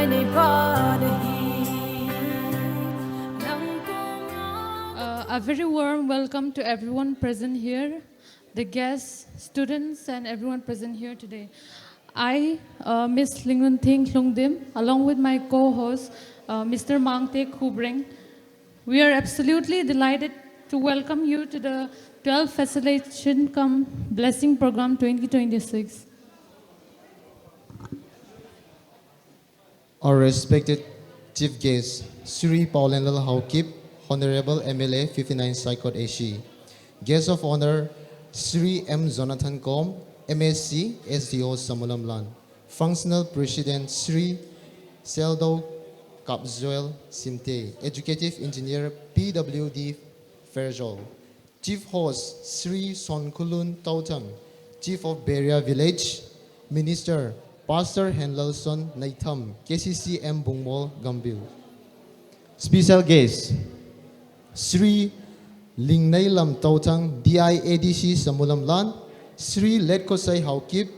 A very warm welcome to everyone present here, the guests, students, and everyone present here today. I, Ms. Lingun Ting Klungdim, along with my co-host, Mr. Mang Tek Hubreng, we are absolutely delighted to welcome you to the 12th Felicitation cum Blessing Program 2026. Our respected chief guest, Sri Paulenlal Haukip, Honorable MLA 59 Saikot AC. Guest of honor, Sri M. Jonathan Com, MSc, SDO SAMULAMLAN. Functional President, Sri Seldo Kapzoel Simte, Educative Engineer, PWD Ferjol. Chief Host, Sri Sonkulun Tautang, Chief of Berea Village, Minister, Pastor Henlelson Naitam, KCC M. Bungmol Gambil. Special guest, Sri Lingnay Lam Tautang, DI ADC SAMULAMLAN, Sri Letkosai Haukip,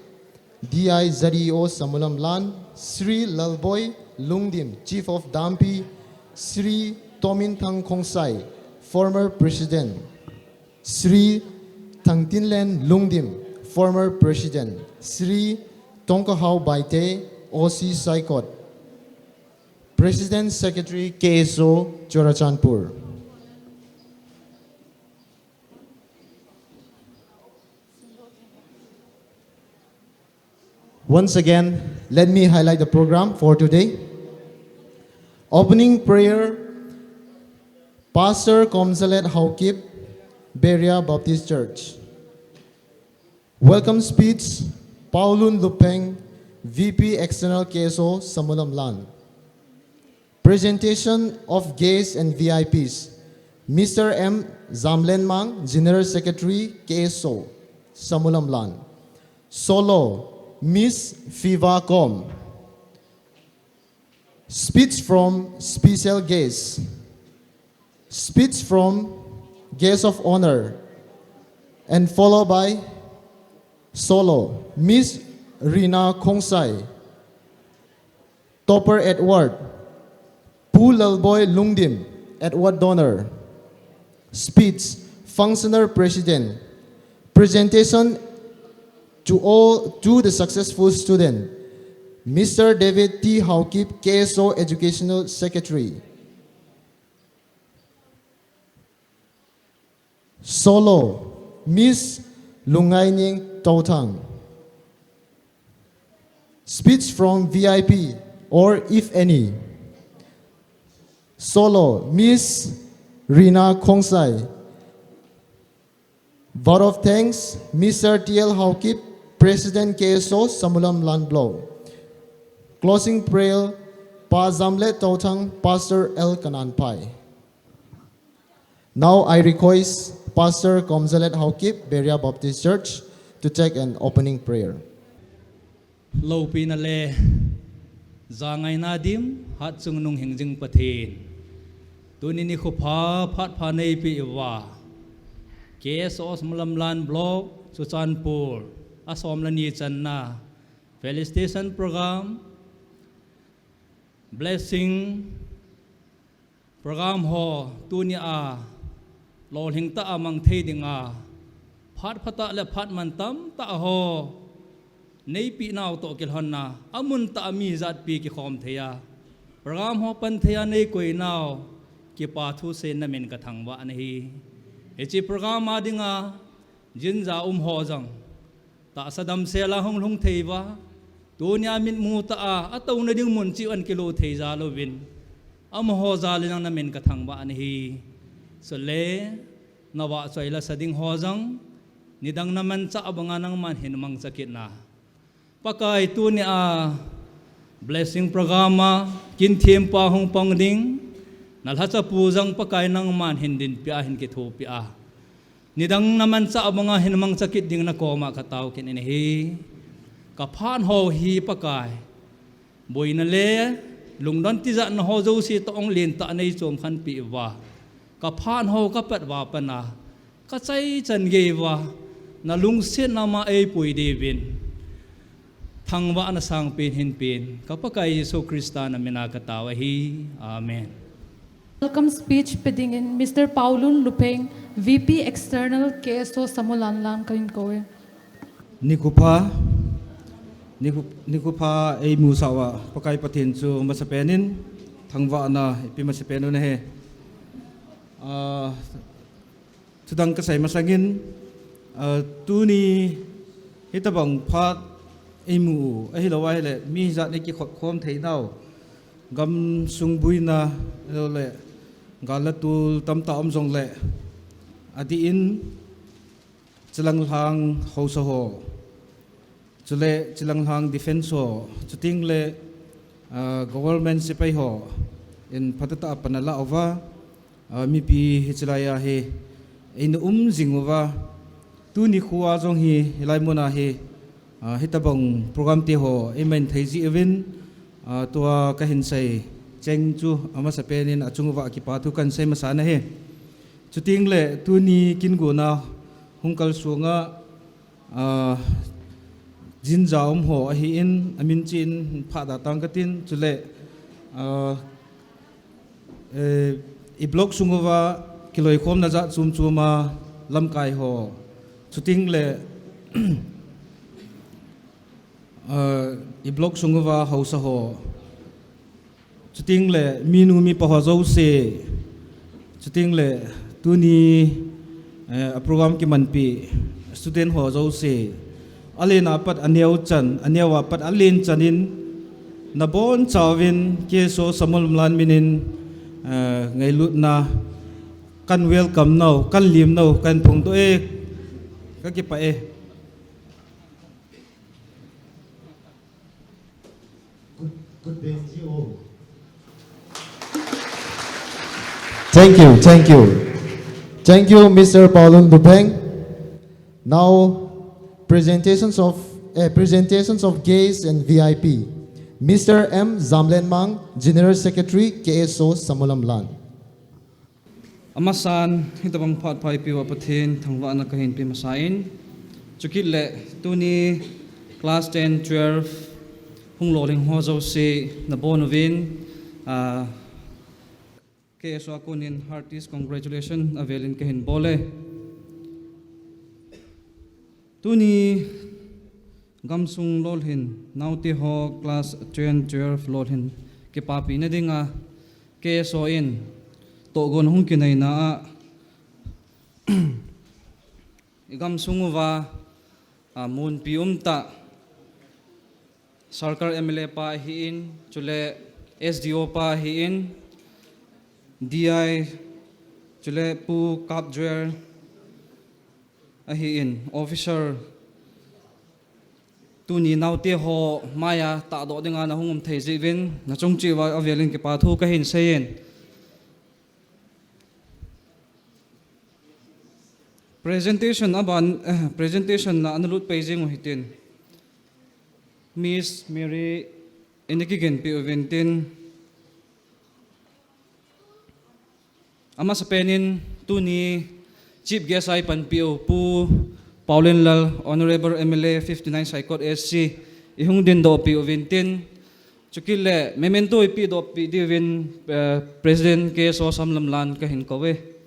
DI ZDO SAMULAMLAN, Sri Lalboy Lungdim, Chief of Dampi, Sri Tomintang Kongsai, former President, Sri Tangtinlen Lungdim, former President, Sri Tongkahau Baite, OC Saikot, President Secretary KSO Chorachandpur. Once again, let me highlight the program for today. Opening prayer, Pastor Komsalet Haukip, Berea Baptist Church. Welcome speech, Paulun Lupeng, VP External KSO SAMULAMLAN. Presentation of guests and VIPs, Mr. M. Zamlenmang, General Secretary KSO SAMULAMLAN. Solo, Miss Fiva Com. Speech from special guests. Speech from guest of honor. And followed by solo, Miss Rina Kongsai. Topper Edward. Pulalboy Lungdim, Edward Donor. Speech, Functional President. Presentation to the successful student, Mr. David T. Haukip, KSO Educational Secretary. Solo, Miss Lungaining Tautang. Speech from VIP, or if any. Solo, Miss Rina Kongsai. Vote of thanks, Mr. T.L. Haukip, President KSO SAMULAMLAN Blow. Closing prayer, Pa Zamlet Tautang, Pastor L. Kananpai. Now I request Pastor Komsalet Haukip, Berea Baptist Church, to take an opening prayer. Lo pinale zangay nadim hat sung nung hingjing patin. Tunini ko pa pat panay pi iwa. KSO SAMULAMLAN Block Suchanpur Asomlan Yichan na Felicitation Program Blessing Program ho tunia a lol hingta amang theding a phat phata le phat mantam ta ho nei pi naw to kilhon na amun ta ami zat pi ki khom theya program ho pan theya nei koi naw ki pa thu se na min ka thangwa nahi echi program adinga jinja ho jang ta sadam sela hong lung theiwa tunia min mu ta a ataw na ding mun chi an kilo theiza lo win am ho za le nang na min ka thangwa nahi so le nawa soila sading ho jang nidang naman sa abanga nang man hinumang sakit na pakai tunia blessing programa kin thiem pa hong pangding nalhatsa pujang pakai nang man hindin piahin kitopia nidang naman sa mga hinumang sakit ding na koma kataw kin inihi kaphan ho hi pakai boy na le lungdon tiza na ho zo si toong linta nay som khan piwa kaphan ho kapat wa pana kachay chan gewa na lungsit na ma ay puy divin thangwa na sang pin hin pin kapakay Yesu Krista na minakatawahi. Amen. Welcome speech pedingin Mr. Paulun Lupeng, VP External KSO SAMULAMLAN Kainkoe. Nikupa ay musawa pakai patin su masapenin thangwa na ipimasapeno na he tudang kasay masangin tuni hitabang phat ay mu ay hilawai le mi zat ni ki khom thei nau gam sung bui na le galatul tam ta om jong le adi in chilang hang hausa ho chule chilang hang defense ho chuting le government sipai ho in patata panala ova mi pi hichlaya he in jingova tu ni khuwa jong hi hilai mona he hitabong program te ho emen theiji evin tua ka hin sai cheng chu ama sapenin achungwa ki patu kan sai masana he chuting le tu ni kin go na hungkal suanga jin jaum ho hi in amin chin pha da tang katin chule i blok sungova kiloi khom na za chum chuma lam kai ho chuting le i blok sungova hausa ho chuting le minu mi pa ho zo se chuting le tu ni a program ki man pi student ho zo se alena pat aneu chan anewa pat alin chanin nabon chawin KSO SAMULAMLAN minin ngai lut na kan welcome no kan lim no kan phung to e ka ki pa e Good day to you all. Thank you, thank you. Thank you, Mr. Paulun Lupeng. Now, presentations of guests and VIP. Mr. M. Zamlenmang, General Secretary, KSO SAMULAMLAN. Amasan hitabang phat pai piwa pathin thangwa na kahin pi masain chukit le tuni class 10 12 hung loling ho zo se na bonovin KSO akunin hearties congratulations avelin kahin bole tuni gamsung lolhin nauti ho class 10 12 lolhin ke papi na dinga KSO in togon hung kinay na igam sunguwa mun piumta sarkar MLA pa hiin chule SDO pa hiin DI chule pu kapjwer ahiin officer tuni naute ho maya ta do dinga na hungum theijivin na chungchi wa avelin ke pa thu ka hin seyen presentation na analut paging hitin Miss Mary inikigen pi uventin ama sa penin tuni chief guest ay panpio pu Paulin Lal Honorable MLA 59 Saikot SC ihung din do pi uventin chukile memento ipi do pi divin President KSO SAMULAMLAN kahin kawe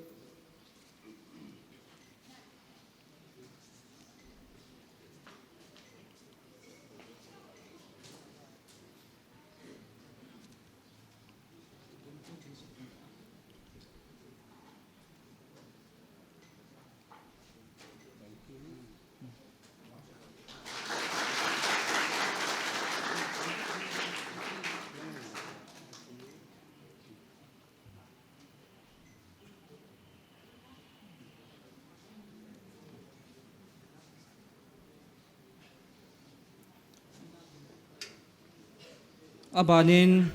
abanin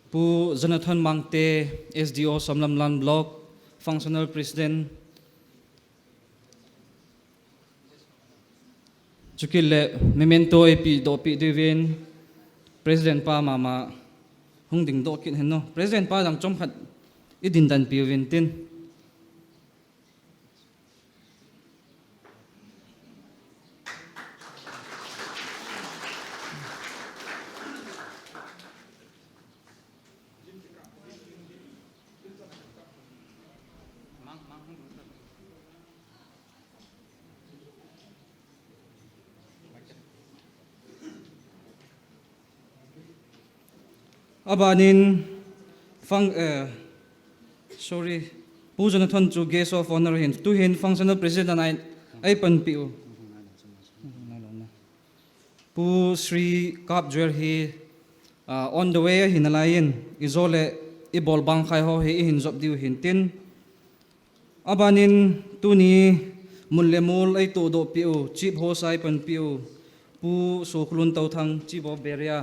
pu Jonathan Mangte SDO SAMULAMLAN Block Functional President chukile memento epi do pi divin President pa mama hung ding do kin henno President pa jang chom khat idin dan pi vintin Abanin fang sorry pu Jonathan chu guest of honor hin tu hin functional president ai pan piu pu Sri Kap Jwer hi on the way hinalayin izole ibol bang khai ho hi hin job diu hin tin abanin tuni mullemul ai to do piu chief ho sai pan piu pu soklun tau thang chief of Berea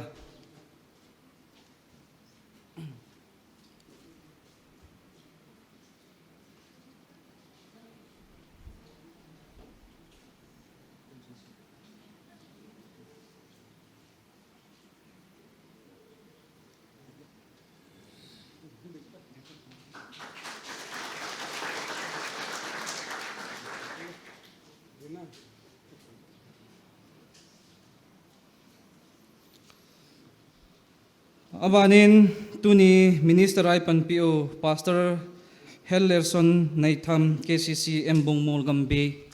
abanin tuni minister ai pan piu pastor Hellerson Naitham KCC embung mol gambe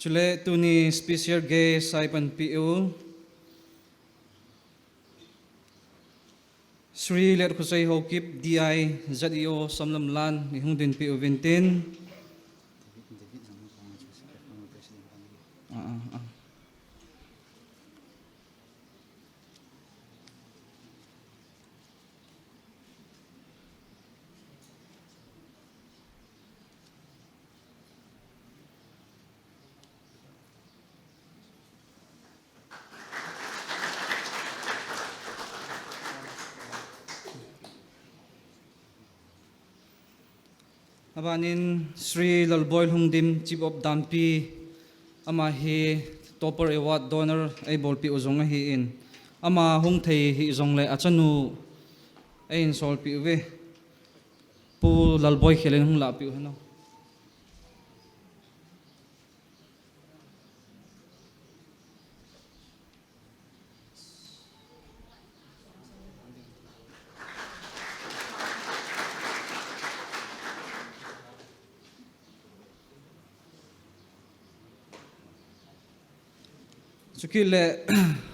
chule tuni special guest sai pan piu Sri Let Khusai Hokip DI ZEO SAMULAMLAN ni hung din piu vintin abanin Sri Lalboy Hungdim Chief of Dampi ama hi topper award donor ai bolpi uzong hi in ama hung thei hi zong le achanu ai in sol pi ve pu Lalboy khelen hung la pi hano Chukile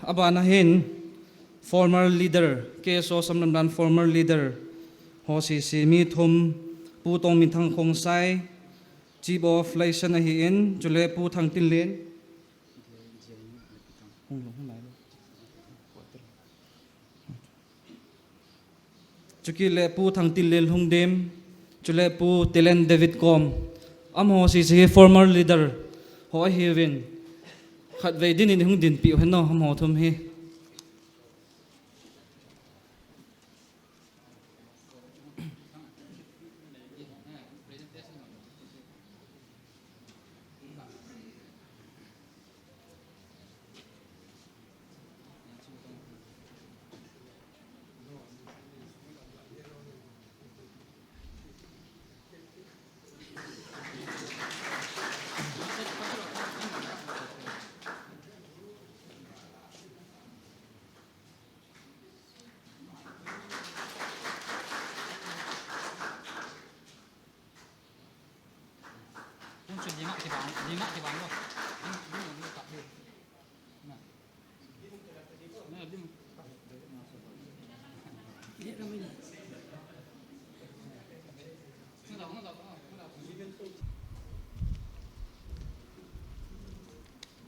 abanahin former leader KSO SAMULAMLAN former leader ho si mi thum pu tong min thang khong sai chief of license hi in chule pu thang tin len chukile pu thang tin len hung dem chule pu Telen David kom am ho si former leader ho hi win khát về đi nên không điện biểu hết nó không họ thầm he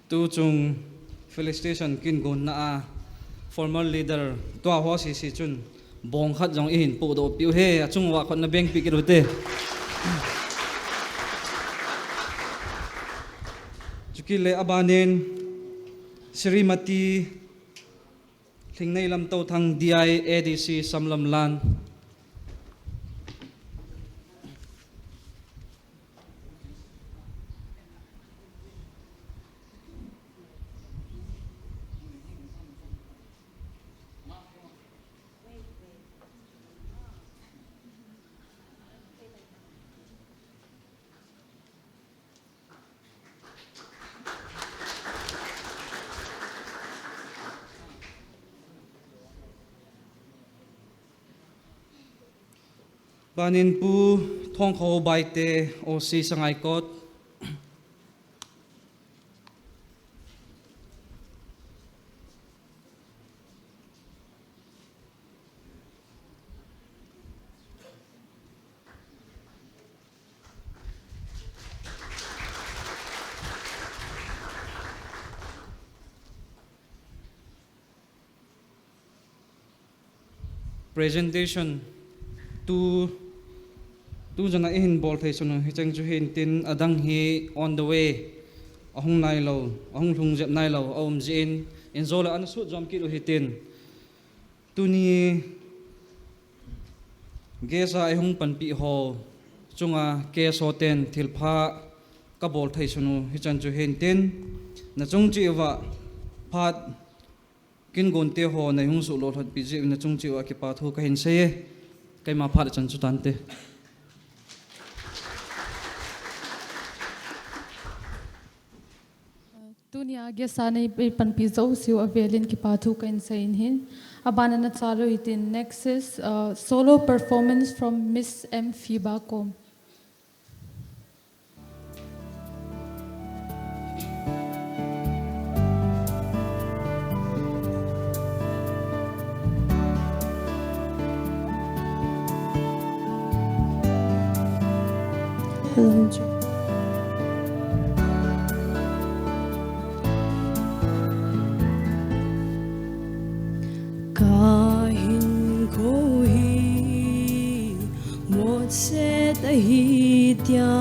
tu chung felicitation kin gun na former leader to ho si chun bong khat jong in pu do piu he chung wa khon na bank pi ki rote chukile abanen Srimati thingnei lam to thang DI ADC SAMULAMLAN panin pu thong kho bai te o si sangai kot presentation tu jana in bol thai sunu hi chang chu hin tin adang hi on the way ahung nai lo ahung lung jep nai lo om jin in zola an su jom ki lo hitin tu ni gesa ai hung pan pi ho chunga KSO 10 thilpha ka bol thai sunu hi chan chu hin tin na chung chi wa phat kin gon te ho nei hung su lo thot pi ji na chung chi wa ki pa thu ka hin se kai ma phat chan chu tan te Dunia gesane pan pizo siu avelin ki pathu kan sain hin abana na chalo itin. Next is solo performance from Miss M Fiba Com. Hello. Kahin ko hi một sẽ tahi tia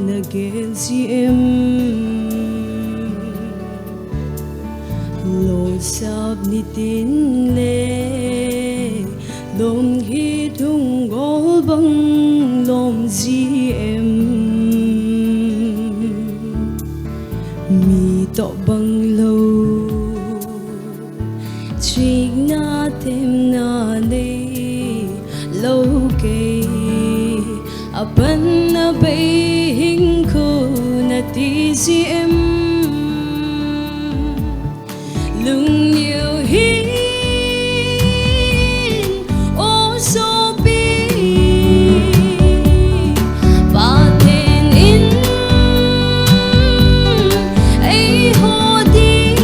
nagel si em lo sab ni tin le lom hi thung gol bang lom si em mi to bang lo Trinh na thêm na đi lâu kê à bên na bay hình khu na tí si em lưng nhiều hin ô so bi và tên in ấy hồ đi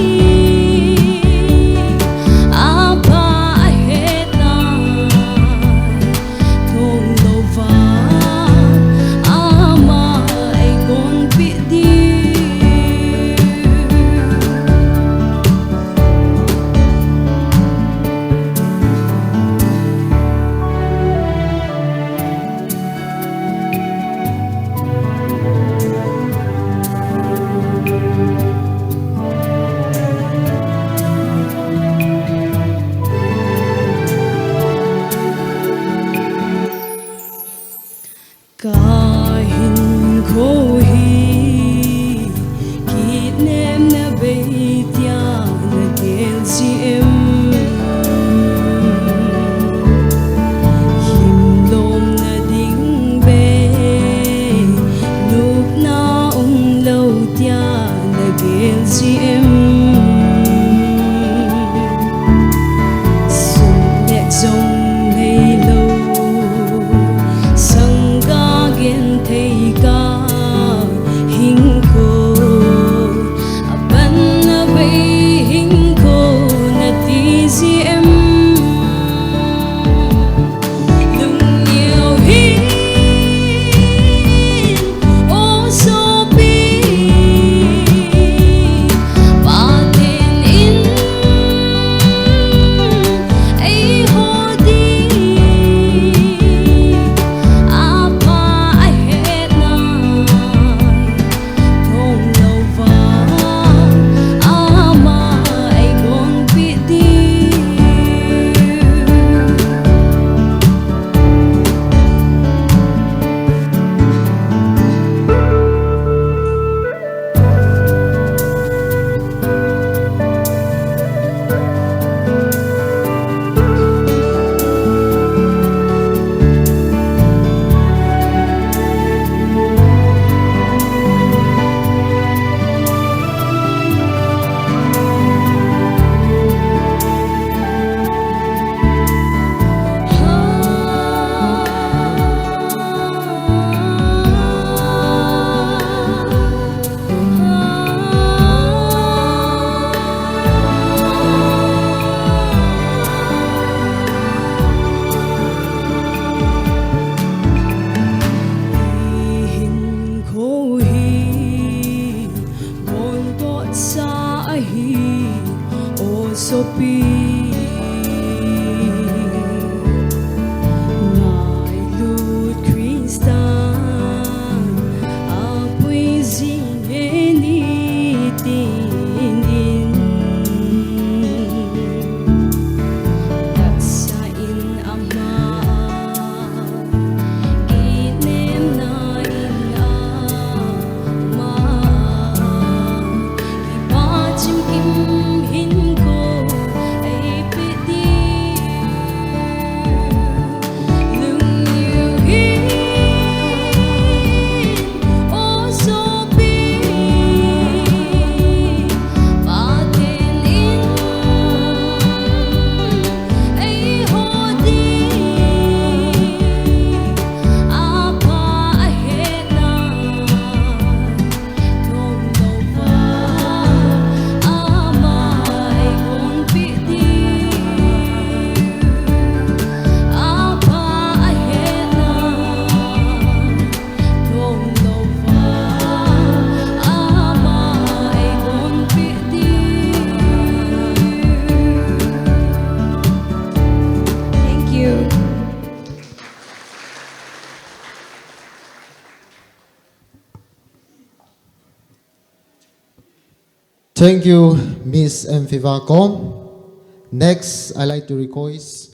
Thank you, Miss Mfivako. Next, I'd like to request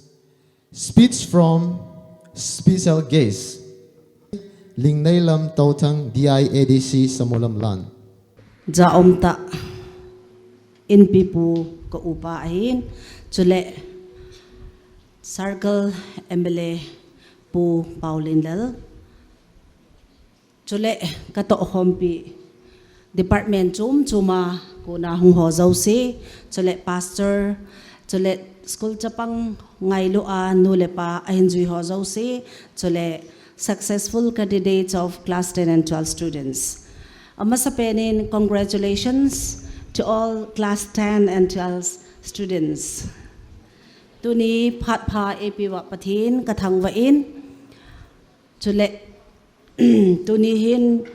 speech from special guest, Lingnay Lam Tautang DIADC SAMULAMLAN. Za omta in pipu ko upa ahin chule circle MLA pu Paulin lal chule kato hompi department chuma ko na hung ho zau si chule pastor chule school chapang ngai lo a nule pa ahin jui ho zau si chule successful candidates of class 10 and 12 students. Amasapenin, congratulations to all class 10 and 12 students. Tuni phat pha epiwa pathin kathang wa in chule tuni hin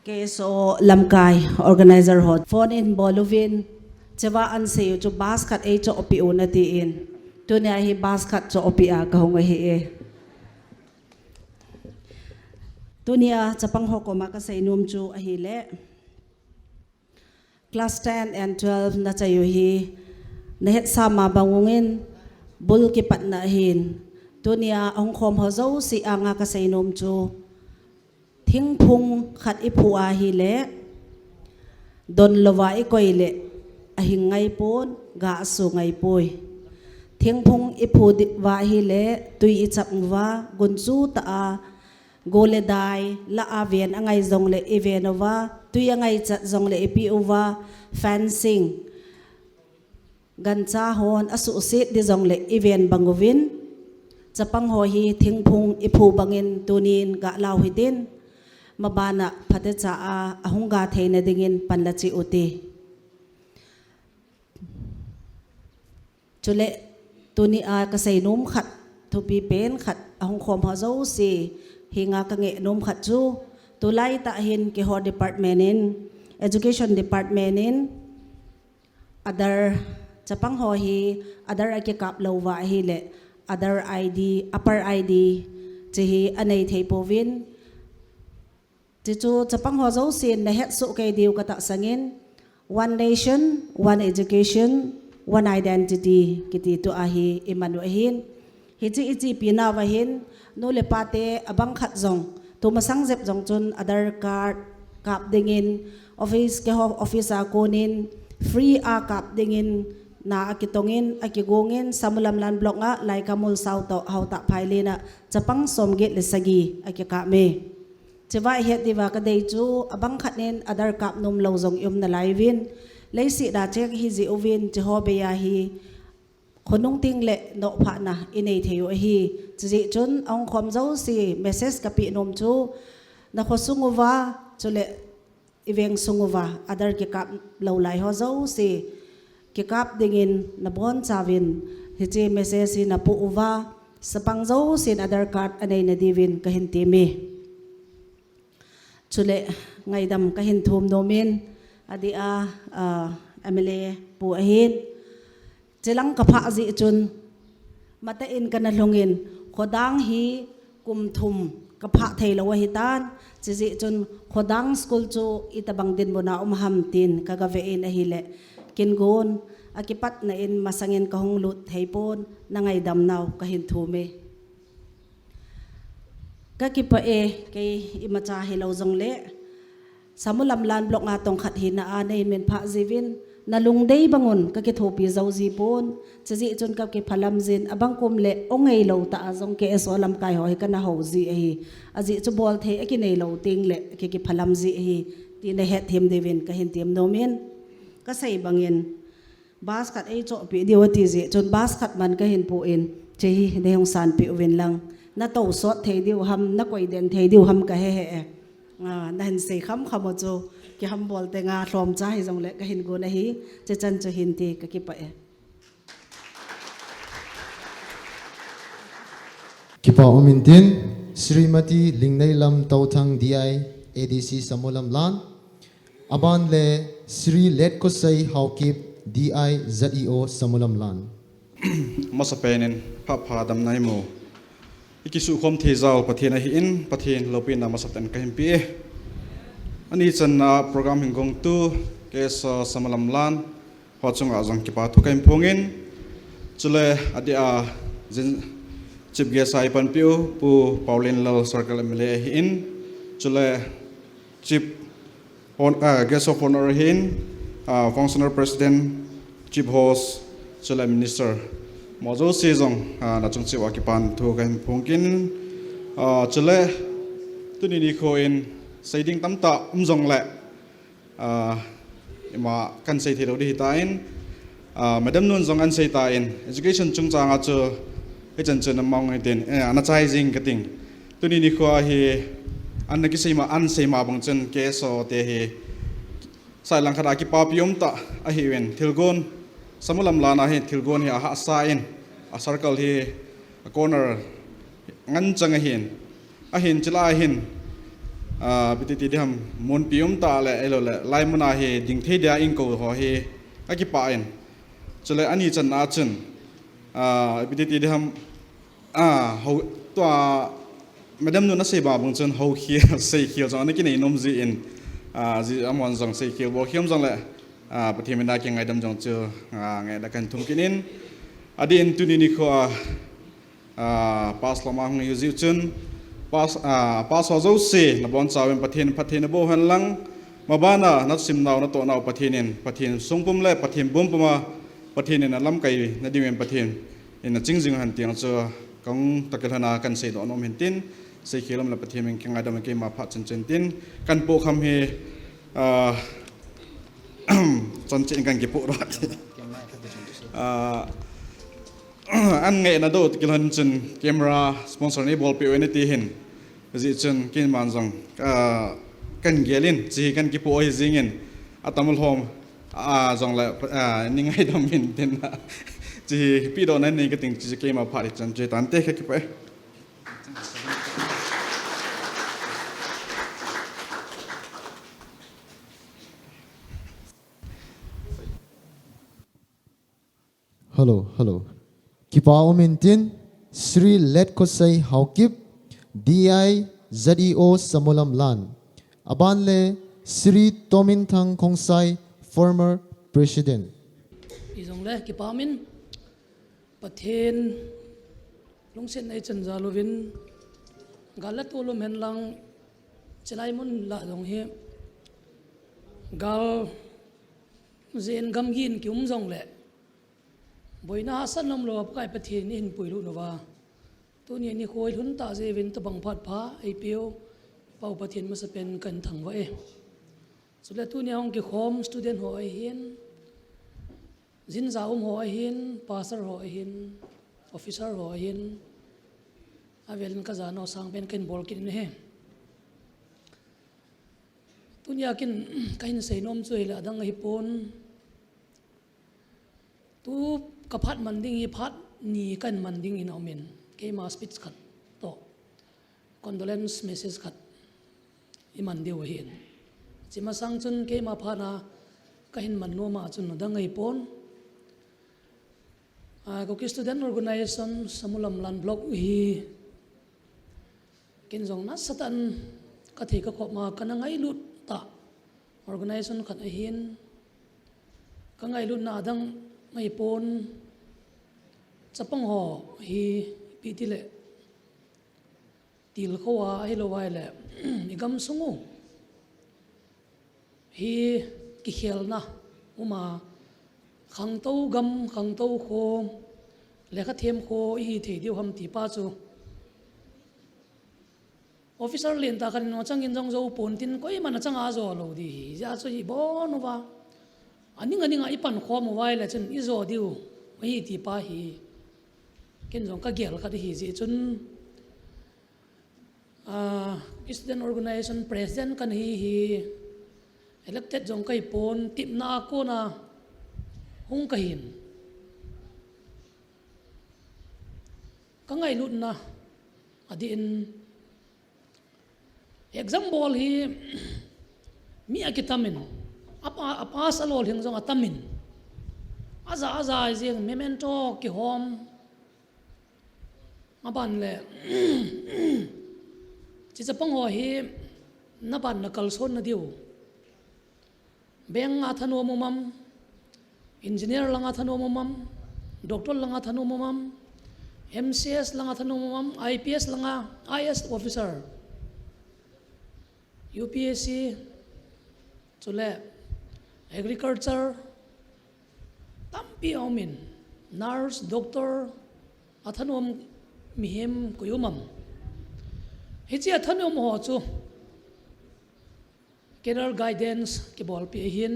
KSO lamkai organizer hot phone in bolovin chewa an se chu basket e cho opi unati in tuni hi basket cho opi a ka hong hi e tunia chapang hokoma ka sai num chu a hi le class 10 and 12 na chayu hi na het sama bangungin bul ki pat na hin tunia ong khom ho zo si anga ka sai num chu thing phung khat i phu a hi le don lova i koi le a hing ngai pon ga su ngai poi thing phung i phu wa hi le tui i chap wa gun chu ta a gole dai la avian angai zong le evenova tu angai chat zong le epi over fencing gancha hon asu se de zong le even bangovin chapang ho hi thingphung iphu bangin tunin ga law hitin mabana phate cha a ahunga theina dingin panlachi uti chule tuni a ka sai num khat thu pi pen khat ahung khom ha zo si hinga ka nge nom khat chu tulai ta hin ke ho department in education department in other chapang ho hi other ake kap lowa hi le other id upper id che hi anei thei povin che chu chapang ho zo sin na het su ke diu ka ta sangin one nation one education one identity kiti to ahi imanu hin hi chi ichi pina wa hin no le pate abang khat zong to masang zep zong chun other card kap dingin office ke ho office a konin free a kap dingin na akitongin akigongin samulamlan block nga lai kamul sauto hauta phailena chapang somge le sagi akika me chewa het diwa ka dei chu abang khanin other kap num lo zong yum na laivin leisi da chek hi ji ovin che ho be ya hi khonung ting le no pha na inei theyo hi chi chun ong khom zo si message ka pi nom chu na khosunguwa chule iveng sunguwa other ke kap lo lai ho zo si ke kap dingin na bon chawin hi che message si na pu uwa sapang zo sin other card anei na divin ka hin ti mi chule ngai dam ka hin thum nomin adi a MLA pu ahin chelang kapha ji chun mata in kana hlongin khodang hi kum thum kapha theilawa hitan chi chun khodang school chu itabang din bona ham tin kaga ve in ahile kingon akipat na in masangin kahong lut theipon na ngai dam naw kahin thume kakipa e kay imacha hilaw jong le samulamlan blok nga tong khat hina anay men pha jivin nalungdei bangun kake thopi zauji pon chaji chon kap ke phalam jin abang kum le ongei lo ta azong KSO lam kai hoi kana ho ji hi aji chu bol the aki nei lo ting le ke phalam ji hi ti na het them devin ka hin tem nomen ka sai bangin basket ei cho pi diwati ji chon basket man ka hin pu in che hi ne hong san pi win lang na to sot thei diu ham na koi den thei diu ham ka he na hin sei kham khamo chu ki ham bol te nga hlom cha hi jong le ka hin go na hi che chan chu hin ti ka ki pa e Kipa Omintin, Srimati Lingnay Lam Tautang DI ADC SAMULAMLAN, Aban le Sri Letkosai Haukip DI ZEO SAMULAMLAN. Masapenin papadam nai mo ikisu khom thezal pathian hi in pathian lopin na masatan kahim pi อันนี้จันโปรแกรมหิงกงตู้ KSO SAMULAMLAN พอจงอาจังกิปาทุกข์พงอินจุเลอดีอาจินจิบเกสายปันปิวปูปาวลินลลสัร์เกลเมเลหินจุเลจิบเกสโอฟอนอร์หินfunctional president chief host จุเลมินิสเตอร์มอจูซีจงนัดจงจิวากิปันทุกข์พงอินจุเลตุนีนิโคอินใส่ดิ่งตั้มตาจงเละมากันใส่ที่เราดีตาอินมาดำเนินจงอันใส่ตาอิน education จงจางอาจจะให้จันทร์นำมองให้เด่นอันนั้นใจจริงกระติงตัวนี้นี่คืออันนั้นก็ใส่มาอันใส่มาบางจัน KSO เตะใส่หลังคดากิปาพิยมตาเฮเวนทิลกอนสมุลัมลานะเฮทิลกอนอาหาสายอินcircle corner งั้นจังเห็นจิลาเห็นบิดติดham mon pium ta le elo le lai mona he ding the dia in ko ho he aki pa in chole ani chan na chun bid tiid ham ho to madam nu na se ba bung chun ho khia sei khia jang na ki nei nom ji in ji amon jang sei khia bo khiam jang le pathimena ki ngai dam jang chu ngai da kan thum kinin adin tu ni kho pas lama ngi yu chun pas hozo se na bon chawen pathin bo han lang mabana na sim naw na to naw pathin sungpum le pathin bum puma pathin na lam kai na dimen pathin in na jingjing han tiang cho kong takelhana kan se do nom hintin se khilam la pathin men kinga dam ke ma pha chen tin kan po kham he chon chen kan ki po roอันเงยนาดูกิลหันจนแคมราสปอนเซอร์นี้บอลเปียวในตีหินจิจนกินมันจังกันเกลินจีกันกิปโอยจิงินอัตมุลโฮมจังเลยนิ่งให้ดำมินเต็นจีปีโดนั้นนี่ก็ติงจีเกมาพาดิจันเจตันเตะแค่กิปไปฮัลโหลKipa Omintin, Sri Letkosai Haukip, DI ZEO SAMULAMLAN. Abanle, Sri Tomintang Kongsai, former president. Izongle Kipa Omin, Pathin, Lungsin Echan Zalovin, Galatolo Menlang, Chelaimun La Donghe, Gal Zen Gamgin Kium Zongle. Boina asan nam lo kai pathin in puilu nova tu ni khoi hun ta je vin ta bang phat pha apio pau pathin ma sa pen kan thang wa e sule tu ni ong ki khom student ho ai hin jin za ho ai hin pastor ho ai hin officer ho ai hin avelin ka za no sang pen ken bol kin he tu ni akin kain sei nom chui la dang hi pon tu kapat manding i phat ni kan manding in omen ke ma speech khat to condolence message khat i mandiu hin chima sang chun ke ma phana kahin man no ma chun dangai pon ko ki student organization SAMULAMLAN block hi kin jong na satan ka the ka kho ma kana ngai lut ta organization khat a hin ka ngai lut na dang mai pon chapang ho hi pitile til khowa hi lowai le igam sungu hi ki khelna uma khangto gam khangto kho lekha them kho hi thei diu ham ti pa chu officer len ta kan no changin jong zo pon tin koi man changa zo lo di ja chu hi bon wa aning ipan kho mobile chen izo diu hi ti pa hi ken jong ka gel ka hi ji chun student organization president kan hi elected jong kai pon tip na ko na hung ka hin ka ngai lut na adin example hi mi akitamin apa salol hing jong atamin aza jeng memento ki hom aban le chi chapang ho hi na ban na kalson na diu beng nga thano momam engineer langa thano momam doctor langa thano momam MCS langa thano momam IPS langa IS officer UPSC chule agriculture tampi omin nurse doctor athanom mihem kuyumam hichi athanom ho chu career guidance ke bol pi hin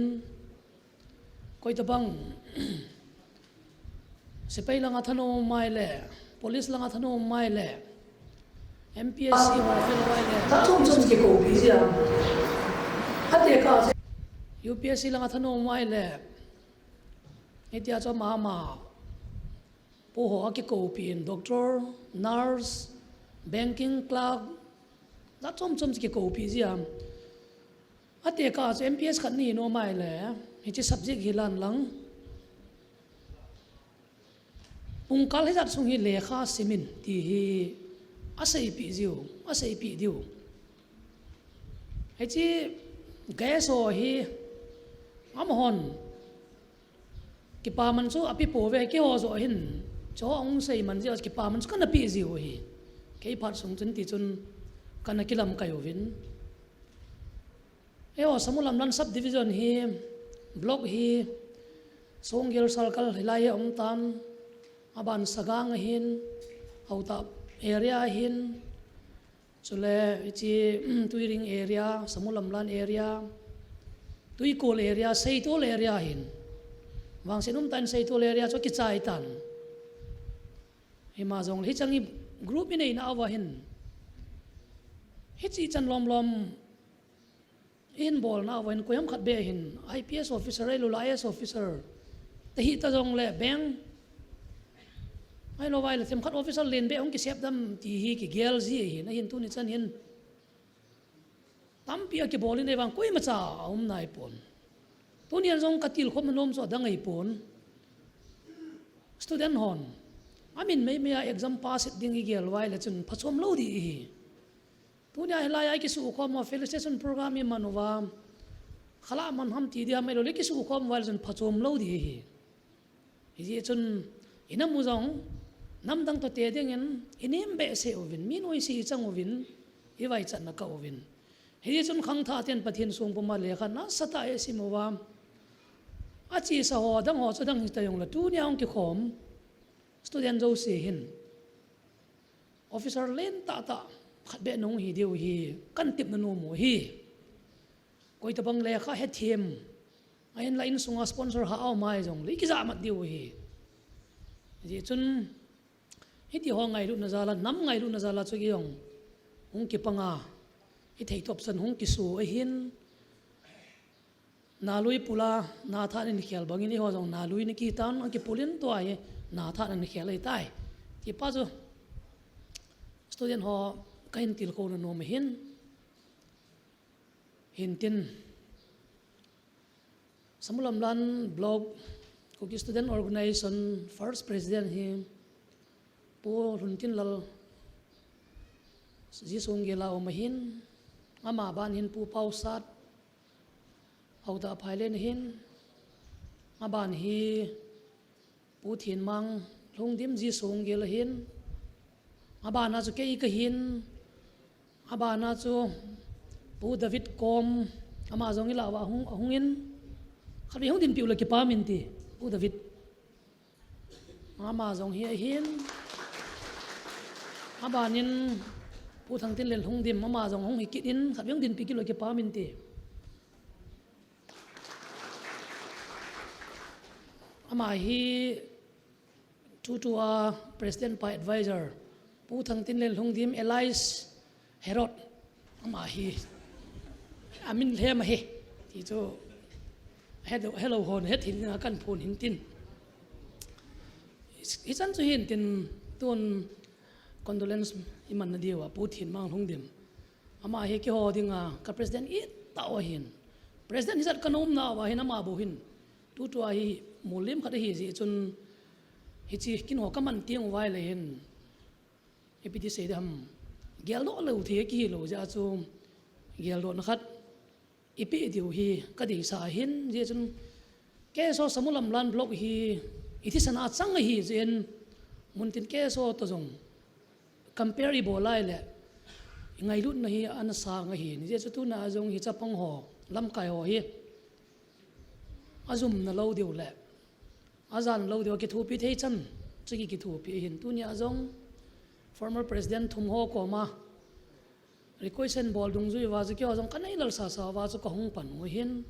koi tabang sipai langa thano mai le police langa thano mai le MPSC ho fel wai le ta thum chum ke ko pi sia hate ka UPSC langa thano mai le itia cho mama po ho ki ko pi doctor nurse banking clerk ta thum chum ke ko pi sia hate ka MPS khan ni no mai le hi chi subject hilan lang pungkal hi jat sung hi lekha simin ti hi asai pi diu hi chi KSO hi amhon ki pa man chu api po ve ki ho zo hin cho ong sei man ji ki pa man chu kana pi ziu hi ke phat sung chun ti chun kana kilam kayo vin eo samulamlan subdivision hi block hi songgel circle hilai om tan aban sagang hin auta area hin chule chi tuiring area samulamlan area tuikol area seitol area hin wang sinum tan seitol area cho ki chai tan hima jong hi changi group in na awa hin hi chi chan lom lom in bol na awa hin koyam khat be hin IPS officer lula IS officer te hi ta jong le bang ai lo vai le them khat officer len be ong ki sep dam ti hi ki gel ji hi na hin tu ni chan hin tam pia ki bolin e wang koi ma cha om nai pon tu ni jong katil khom nom so dang ai pon student hon amin me exam pass it ding gel vai le chun phachom lo di hi tu ni ai lai ai ki su khom felicitation program mi manova khala man ham ti dia mai lo le ki su khom wal chun phachom lo di hi hi chun ina mu jong nam dang to te ding en inim be se ovin min oi si chang ovin hi vai chan na ka ovin hi chun khang tha ten pathin sung puma le khan na sata e simowa achi sa ho dang ho chu dang ta yong la tu nyang ki khom student zo se hin officer len ta khat be nong hi deu hi kan tip na no mo hi koi ta bang le kha he thiem ain line sunga sponsor ha au mai jong le ki za mat deu hi ji chun hiti ho ngai lu na zala nam ngai lu na zala chu gi yong hung ki panga hi thei top san hung ki su a hin na lui pula na tha ni khel bangi ni ho jong na lui ni ki tan ki pulin to ai na tha ni khel ai tai ki pa chu student ho kain til ko na no me hin tin samulamlan blog ko ki student organization first president hi po runtin lal ji song gela o mahin ama ban hin pu pau sat auda phailen hin aban hi pu thin mang lungdim ji song gela hin abana chu ke ka hin abana chu pu david kom ama jong ila wa hungin khabi hung din piula ki pa min ti pu david ama jong hi hin abanin pu thang tin lel hung dim ama jong hung hi kit in khabi hung din pi ki lo ki pa min ti ama hi tutua president pa advisor pu thang tin lel hung dim Elias Herod ama hi amin hlem he ti chu hello hon het hin na kan phone hin tin hi chan chu hin tin ton condolence iman na diwa pu thin mang hung dim ama he ki ho dinga ka president I ta o hin president hi zat kanom na wa hin ama bo hin tu tu hi mulim kha hi ji chun hi chi kin ho kaman tiang wai le hin epidi se dam gel do lo the ki lo ja chu เกี่ยวกับนะครับอีพีเดียวฮีก็ดีสาหินเจจนแกโซสมุลำลันบล็อกฮีอิทธิสนาสังฮีเจนมุนตินแกโซตัวจง comparable ไล่แหละไงรุ่นนี้อันสางฮีนี่เจจตุนาจงฮิจับปังหอลำไก่หอฮีอาจุมน่ะเราเดียวแหละอาจารย์เราเดียวกิทูพิเทชันจะกิทูพิหินตุนี่อาจง former president ทุมโฮก็มา request ball dung zui wa zu kyo jong kanai lal sa sa wa zu ko hung pan ho hin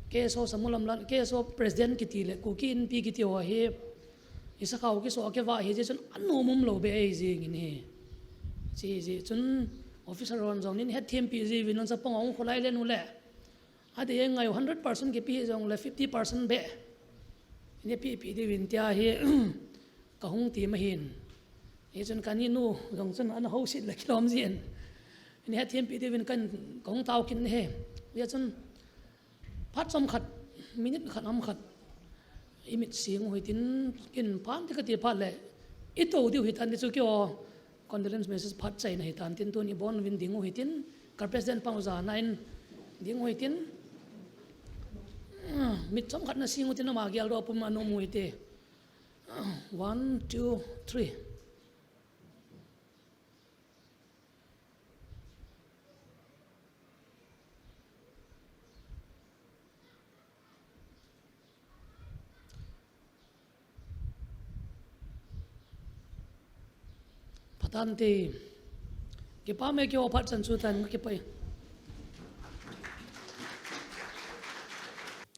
KSO SAMULAMLAN KSO president ki ti le ku ki in pi ki ti ho he isa khaw ki so ke wa he je chun anu mum lo be ai ji ngin he ji chun officer ron jong nin head team pi ji win on sa pong ong kholai le nu le ade ngai 100% ki pi jong le 50% be ni pi di win tia he ka hung ti ma hin e chun kani nu jong chun an ho sit le kilom jinนี่เทียมปีที่เป็นกันของเตากินเฮเดี๋ยวจนพัดสมขัดมินิขัดน้ำขัดอิมิตเสียงหัวตินกินพันที่กติพัดเลยอีตัวเดียวหิตันที่สุกี้ว่า condolence message พัดใจในหิตันตินตัวนี้บอลวินดิ้งหัวตินกับ president ปังอุตสาหนั่นดิ้งหัวตินมิตรสมขัดน่ะเสียงหัวตินมาเกี่ยวกับปุ่มอนุมวยเต 1 2 3ทันทีเก็บป้าไม่เกี่ยวพัดสันสุตันเก็บไป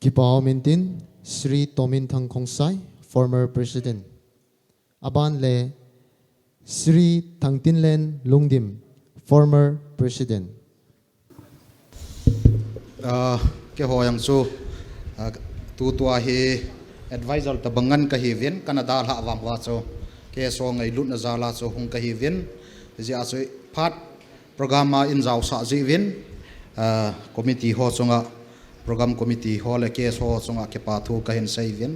Kipaw Mintin, Sri Tomintang Kongsai, former president. Aban Le, Sri Tangtinlen Lungdim, former president. Ke ho yang su tu tua hi advisor tabangan kahivin Canada la wang wa so KSO ngai lut na zala so hung kahivin ji aso phat program ma in zaw sa ji win committee ho songa program committee ho le KSO songa ke pa thu ka hin sai win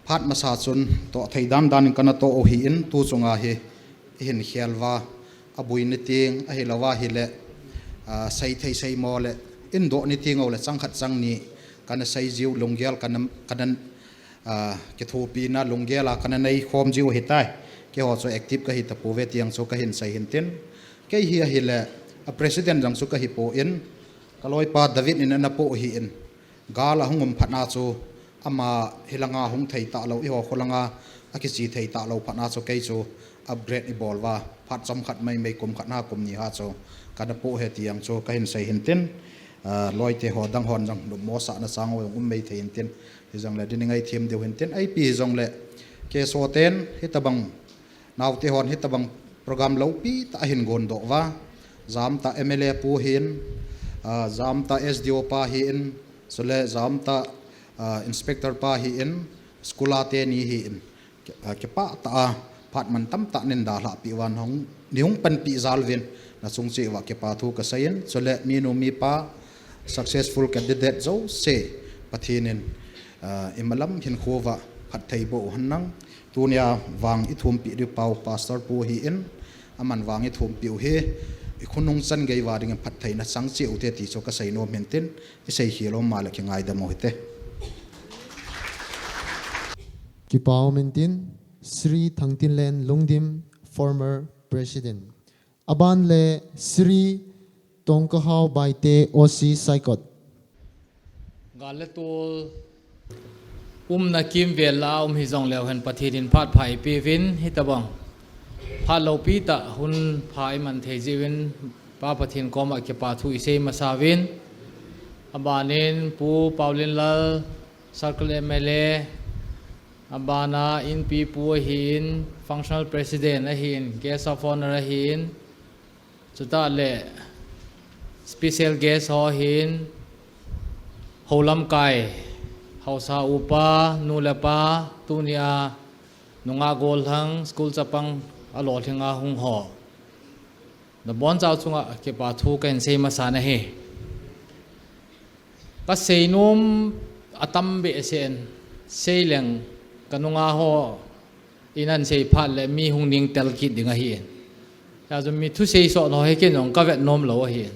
phat ma sa chun to theidam dan kana to o hi in tu songa hi hin khialwa abui ni ting a hilawa hi le sai thei sai mo le in do ni ting o le changkhat chang ni kana sai jiu longgel kanan ke thopi na longgela kana nei khom jiu hitai ke ho so active ka hi ta pove tiang so ka hin sai hin tin ke hi hi le a president jang so ka hi po in kaloi pa david in na po hi in gala hungum phatna chu ama hilanga hung thei ta lo i ho kholanga akisi thei ta lo phatna so kai chu upgrade i bolwa phat chom khat mai mai kum khatna kum ni ha cho kada po he tiang cho ka hin sai hin tin loi te ho dang hon jang mo sa na sang o mai thei hin tin jang le din ngai thiam deu hin tin ai pi jong le ke so ten hitabang naw te hon hitabang program lo pi ta hin gon do wa zam ta MLA pu hin zam ta SDO pa hin so le zam ta inspector pa hin skula te ni hin ke pa ta phat man tam ta nen da la pi wan hong niung pan pi zalvin na chung che wa ke pa thu ka sayen so le mi no mi pa successful candidate zo se pathinin imalam hin khowa phat thei bo hannang tunia wang i thum pi ri pau pastor pu hi in aman wang i thum piu he i khunung chan gei wa ring phat thei na chang che u te ti so ka sai no menten i sei hi lo ma la ki ngai da mo hite Kipaw Mintin, Sri Tangtinlen Lungdim, former president. Aban Le, Sri Tongkahaw Baite Osi Saikot. Galetul na kim vela hizong leo hen pathirin phat phai pi vin hitabang phat lo pi ta hun phai man thei jiwin pa pathin koma ke pa thu isei masawin abanin pu paulin lal circle MLA abana in pi pu hin functional president a hin guest of honor a hin chuta le special guest ho hin holam kai hausa upa nulapa tunia nunga gol hang school chapang alo thinga hung ho na bon chaw chunga ke pa thu ken sei masana he ka seinum atam be sen seileng kanunga ho inan sei phat le mi hung ning tel ki dinga hi ya zo mi thu sei so no he ke nong ka vet nom lo hi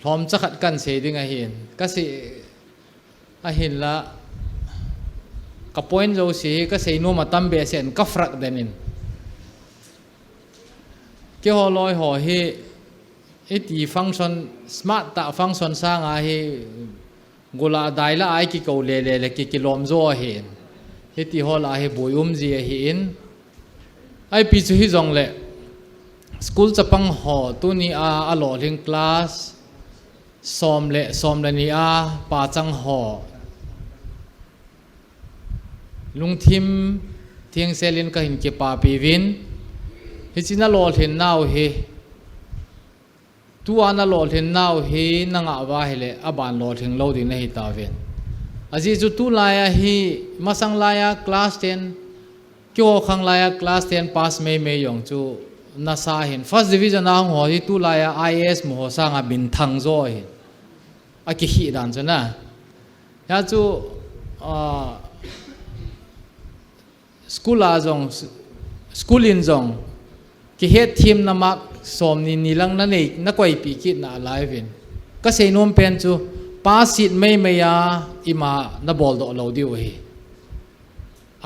hlom chakhat kan sei ding a hin ka si a hin la ka point zo si ka sei no ma tam be sen ka frak denin ke ho loi ho hi iti function smart ta function sa nga hi gula dai la ai ki ko le ki lom zo hin iti ho la hi boyum ji hi in ai pi chu hi jong le school chapang ho tu ni a lo ling class som le ni a pa chang ho lung thim thieng selin ka hin ke pa pi win hi china lo thin nau hi tu ana lo thin nau hi nanga wa hele aban lo thing lo ding na hi ta ven aji chu tu la ya hi masang la ya class 10 kyo khang la ya class 10 pass me yong chu na sa hin first division na ho hi tu la ya is mo ho sa nga bin thang zo hi a ki hi dan chana ya chu school a jong school in jong ki het team na mak som ni nilang na nei na koi pi ki na live in ka sei nom pen chu pass it me ya ima na bol do lo diu hi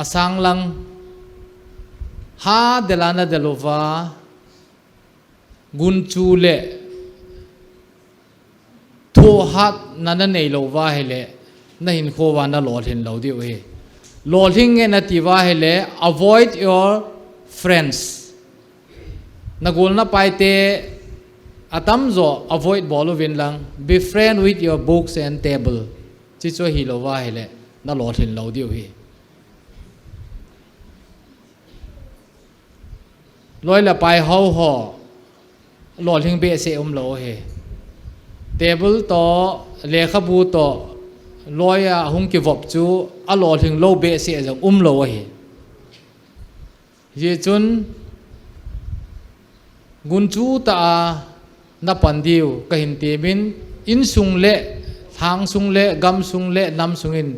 asang lang ha delana delova gun chu le tho hat nana nei lo wa hele na hin kho wa na lo hin lo diu hi lo hing na ti wa hele avoid your friends nagul na paite atam zo avoid bolu win lang be friend with your books and table chi cho hi lo wa hele na lo hin lo diu hi loi la pai ho ho lo hing be se lo he table to lekha bu to loya hung ki vop chu a lo hing lo be se jong lo he ye chun gun chu ta na pandiu ka hin te min in sung le thang sung le gam sung le nam sung in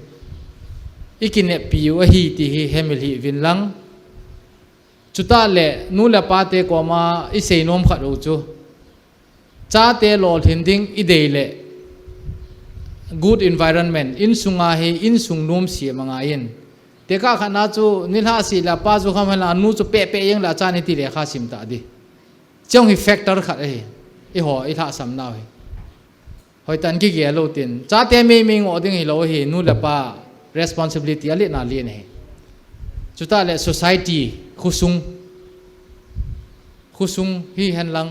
ikine piu a hi ti hi hemil hi vin lang chuta le nu la pa te ko ma i sei nom khat ro chu cha te lo thin ding i dei le good environment in sunga hi in sung nom si manga in te ka khana chu nilha si la pa chu kham la nu chu pe yeng la cha ni ti le kha sim ta di chong hi factor khat e ho i tha sam naw hi hoi tan ki ge lo tin cha te me ngo ding hi lo hi nu la pa responsibility ali na li ne chuta le society khusung hi han lang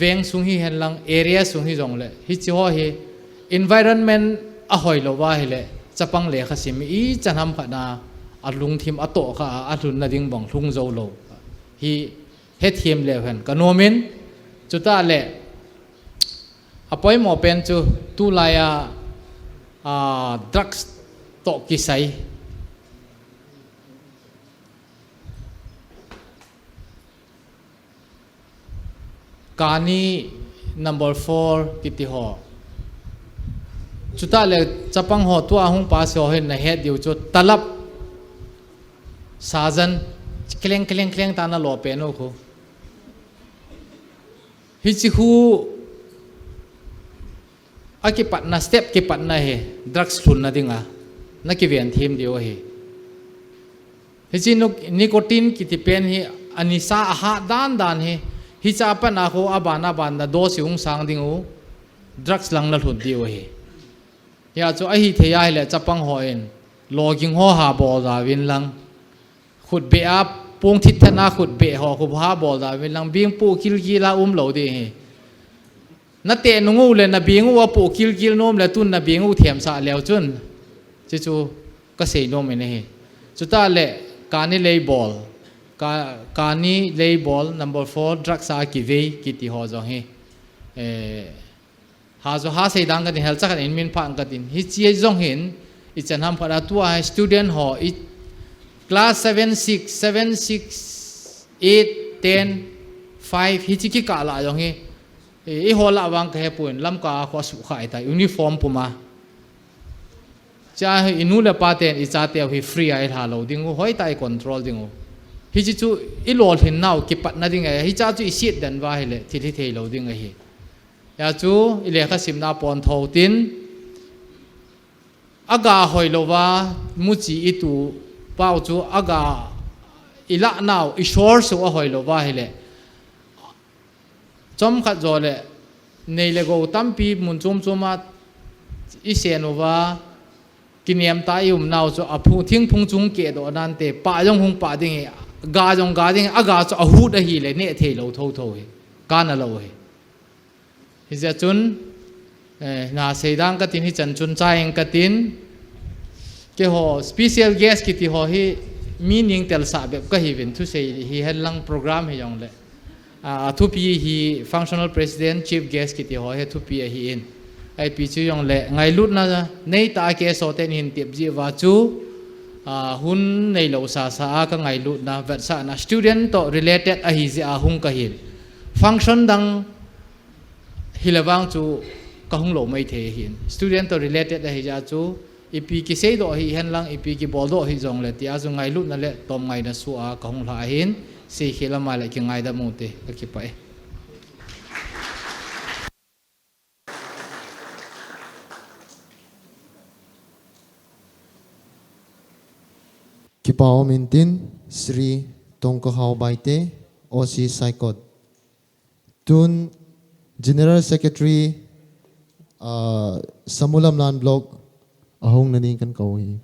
veng sung hi han lang area sung hi jong le hi chi ho hi environment a hoi lo wa hi le chapang le khasim i chanam kha na alung thim ato kha athun na ding bang thung zo lo hi he thiem le han kanomen chuta le apoi mo pen chu tu la ya drugs to ki sai kani number 4 kiti ho chuta le chapang ho tu ahung pa so hen na he diu chu talap sajan kleng ta na lo pe no khu hi chi hu aki pat na step ki pat na he drugs thun na dinga na ki ven thim dio he hi chi nicotine ki ti pen hi anisa aha dan he hi cha pa na ko abana ban da do si ung sang ding u drugs lang la thun dio he ya chu a hi the ya le chapang ho en logging ho ha bol da win lang khut be up pung thit thana khut be ho khu ha bol da win lang bing pu kil la lo de he na te nungu le na bingu wa pu kil nom le tun na bingu thiam sa lew chun chi chu ka sei nom ene he chu ta le kani le ball kani le ball number 4 drugs a ki ve ki ti ho zo he ha zo ha sei dang ka ni hel cha kan in min pha ka tin hi chi zong hin i chan ham phara tu a student ho i class 7 6 7 6 8 10 5 hi chi ki ka la jong he i hola wang ka hepun lam ka ko su khai ta uniform puma cha inu le paten i cha te hi free ai ha lo ding hoi tai control ding hi chi chu i lol hin nau ki pat na ding ai hi cha chu i sit dan wa hi le thi thi thei lo ding ai hi ya chu i le kha sim na pon tho tin aga hoi lo wa mu chi i tu pau chu aga ila nau i shor su a hoi lo wa hi le chom khat zo le nei le go tampi mun chum chuma i sen wa kiniam ta yum nau chu a phu thing phung chung ke do nan te pa jong hung pa ding ga jong ga ding aga chu a hu da hi le ne thei lo tho tho hi ka na lo hi hi ja chun na seidang ka tin hi chan chun chaing ka tin ke ho special guest ki ti ho hi meaning tel sa be ka hi vin thu sei hi helang program hi yong le thu pi hi functional president chief guest ki ti ho he thu pi hi in ai pi chu yong le ngai lut na nei ta ke so ten hin tip ji wa chu hun nei lo sa sa ka ngai lut na vet sa na student to related a hi ji a hung ka hin function dang hilawang chu ka hung lo mai the hin student to related a hi ja chu ipi ki sei do hi hen lang ipi ki bol do hi jong le tia zu ngai lut na le tom ngai na su a ka hung la hin si khila ma le ki ngai da mu te ka ki pai Kipao Mintin, Sri Tongkahau Baite, OC Saikot. Tun General Secretary Samulamlan Blog, ahong naning kan kauhi.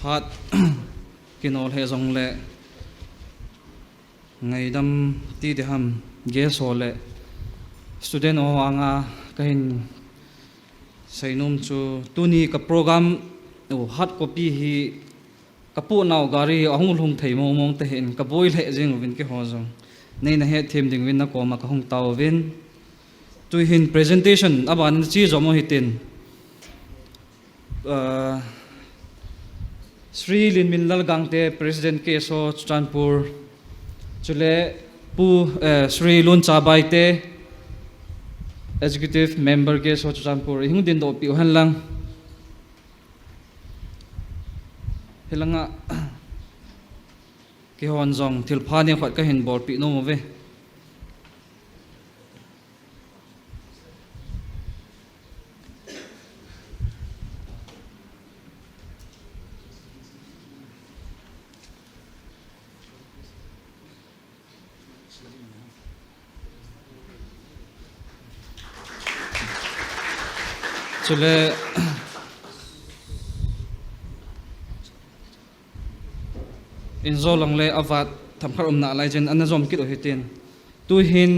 Hat kinol he zong le ngai dam ti de ham ge so le student o anga kahin sainum chu tuni ka program o hat copy hi kapu naw gari ahung lhum thei mo mong te hin ka boi le jing win ke ho zong nei na he them ding win na ko ma ka hung taw win tu hin presentation aban chi zomo hitin Sri Linmin Lal Gangte President KSO Chanpur chule pu Sri Lun Chabaite Executive Member KSO Chanpur hing din do pi han lang hilanga ki hon zong thil pha ne khat ka hin bor pi no mo ve chule inzo lang le avat thamkhar na lai jen anazom kit o hitin tu hin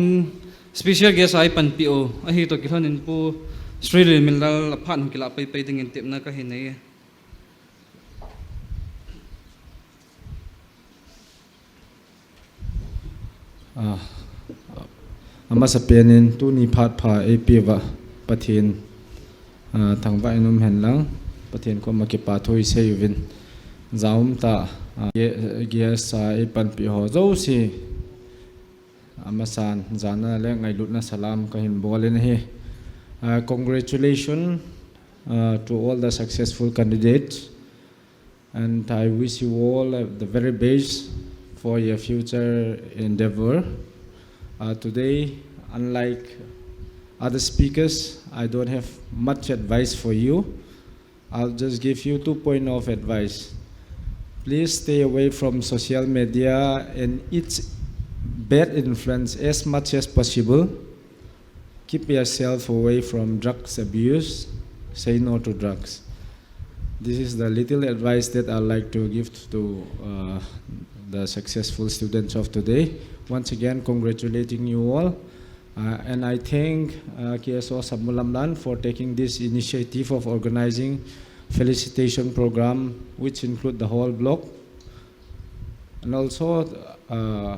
special guest ai pan pio a hi to kilon in pu Sri Milal phan kila pai pai ding in tip na ka hin nei ama sa penin tu ni phat pha ap wa pathin thangwa inum hen lang pathin ko makipa thoi seivin zaum ta gs ai pan pi ho zo si amasan jana le ngai lutna salam ka hin bolen hi congratulations to all the successful candidates, and I wish you all the very best for your future endeavor. Today, unlike other speakers, I don't have much advice for you. I'll just give you 2 points of advice. Please stay away from social media and its bad influence as much as possible. Keep yourself away from drugs abuse. Say no to drugs. This is the little advice that I'd like to give to the successful students of today. Once again, congratulating you all. And I thank KSO SAMULAMLAN for taking this initiative of organizing felicitation program, which include the whole block. And also,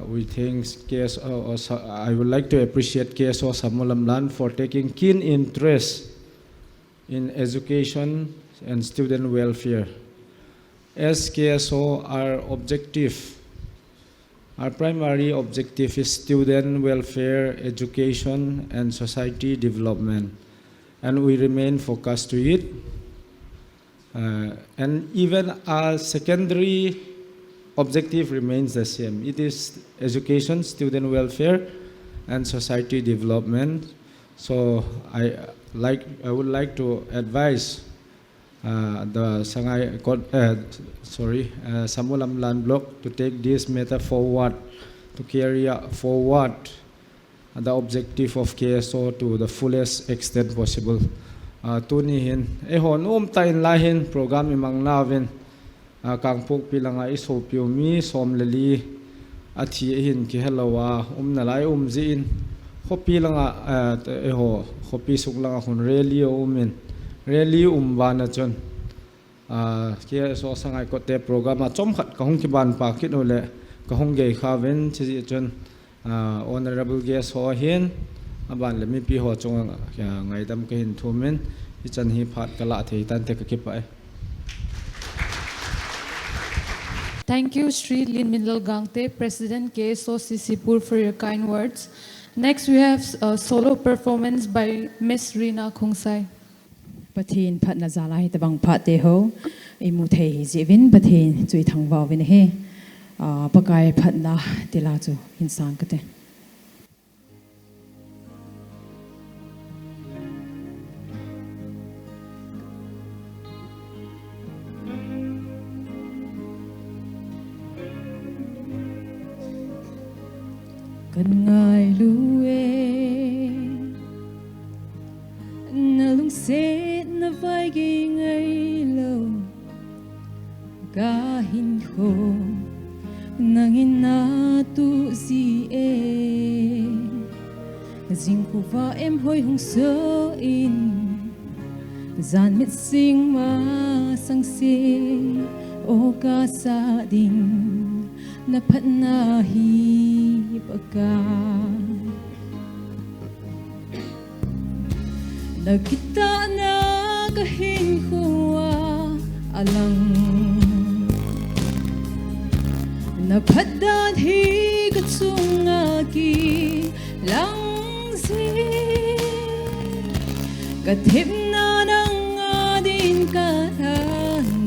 we thank KSO, I would like to appreciate KSO SAMULAMLAN for taking keen interest in education and student welfare. As KSO, our primary objective is student welfare, education, and society development, and we remain focused to it. And even our secondary objective remains the same. It is education, student welfare, and society development. So I would like to advise the Samulamlan block to take this matter forward, to carry forward the objective of KSO to the fullest extent possible. Tunihin ehon tain lahin program imang navin kangpok pilanga isopyo mi somleli athi hin ki helawa nalai ziin hopi langa hopi suklanga hun rally rally bana chon KSO sangai ko te program a chom khat kahung ki ban pa kit ole kahung ge khaven chi chon honorable guest ho hin aban le mi pi ho chong ngai dam ke hin thumen hi chan hi phat kala thei tan te ka ki pai. Thank you, Sri Lin Mindal Gangte, President KSO Sisipur, for your kind words. Next, we have a solo performance by Miss Rina Khungsai. Pathin phat na zala hi tabang phat te ho imu thei jivin pathin chui thang wa win he pakai phat na tila chu insang kate. Kan ngai lue na lung se na vai gi ngai lo ga hin ho nang ina tu si e jing ku va em hoi hung so in zan mit sing ma sang se o ka sa ding na phat na hi baka na kita na kahin huwa alang na phadan hi katsunga ki lang si kathim na nang adin ka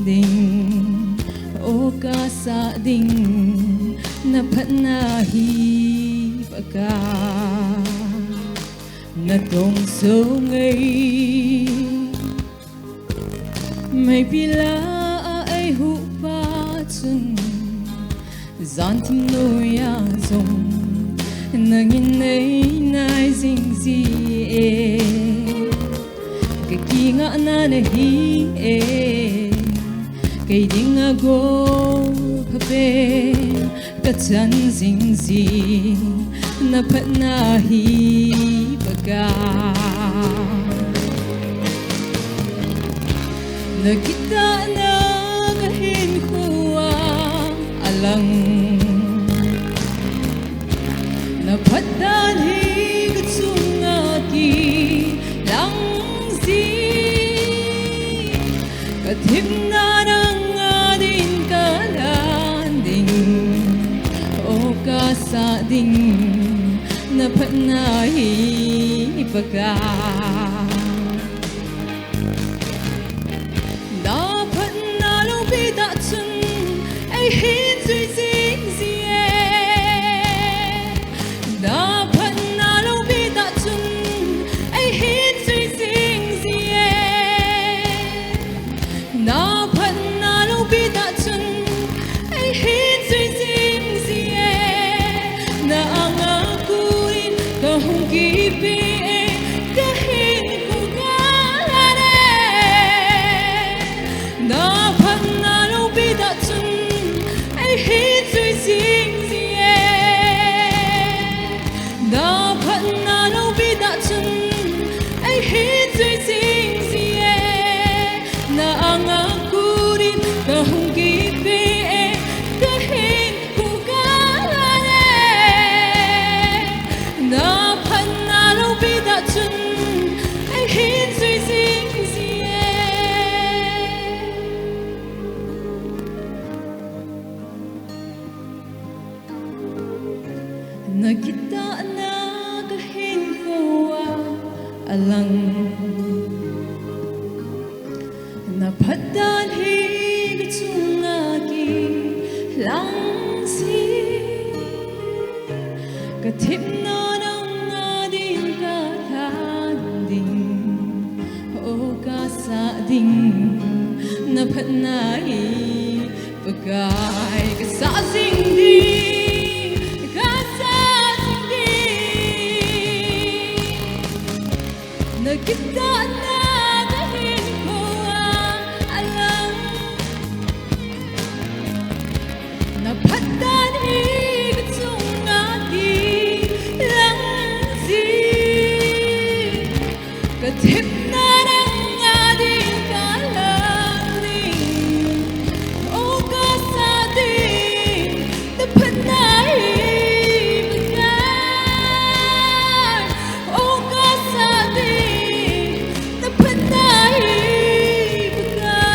ding o ka sa ding na phat na hi baka na tong so ngay may pila ai hu pa chun zan tim no ya zong nang in nei nai zing zi e ke ki nga na ne hi e ke ding a go pa pe ka chan zing zi na phat na hi baka na kita na kahin kuwa alang na phadan hi katsunga ki lang si kathim na nang adin ka landing o ka sa ding na phat na hi baka na phat na lo bi da chun ai hin zui zing zie na phat na lo bi da chun ai hin zui zing zie na phat na lo bi da chun ai hin zui zing zie na anga kuin ka hung ki pe ka hin ku ga re na phat na lo bi da chun ai hin zui zing zie na phat na lo bi da chun ai hin zui zing zie na anga kurin ka hung ki pe ka hin ku ga re na phat na lo bi da chun ai hin zui zing zie na kita na kahin huwa alang na phadan hi katsunga ki lang si katip na ng ading katanding o kasading napanay pagkay kasasing di kasasing di nagkita na dahil ko ang alam napatan higit sungagi lang si katip na ng ating kalamling o kasading napanay pagkay o kasading napanay pagkay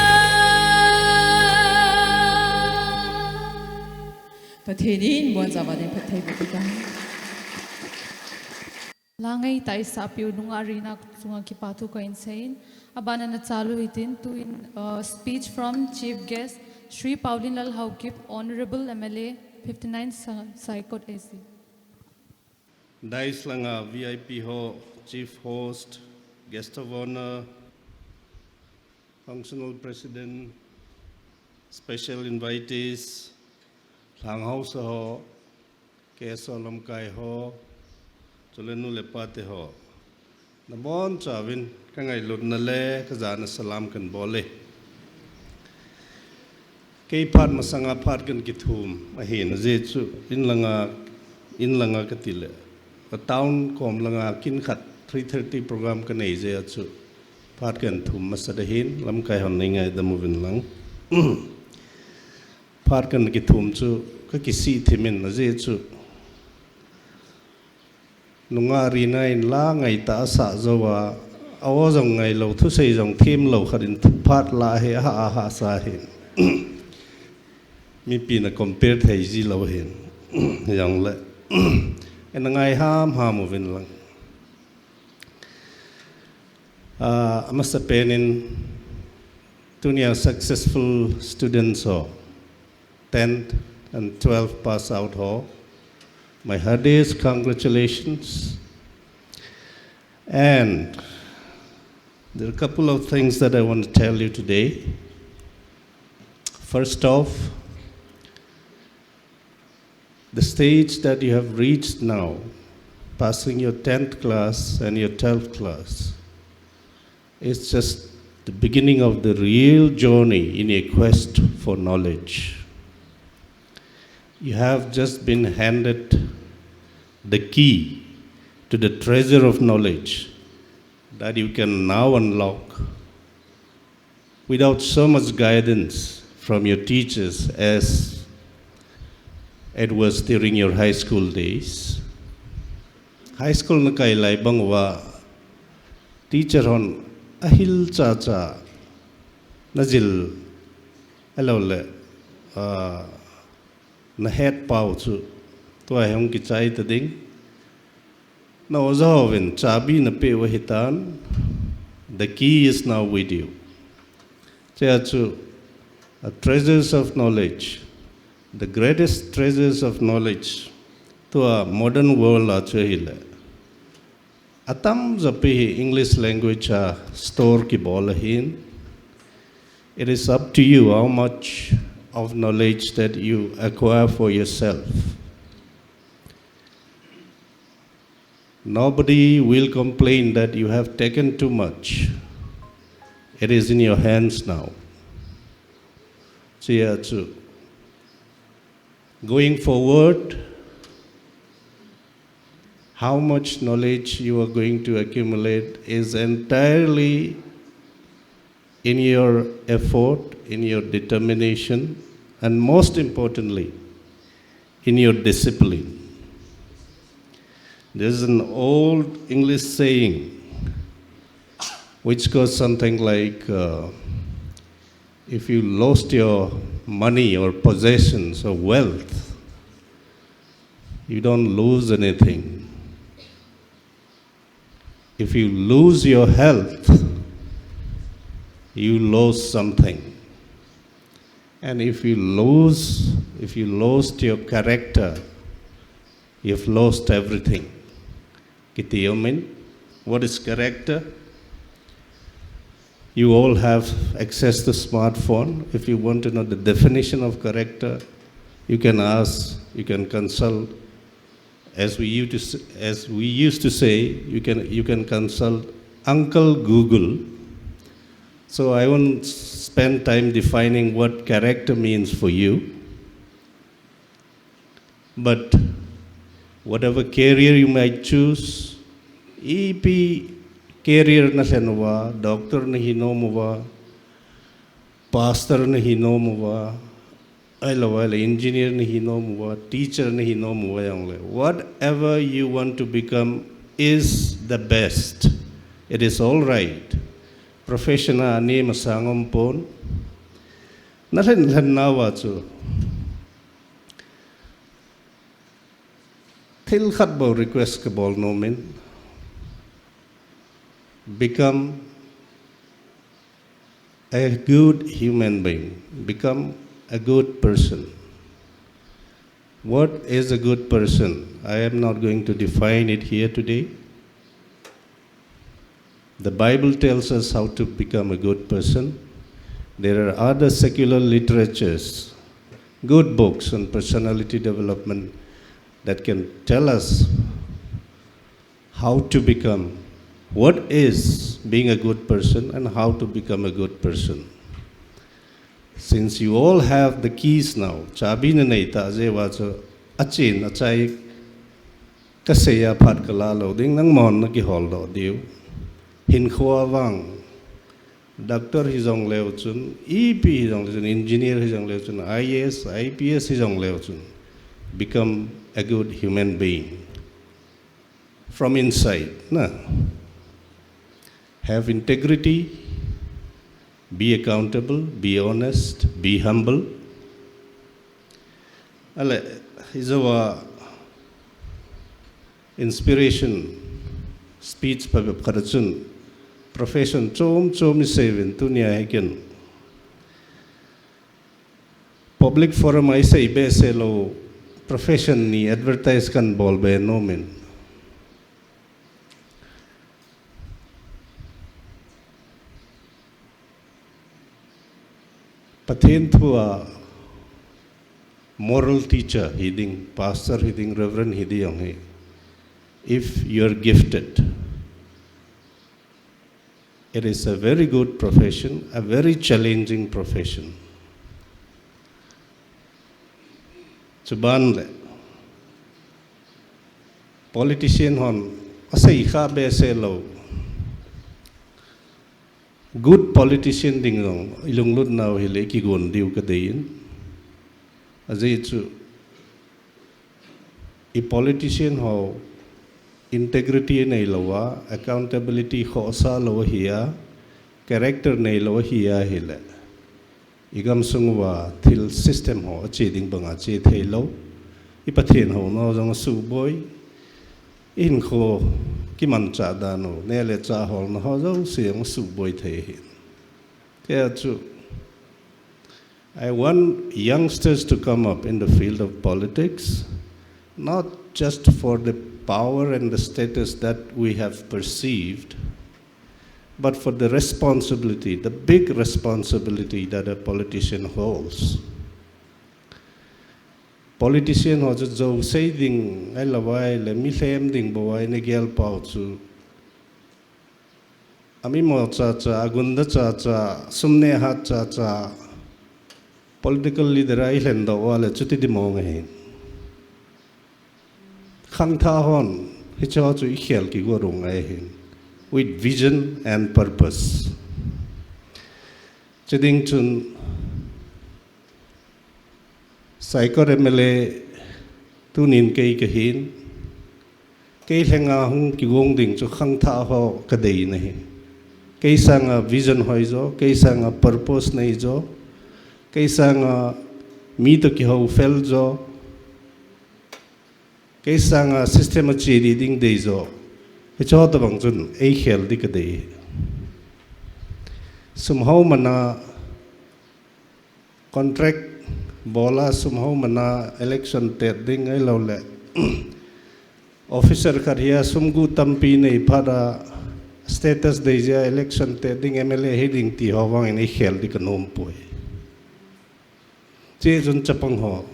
Patinin buwan sa batin patay butikan. Langay tayo sa apiw nung arena sunga kipatu ko insane. Abana na tsalo itin to in speech from Chief Guest Shri Pauline Lal Haukip, Honorable MLA 59 Saikot AC. Dais lang VIP ho, Chief Host, Guest of Honor, Functional President, Special Invitees, Lang House ho, KSO Lamkai ho, Tulenu Lepate ho. Nabon chavin kangay lud na le kazana salam kan bole. Kay pat masanga pat kan kithum ahin zechu in langa katile. A town kom langa kin khat 3:30 program kan ei je achu pat kan thum masadahin lam kai hon ningai da movin lang. Pat kan kithum chu ka kisi thimin na zechu nunga rina in la ngai ta sa zowa awo jong ngai lo thu sei jong thim lo kharin thu phat la he ha sa he mi pi na compare thai ji lo hen yang le en ngai ham vin lang amasa penin tunia successful students ho 10th and 12th pass out ho. My hardest congratulations. And there are a couple of things that I want to tell you today. First off, the stage that you have reached now, passing your 10th class and your 12th class, is just the beginning of the real journey in a quest for knowledge. You have just been handed the key to the treasure of knowledge that you can now unlock without so much guidance from your teachers as it was during your high school days. High school na kay laibang wa teacher hon ahil cha cha najil hello le na head pau chu to ai hong ki chai ta ding na ozovin chabi na pe wa hitan the key is now with you cha chu treasures of knowledge, the greatest treasures of knowledge to a modern world a chu hile atam zapi English language store ki bol hin. It is up to you how much of knowledge that you acquire for yourself. Nobody will complain that you have taken too much. It is in your hands now. Going forward, how much knowledge you are going to accumulate is entirely in your effort, in your determination, and most importantly, in your discipline. There's an old English saying which goes something like, if you lost your money or possessions or wealth, you don't lose anything. If you lose your health, you lose something. And if you lost your character, you've lost everything. Kiti mean, what is character? You all have access to smartphone. If you want to know the definition of character, you can ask, you can consult. As we used to say, you can consult Uncle Google. So I won't spend time defining what character means for you. But whatever career you might choose, EP career na senwa, doctor na hinomuwa, pastor na hinomuwa, engineer na hinomuwa, teacher na hinomuwa yang le. Whatever you want to become is the best. It is all right. Profession na ani masangom pon. Nasen nawa chu. Til khat bo request ka bol no men. Become a good human being. Become a good person. What is a good person? I am not going to define it here today. The Bible tells us how to become a good person. There are other secular literatures, good books on personality development that can tell us how to become, what is being a good person and how to become a good person. Since you all have the keys now, chabi na naita je wacho achin achai kaseya phat kalalo ding nang mon na ki holdo diu hin khwa wang doctor hijong leo chun EP hijong leo chun engineer hijong leo chun IAS IPS hijong leo chun become a good human being from inside na have integrity, be accountable, be honest, be humble. Ale hizawa inspiration speech pa karachun profession chom seven tunia hekin public forum ay sa ibe selo profession ni advertise kan bol be no men pathin thua moral teacher hiding pastor hiding reverend hiding he if you're gifted. It is a very good profession, a very challenging profession. Chuban politician hon asai kha be se lo good politician ding long ilung lut now hele ki gon diu ka dein azai chu a politician ho integrity nei lawa accountability ho sa lawa hiya character nei lawa hiya hele igam sungwa thil system ho che ding banga che thelo ipathin ho no jong su boy in kho ki man cha da no ne le cha hol no ho zo siang su boy the hin ke chu I want youngsters to come up in the field of politics not just for the power and the status that we have perceived, but for the responsibility, the big responsibility that a politician holds. Politician ho jo say ding ai lawai le mi thlem ding bawai ne gel pau chu ami mo cha cha agunda cha cha sumne hat cha cha political leader ai len do wala chuti di mo ngai khang tha hon hi cho chu khel ki go rong ai hin with vision and purpose cheding chun Saikor MLA tunin kay kahin kay lenga hung kigong ding chu khang tha ho kadei nahi kay sang vision hoi jo kay sang purpose nahi jo kay sang mi to ki ho fel jo kay sang system chi reading dei jo he cho to bang chun ei khel di kadei sum ho mana contract bola somehow mana election tet ding ai lo le officer kharia sumgu tampi nei phara status deja election tet ding MLA heading ti hawang nei khel di kanom pui che jun chapang ho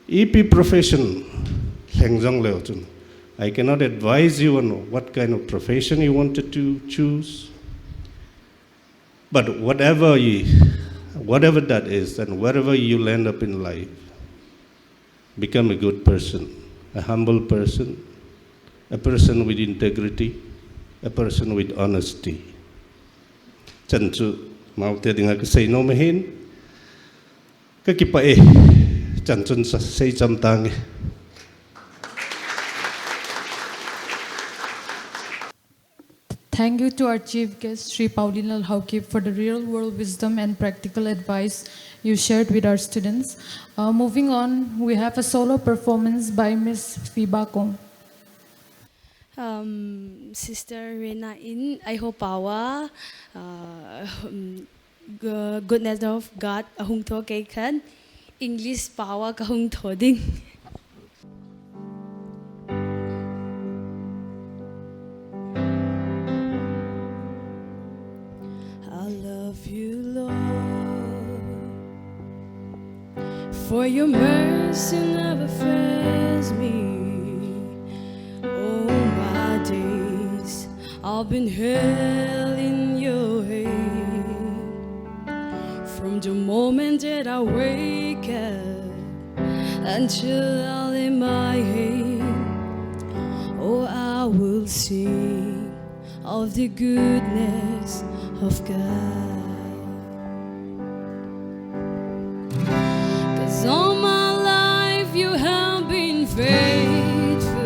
EP profession hengjong leo chun I cannot advise you on what kind of profession you wanted to choose, but whatever that is and wherever you land up in life, become a good person, a humble person, a person with integrity, a person with honesty. Chanchu maute dinga ka say no mahin ka kipae chanchun sa say chamtang. Thank you to our chief guest, Sri Pauline Haukip, for the real-world wisdom and practical advice you shared with our students. Moving on, we have a solo performance by Miss Fibako. Sister Rena in I hope our goodness of God ahung to kay kan English power kahung to ding. I love you, Lord, for your mercy never fails me. Days I've been held in your hand from the moment that I wake up until I lay my head. Oh, I will sing of the goodness of God, 'cause all my life you have been faithful.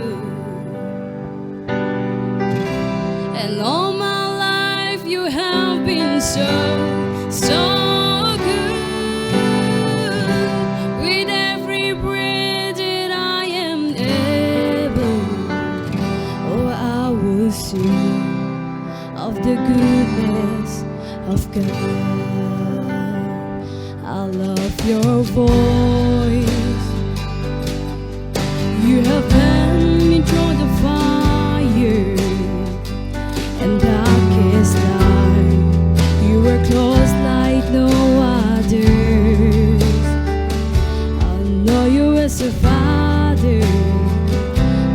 And all my life you have been so good. With every breath that I am able, oh, I will sing of the goodness of God. I love your voice. You have led me through the fire and darkest night, you were close like no others. I know you as a father,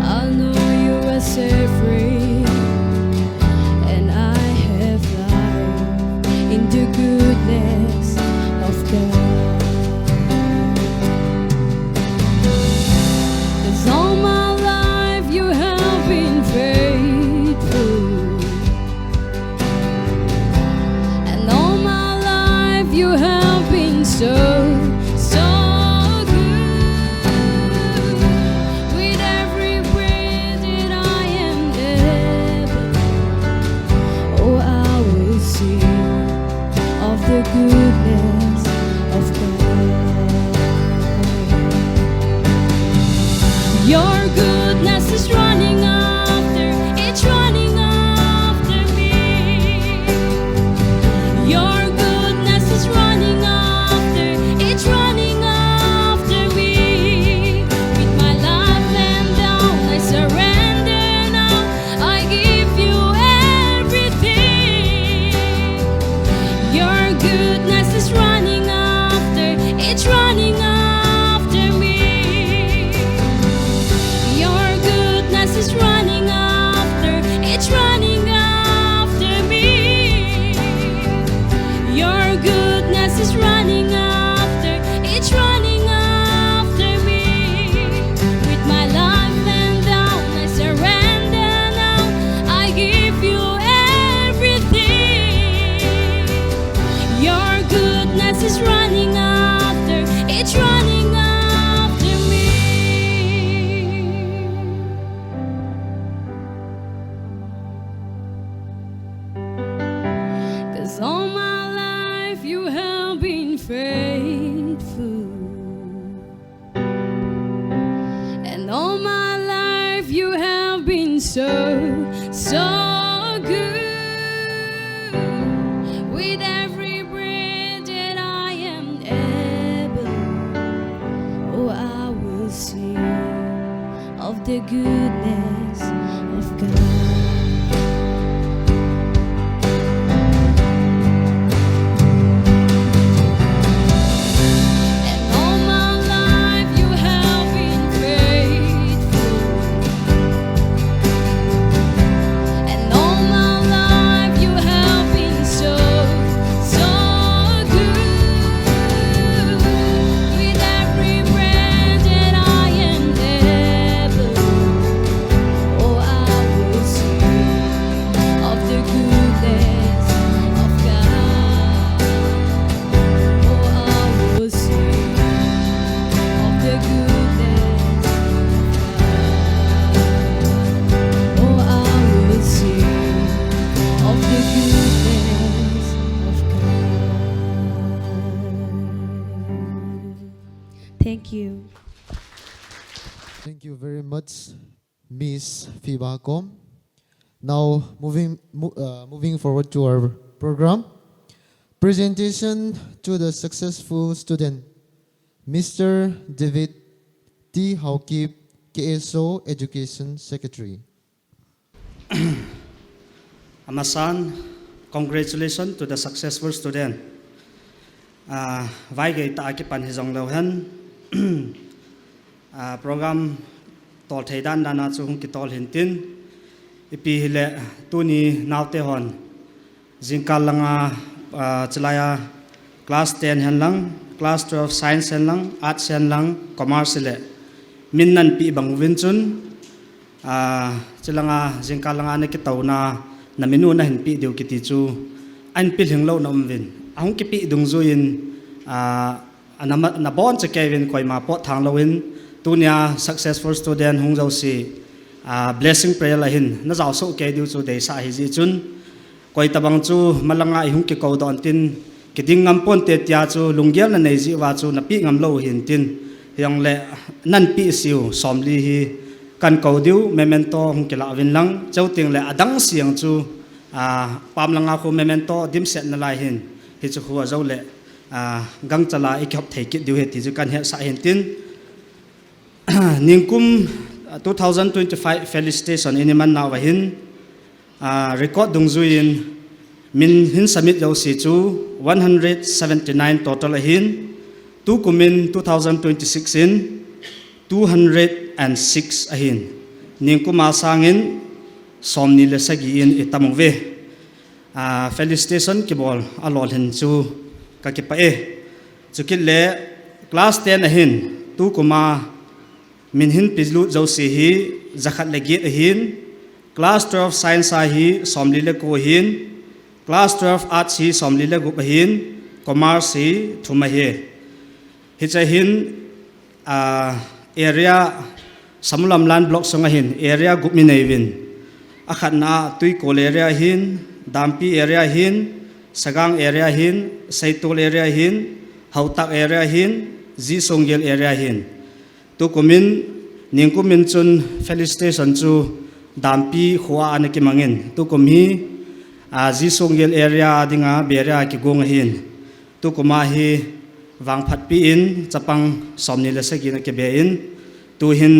I know you as a friend, and I have life in the goodness of God. 'Cause all my life you have been faithful. You have been so good. With every breath that I am able, oh, I will sing of the goodness of God. Your goodness is running after, it's running after me. Your running after, it's running after me. With my life laid down, I surrender now. I give you everything. Your goodness is running after, it's running after me. Your goodness is running after, it's running after me. Your goodness is running after, it's running after me. With my life laid down, I surrender now. I give you everything. Your goodness is running after, it's running after me. 'Cause all my life you have been faithful, and all my life you have been so good. With every breath that the goodness of God. Thank you. Thank you very much, Miss Fibakom. Now, moving forward to our program, presentation to the successful student, Mr. David T. Haukip, KSO Education Secretary. Amasan, congratulations to the successful student. Vai gay ta akipan hizong lauhan program tol thaidan dana chu hung kitol hintin ipi hile tuni naute hon jingkal langa chlaya class 10 hen lang class 12 science hen lang arts hen lang commerce le minnan pi bang winchun chlanga jingkal langa ne kitawna na minu na hin pi deu kiti chu an pil hinglo na umwin ahung ki pi dungzuin na bon che kevin koi ma po thang lowin tunia successful student hung jau si blessing prayer la hin na jaw so ke diu chu dei sa hi ji chun koi tabang chu malanga i hung ki ko don tin ki ding ngam pon te tia chu lungyal na nei ji wa chu na pi ngam lo hin tin yong le nan pi siu somli hi kan ko diu memento hung ki la win lang chau ting le adang siang chu pam langa ko memento dim set na lai hin hi chu huwa zo le gang chala ikhop thei ki diu he ti chu kan he sa hin tin ningkum 2025 felicitation iniman na wahin record dungzuin min hin submit yo si chu 179 total ahin tu kumin 2026 in 206 ahin ningkum asangin somni le sagi in itamove felicitation kibol alol hin chu kakipae chukil le class 10 ahin tu kuma min hin pizlu zo si hi zakhat le git ahin class 12 science hi somli le ko hin class 12 arts hi somli le gup ahin commerce hi thuma he hicha hin area samulamlan block songa hin area gup mi nei win akhat na tui kol area hin dampi area hin sagang area hin saitol area hin hautak area hin zisonggel area hin tu kumin ningkumin chun felicitation chu dampi khwa anaki mangin tu kumhi zisonggel area dinga Berea ki gong hin tu kuma hi wang phat pi in chapang somni la sagi na ke be in tu hin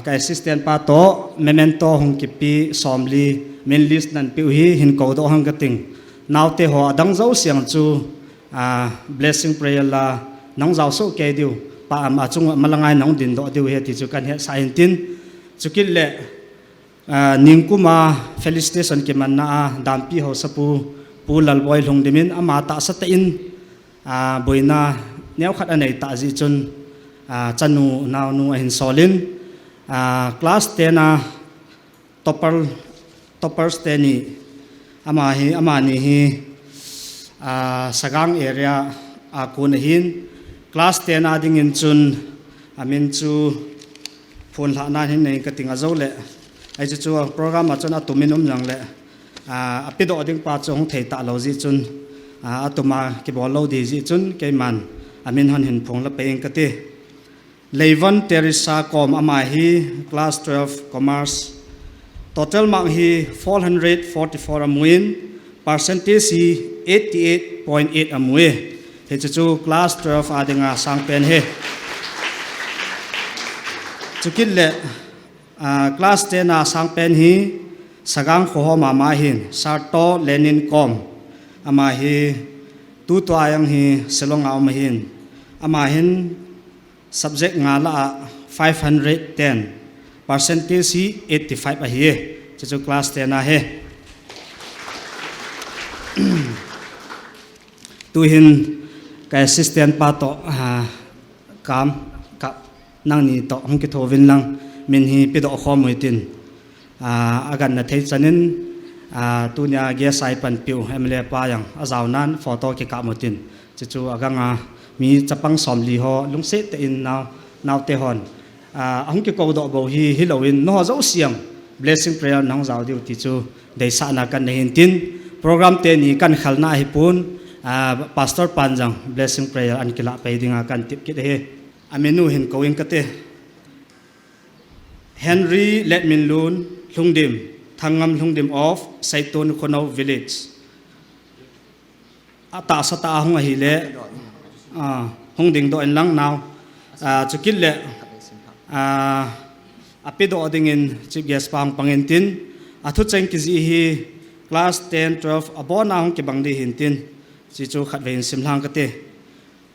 ka assistant pa to memento hong ki pi somli min list nan pi hi hin ko do hang kating naute ho adang zo siang chu blessing prayer la nang zau so ke diu pa am achung malangai nang din do diu he ti chu kan he sa hin tin chukil le ningkuma felicitation ke man na dampi ho sapu pulal boy long dimin ama ta sa ta in boina neu khat anei ta ji chun chanu naw nu hin solin class 10 toppers teni ama ni hi sagang area kun hin class 10 ading in chun amin chu phun la na hin nei katinga zo le ai chu program a chun atuminum lang le apido ding pa chong thei ta lo ji chun atuma ki bol lo di ji chun ke man amin han hin phong la peng ka te Leivan Teresa kom ama hi class 12 commerce total mark hi 444 amuin percentage hi 88.8 amue he chu class 12 adinga sang pen he chukil le class 10 na sang pen hi sagang kho ma ma hin sarto lenin kom ama hi tu to ayang hi selong aw ma hin ama hin subject nga la 510 percentage hi 85 a hi chu class 10 na he tu hin ka assistant pa to kam ka nang ni to hong ki thovin lang min hi pido khom hoitin agan na thei chanin tu nya ge sai pan piu emle pa yang azaw nan photo ki ka motin chu aganga mi chapang som li ho lungse te in naw te hon hong ki ko do bo hi hilowin no zo siang blessing prayer nang zaw diu ti chu dei sa na kan hin tin program te ni kan khalna hi pun pastor panjang blessing prayer an kila paidinga kan tip ki he amenu hin koing kate Henry Letmin Lun Lungdim Thangam Lungdim of Saiton Khono village ata sata hong hi le hong ding do en lang now chukil le apido dingin chief guest pangentin athu cheng ki ji hi class 10 12 abona hong ki bangdi hintin chi chu khat vein simlang kate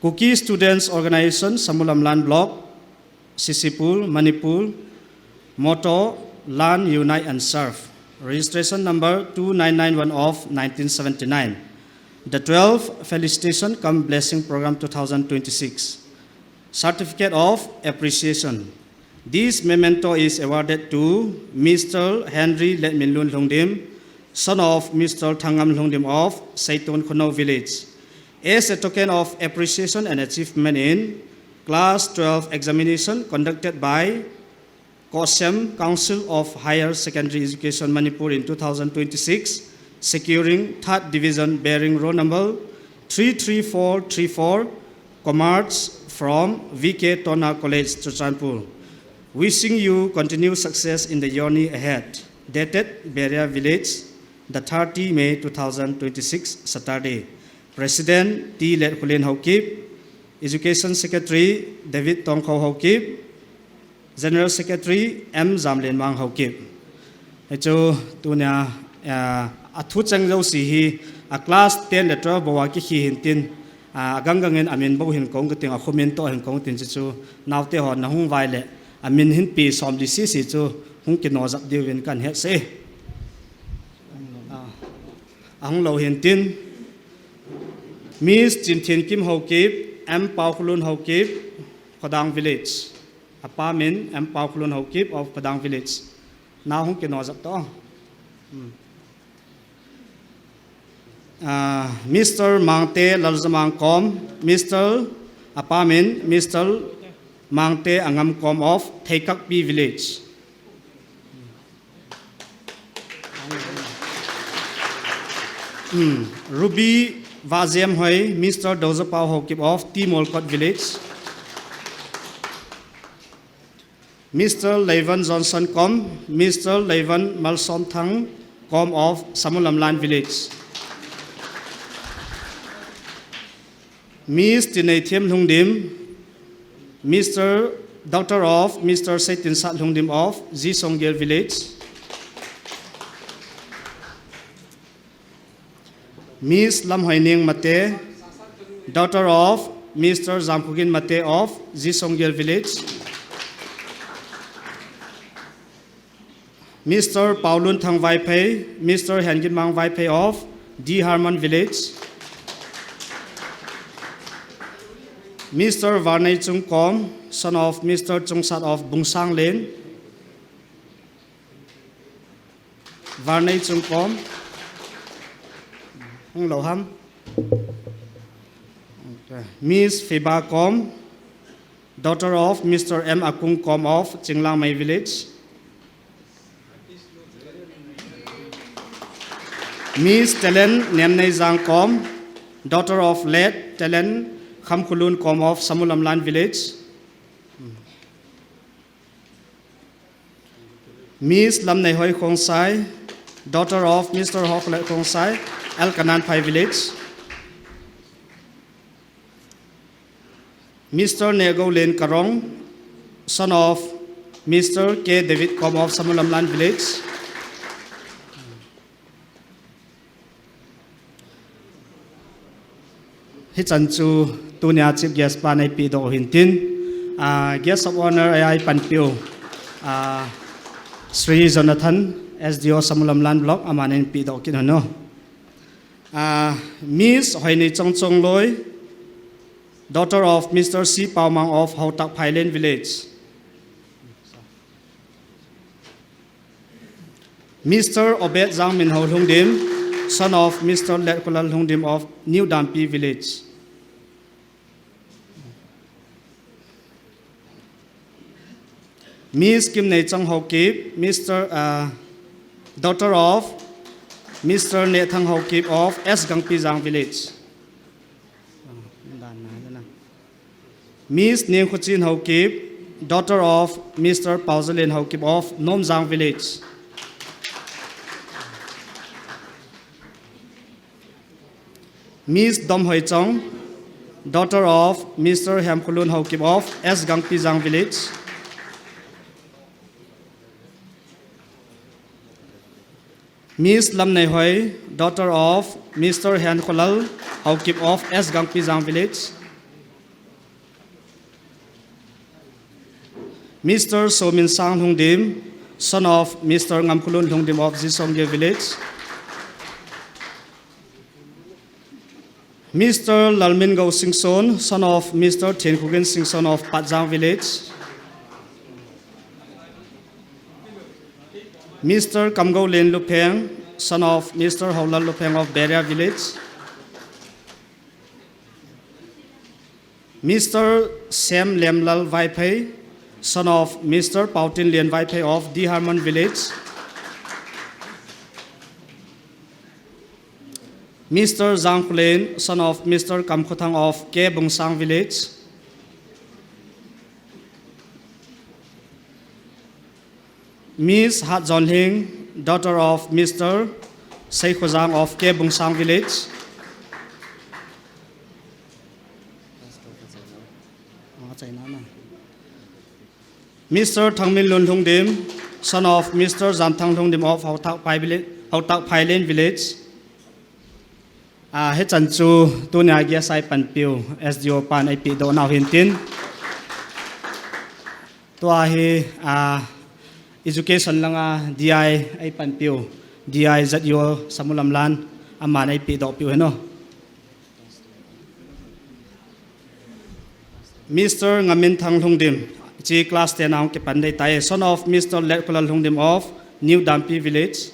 Cookie Students Organization Samulamlan Block Sisipul Manipur Motto Land Unite and Serve registration number 2991 of 1979 the 12th Felicitation cum Blessing Program 2026 certificate of appreciation. This memento is awarded to Mr. Henry Letminlun Lungdim, son of Mr. Thangam Lungdim of Saiton Khono village, as a token of appreciation and achievement in Class 12 examination conducted by KSM Council of Higher Secondary Education Manipur in 2026, securing 3rd Division bearing roll number 33434, commerce from VK Tona College, Churchanpur. Wishing you continued success in the journey ahead. Dated Berea Village, the 30 May 2026, Saturday. President T. Let Kulin Haukip, Education Secretary David Tongkho Haukip, General Secretary M. Zamlin Mang Haukip. Ito tunya athu chang lo si hi a class 10 letter bawa ki hi hintin gangangin amin bo hin kong ting a comment to hin kong tin chu naute hon na hung vai le amin hin pi som di si chu hung ki no zap diu win kan he se ahung lo hintin Miss Jin Thien Kim Haukip M. Pau Khulun Haukip Padang Village apartment M. Pau Khulun Haukip of Padang Village now hung ki no zap to Mr. Mangte Lalzamang Kom, Mr. Apamin, Mr. Mangte Angam Kom of Theikakpi village. Ruby Vaziam Hoi, Mr. Dozapau Hokip of Timolkot village. Mr. Levan Johnson Kom, Mr. Levan Malsom Thang Kom of Samulamlan village. Miss Tinathiam Lungdim, Mr. Daughter of Mr. Saitin Sat Lungdim of Zisonggir village. Miss Lam Hoining Mate, daughter of Mr. Zamkugin Mate of Zisonggir village. Mr. Paulun Thang Vaipei, Mr. Hengin Mang Vaipei of D. Harman village. Mr. Varney Chung Kom, son of Mr. Chung Sat of Bungsang Lane. Varney Chung Kom. Hello, Ham. Miss Fiba Kom, daughter of Mr. M. Akung Kom of Chinglang Mai village. Miss Telen Nemnei Zang Kom, daughter of late Telen Khamkulun Kom of Samulamlan village. Miss Lamnei Hoi Khong Sai, daughter of Mr. Hoklet Khong Sai, El Kanan Pai village. Mr. Nego Len Karong, son of Mr. K. David Kom of Samulamlan Village. Hichanchu Tunia Chief Guest Panay Pido Hintin. Guest of honor ay Panpio. Sri Jonathan SDO Samulamlan Block Amanin Pido Kinono. Miss Hoini Chong Chong Loy, daughter of Mr. C. Paumang of Hautak Pailen Village. Mr. Obed Zhang Min Ho Lungdim, son of Mr. Letkulal Lungdim of New Dampi Village. Miss Kim Nei Chang Ho Kip, daughter of Mr. Nethang Ho Kip of S. Gangpi Zang Village. Miss Ning Khuchin Ho Kip, daughter of Mr. Pauzalin Ho Kip of Nom Zang Village. Miss Dom Hoi Chong, daughter of Mr. Hamkulun Ho Kip of S. Gangpi Zang Village. Miss Lam Nei Hoi, daughter of Mr. Han Kolal Ho Kip of S. Gangpi Zang Village. Mr. Somin Sang Lungdim, son of Mr. Ngamkulun Lungdim of Zisongye Village. Mr. Lalmin Go Singson, son of Mr. Tien Kugen Singson of Patzang Village. Mr. Kamgo Len Lupeng, son of Mr. Haulal Lupeng of Berea Village. Mr. Sam Lemlal Vaipei, son of Mr. Pautin Lien Vaipei of D. Harmon Village. Mr. Zhang Kulen, son of Mr. Kam Khotang of Ke Bungsang Village. Miss Hat John Hing, daughter of Mr. Sei Khozang of Ke Bungsang Village. Mr. Thangmin Lun Lungdim, son of Mr. Zamthang Lungdim of Hautak Pailen Village. Hechanchu Tunia Giasai Panpiu, SDO Pan IP Do Now Hintin. Tuahi education lang DI ay Panpiu, DI ZDO Samulamlan, Aman IP Do Piu Heno. Mr. Ngamin Thang Lungdim, G class 10 ang Kipanday Taye, son of Mr. Letkulal Lungdim of New Dampi Village.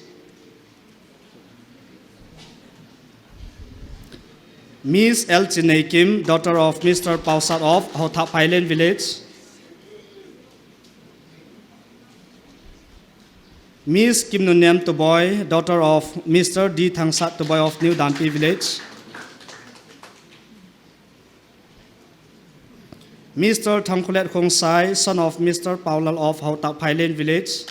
Miss L. Chinay Kim, daughter of Mr. Pausat of Hautak Pailen Village. Miss Kim Nunem Tuboy, daughter of Mr. D. Thangsat Tuboy of New Dampi Village. Mr. Thangkulet Khong Sai, son of Mr. Paulal of Hautak Pailen Village.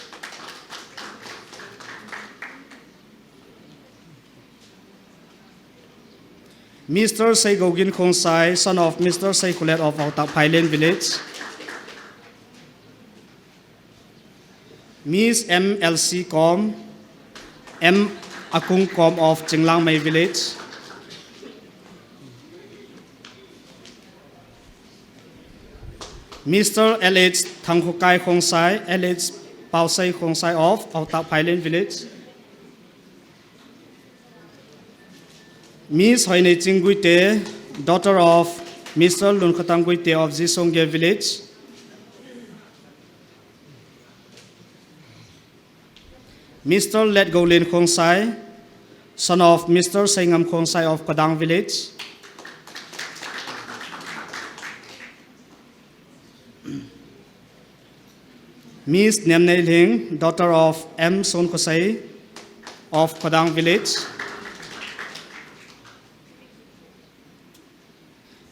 Mr. Sei Gogin Khong Sai, son of Mr. Sei Kulet of Hautak Pailen Village. Miss M. LC Com, M. Akung Com of Chinglang Mai Village. Mr. L.H. Thanghukai Khong Sai, L.H. Pausai Khong Sai of Hautak Pailen Village. Miss Hoine Chinguite, daughter of Mr. Lunkhatanguite of Zisongye Village. Mr. Let Go Lin Khong Sai, son of Mr. Saingam Khong Sai of Padang Village. Miss Nemnei Ling, daughter of M. Son Khosai of Padang Village.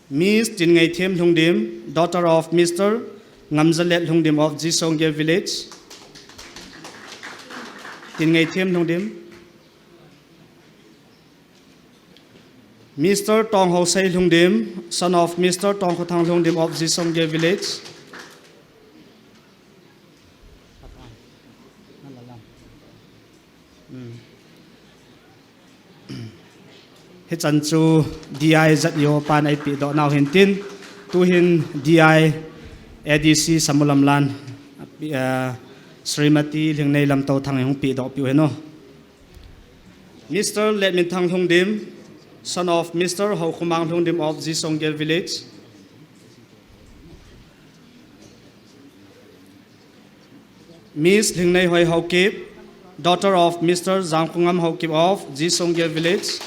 Miss Jingai Thiem Lungdim, daughter of Mr. Ngamzalet Lungdim of Jisongye Village. Jingai Thiem Lungdim. Mr. Tong Hosei Lungdim, son of Mr. Tong Khotang Lungdim of Jisongye Village. he chan chu DI zat yo pan ai pi do now hin tin tu hin DI ADC SAMULAMLAN Srimati Lingnei Lam Tau Thang Hong Pi do pi heno Mr. Let Min Thang Hong Dim, son of Mr. Ho Kumang Hong Dim of Zisonggel village. Miss Lingnei Hoi Ho Kip, daughter of Mr. Zang Kungam Ho Kip of Zisonggel village.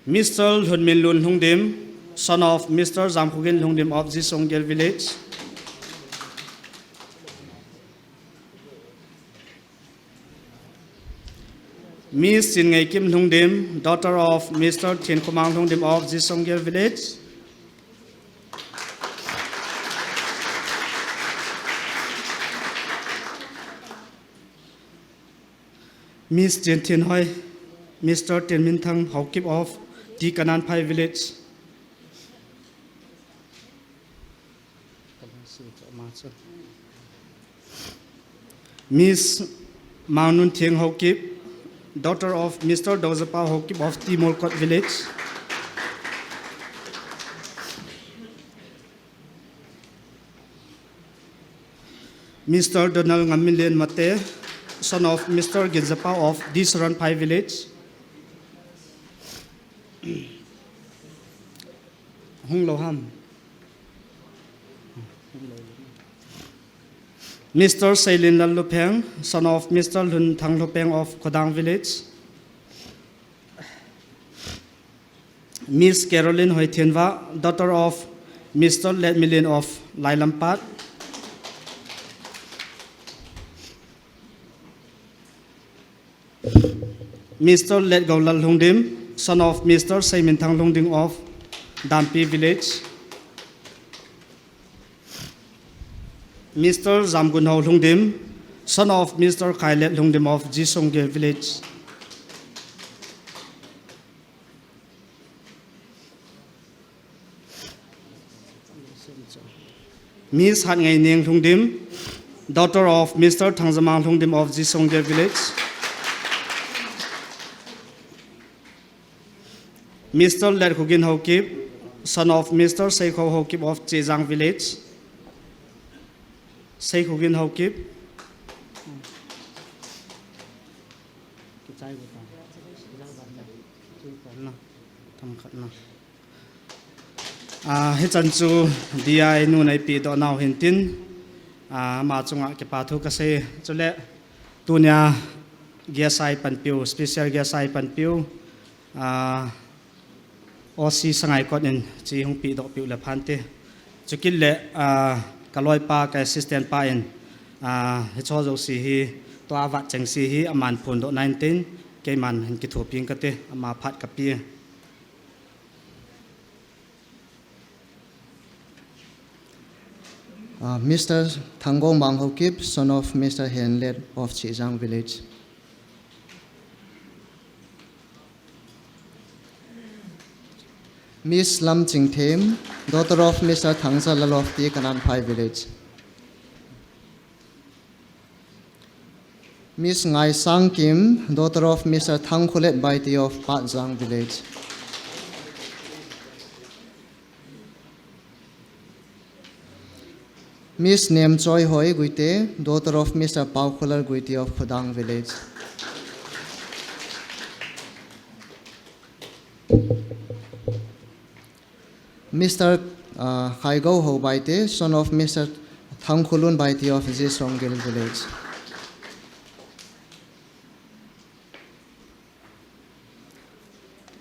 Mr. Hun Min Lun Hong Dim, son of Mr. Zang Kugin Hong Dim of Zisonggel village. Miss Sin Ngai Kim Hong Dim, daughter of Mr. Tien Kumang Hong Dim of Zisonggel village. Miss Tien Tien Hoi, Mr. Tien Min Thang Ho Kip of Di Kanan Pai village. Miss Mang Nun Thieng Ho Kip, daughter of Mr. Dozapa Ho Kip of Timolkot village. Mr. Donald Ngamilian Mate, son of Mr. Gizapa of Disaran Pai village. Hung Loham. Mr. Sailin Lan Lupeng, son of Mr. Lun Thang Lupeng of Kodang village. Miss Caroline Hoi Thienva, daughter of Mr. Let Milin of Lai Lampat. Mr. Let Gaulal Lungdim, son of Mr. Saimin Thang Lungdim of Dampi village. Mr. Zamgunho Lungdim, son of Mr. Kailet Lungdim of Jisonggel village. Miss Han Ngai Ning Lungdim, daughter of Mr. Thangzamang Lungdim of Jisonggel village. Mr. Let Hugin Ho Kip, son of Mr. Seiko Ho Kip of Chezang village. Seiko Hugin Ho Kip. He chan chu DI nu nai pi do now hin tin ma chunga ke pa thu ka se chule tunia GSI pan piu special GSI pan piu OC sangai kot in chi hung pi do piu la phante chukil le kaloi pa ka assistant pa in he cho zo si hi to awa cheng si hi aman phun do 19 ke man hin ki thu ping ka te ama phat ka pi Mr. Thangong Bang Ho Kip, son of Mr. Henlet of Chizang village. Miss Lam Ching Them, daughter of Mr. Thangsa Lal of the Kanan Pai village. Miss Ngai Sang Kim, daughter of Mr. Thang Khulet Baiti of Pat Zang village. Miss Nem Choi Hoi Guite, daughter of Mr. Pau Khular Guite of Khodang village. Mr. Khaigo Ho Baite, son of Mr. Thang Khulun Baite of Zisonggel village.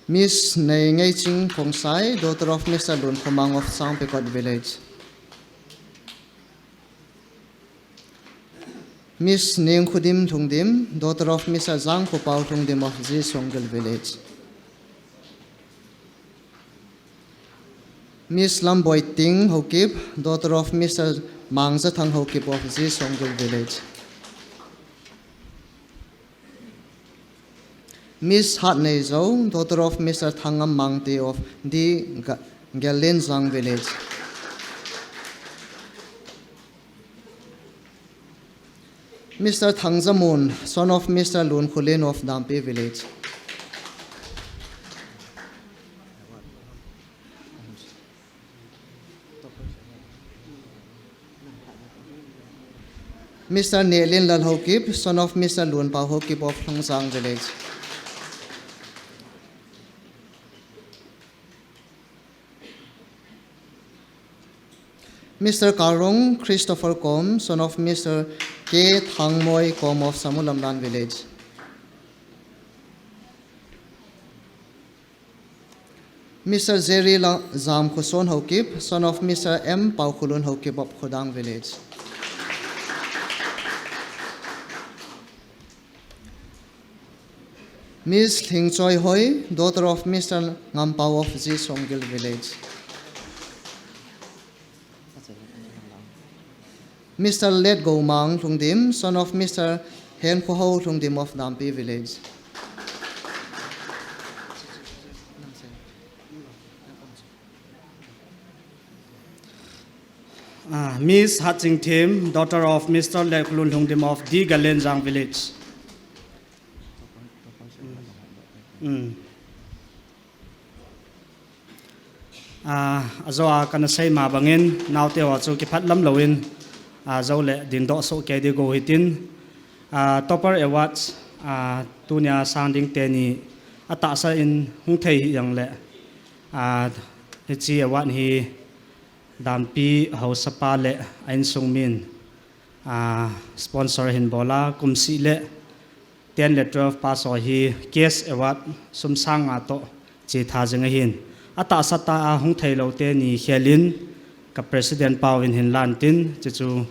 Miss Nei Ngai Ching Phong Sai, daughter of Mr. Lun Khomang of Sangpekot village. Miss Ning Khudim Thungdim, daughter of Mr. Zhang Khupao Thungdim of Zisonggel village. Miss Lam Boy Ting Ho Kip, daughter of Mr. Mangza Thang Ho Kip of Zisonggel village. Miss Hat Nei Zhou, daughter of Mr. Thangam Mangte of Di Galen Zhang village. Mr. Thangzamun, son of Mr. Lun Khulin of Dampi village. Mr. Nelin Lal Hokip, son of Mr. Lun Pao Hokip of Hongsang village. Mr. Karong Christopher Kom, son of Mr. K. Thangmoy Kom of Samulamlan village. Mr. Zeri Zam Khuson Hokip, son of Mr. M. Pao Khulun Hokip of Khodang village. Ms. Thing Choi Hoi, daughter of Mr. Ngampao of Zisongil village. Mr. Let Go Mang Thungdim, son of Mr. Hen Poho Thungdim of Dampi village. Miss Hatching Tim, daughter of Mr. Let Kulun Thungdim of Di Galenjang village. Azoa kana say mabangin naute wa chu ki phat lam loin zole din do so ke de go hitin topper awards tunia sounding teni ata sa in hung thei yang le chi award hi dampi hausapa le ain sungmin sponsor hin bola kumsi le 10 le 12 pass o hi case award sum sang ato chi tha jeng hin ata sata hung thei lo te ni helin ka president pawin hin lantin chu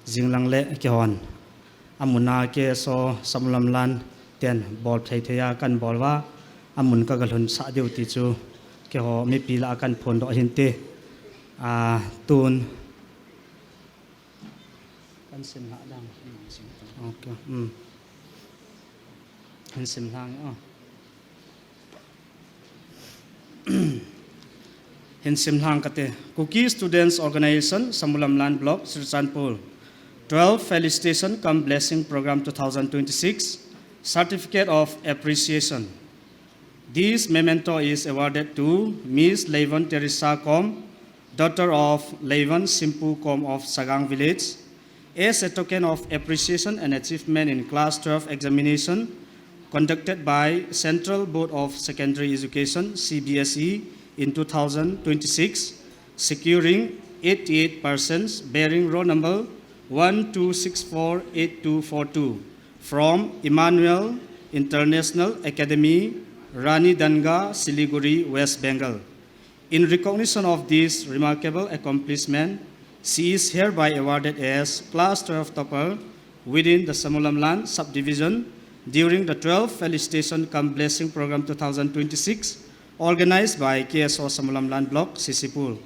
jinglang le ke hon amuna KSO SAMULAMLAN ten bol thei theya kan bolwa amun ka galhun sa deu ti chu ke ho mi pila kan phon do hin te tun kan sim ha dang okay kan sim hang Hin Simhang Kate, Cookie Students Organization, SAMULAMLAN Block, Sirchanpur, 12th Felicitation cum Blessing Program 2026, Certificate of Appreciation. This memento is awarded to Miss Levon Teresa Com, daughter of Levon Simpu Com of Sagang Village, as a token of appreciation and achievement in Class 12 examination conducted by Central Board of Secondary Education, CBSE, in 2026, securing 88 persons bearing roll number 12648242 from Emmanuel International Academy, Rani Danga, Siliguri, West Bengal. In recognition of this remarkable accomplishment, she is hereby awarded as Class 12 topper within the SAMULAMLAN subdivision during the 12th Felicitation cum Blessing Program 2026, organized by KSO SAMULAMLAN Block, Sisipur.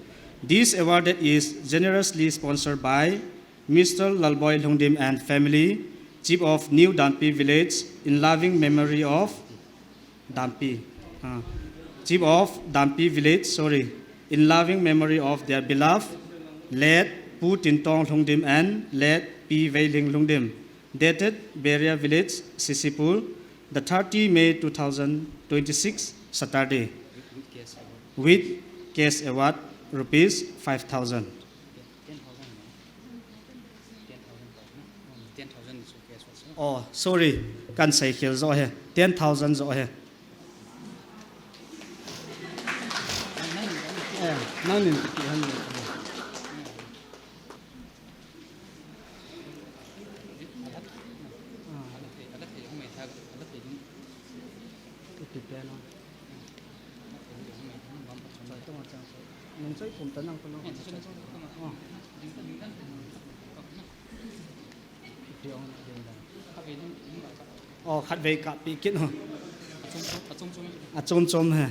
This award is generously sponsored by Mr. Lalboy Lungdim and family, Chief of New Dampi Village, in loving memory of Dampi. Chief of Dampi Village, in loving memory of their beloved late Pu Tintong Lungdim and late P. Weiling Lungdim, dated Berea Village, Sisipur, the 30 May 2026, Saturday, with cash award rupees 5,000. Oh, sorry, can say here zo he 10,000 zo he. Oh, khát về cả bị kiện hả? Chôm hả?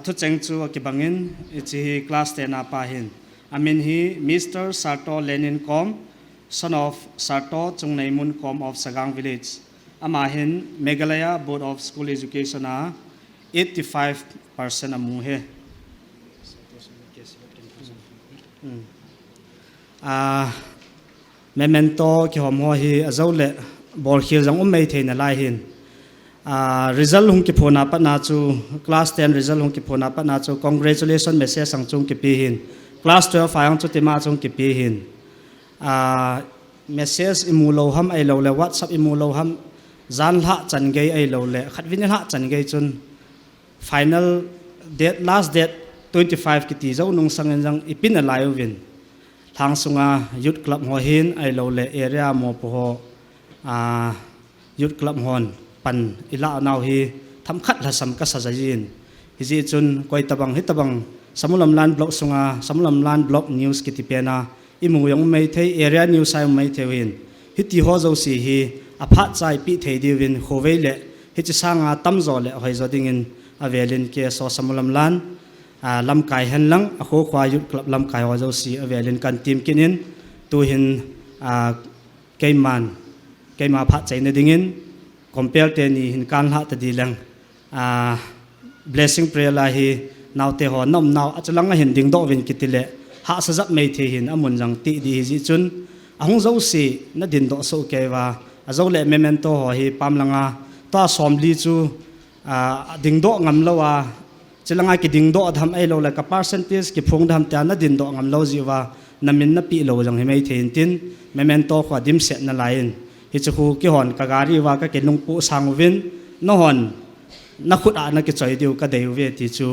Thu cheng chu ki bangin ichi class 10 apa hin amin hi Mr. Sarto Lenin Kom, son of Sarto Chungnaimun Kom of Sagang Village. Amahin Meghalaya Board of School Education 85% amuhe. Memento ki hom ho hi azole bor khil jang mei theina lai hin. Result hung ki phona pa na chu class 10 result hung ki phona pa na chu congratulations message sang chung ki pi hin. Class 12 fayang chu tima chung ki pi hin. Message imulo ham ai lo le WhatsApp imulo ham zan la chan gei ai lo le khat vin la chan gei chun final date last date 25 ki ti zo nung sang jang ipin alai win thang sunga youth club ho hin ai lo le area mo po ho youth club hon pan ila naw hi tham khat la sam ka sa jin hi ji chun koi tabang hi tabang samulamlan blog sunga samulamlan blog news ki ti pena imu yong mai thei area news sai mai thewin hi ti ho zo si hi apha chai pi thei diwin khowei le hi chi sanga tam zo le hoi zo dingin avelin KSO SAMULAMLAN lam kai hen lang a kho khwa youth club lam kai ho zo si avelin kan team kinin tu hin keima pha chai na dingin compare te ni hin kan ha ta dilang blessing prayer la hi naute ho nom naw achalang hin ding do win kitile ha sa zap mei the hin amun jang ti di ji chun ahung zo si na din do so kewa azo le memento ho hi pamlanga ta somli chu ding do ngam lowa chilanga ki ding do dham ai lo la ka percentage ki phung dham ta na din do ngam lo jiwa namin na pi lo jang hi mei thein tin memento kho dim set na lain hi chu ki hon ka gari wa ka ke nung pu sang win no hon na khut a na ki choi diu ka deu ve ti chu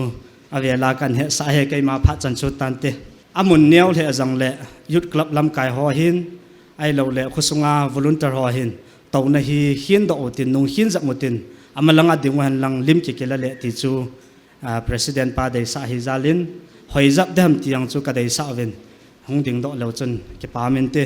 avela kan he sa he kai ma pha chan chu tan te amun neu le jang le youth club lam kai ho hin ai lo le khusunga volunteer ho hin to na hi hin do tin nung hin jak mutin amalanga dingwan lang lim ki kela le ti chu president pa dei sa hi zalin hoi zap dam tiang chu ka dei sa wen hung ding do lo chun ke pa min te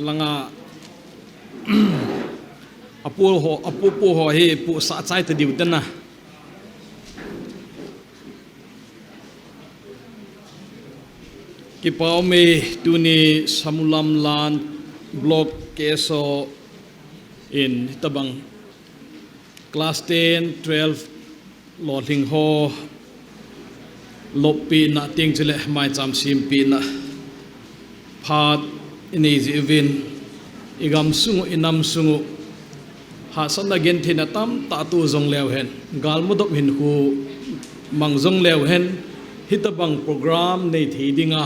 langa apu ho he pu sa chai ta diu dana ki pau me tuni SAMULAMLAN blog KSO in tabang class 10 12 lodling ho lopi na ting chile mai cham sim pi na phat ini zivin igam sungu inam sungu ha san again thina tam ta tu zong lew hen gal mudop hin hu mang zong lew hen hitabang program nei thidinga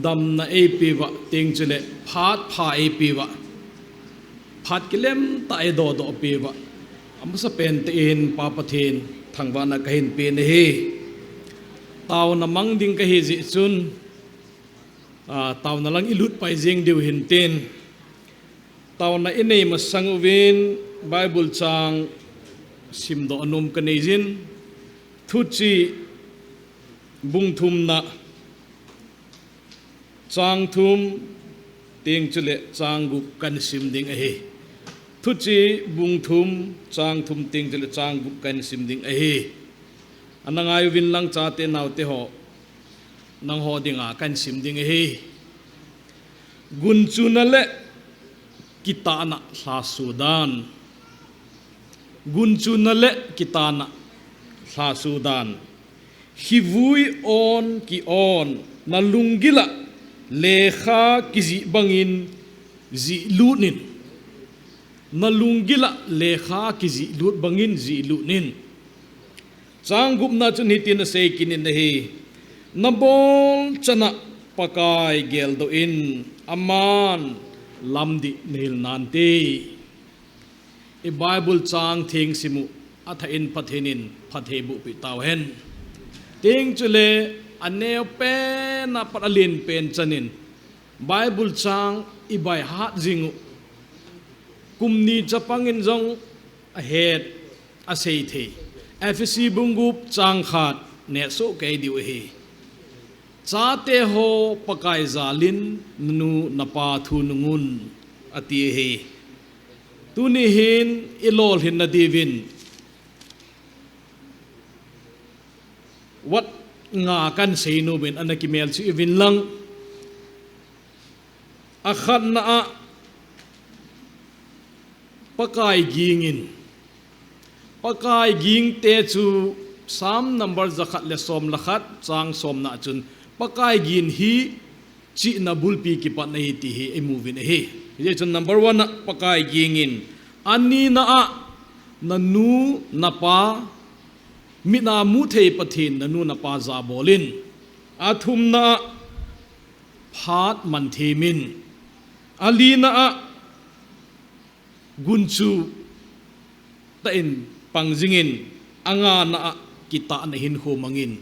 dam na ap wa ting chile phat pha ap wa phat kilem ta e do do ap wa amsa pen te in pa pathin thangwa na kahin pe ne hi taw na mang ding ka hi ji chun taw na lang ilut pai jing diu hin tin taw na inei ma sangwin bible chang simdo anum kanejin thuchi bungthum na chang thum ting chule chang gu kan sim ding a hi thuchi bungthum chang thum ting chule chang gu kan sim ding a hi anangai win lang cha te naw te ho nang ho dinga kan sim ding a hi gun chunale kitana sa Sudan gunchunale kitana sa Sudan hivui on ki on nalungila lekha kizi bangin zi lunin nalungila lekha kizi lut bangin zi lunin changup na chun hitin sei kinin hi nabol chana pakai gel do in aman lamdi nil nante e bible chang thing simu atha in pathenin phathebu pi taw hen ting chule aneo pe na paralin pen chanin bible chang i bai hat jingu kumni chapangin jong a het a sei the FSC bungup chang khat ne so ke diu hi cha te ho pakai zalin nu napa thu nungun ati hi tuni hin ilol hin na divin wat nga kan seinu ben anaki mel chi vin lang akhat na pakai gingin pakai ging te chu sam number zakhat le som lakhat chang som na chun pakai gin hi chi na bulpi ki pa nei ti hi e movie ne hi ye chun number 1 pakai gingin ani na nanu napa mina mu thei pathin nanu napa za bolin athum na phat man themin alina gunchu ta in pangjingin anga na kita na hin ho mangin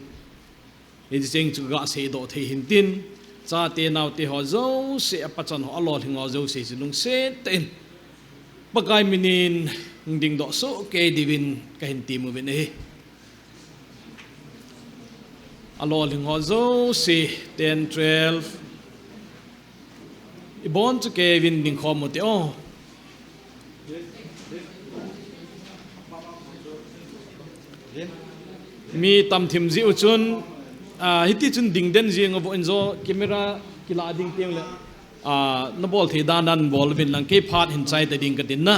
e jeng chu ga se do the hin tin cha te naw te ho zo se apachan ho alol hingo zo se lung se ten pakai minin ding do so ke divin ka hin ti mu ben e alol hingo zo se 10 12 ibon chu ke vin ding khom mo te o mi tam thim ji uchun hiti chun ding den ji ngo enzo camera kila ding teng le na bol the dan dan bol bin lang ke phat hin chai ta ding ka tin na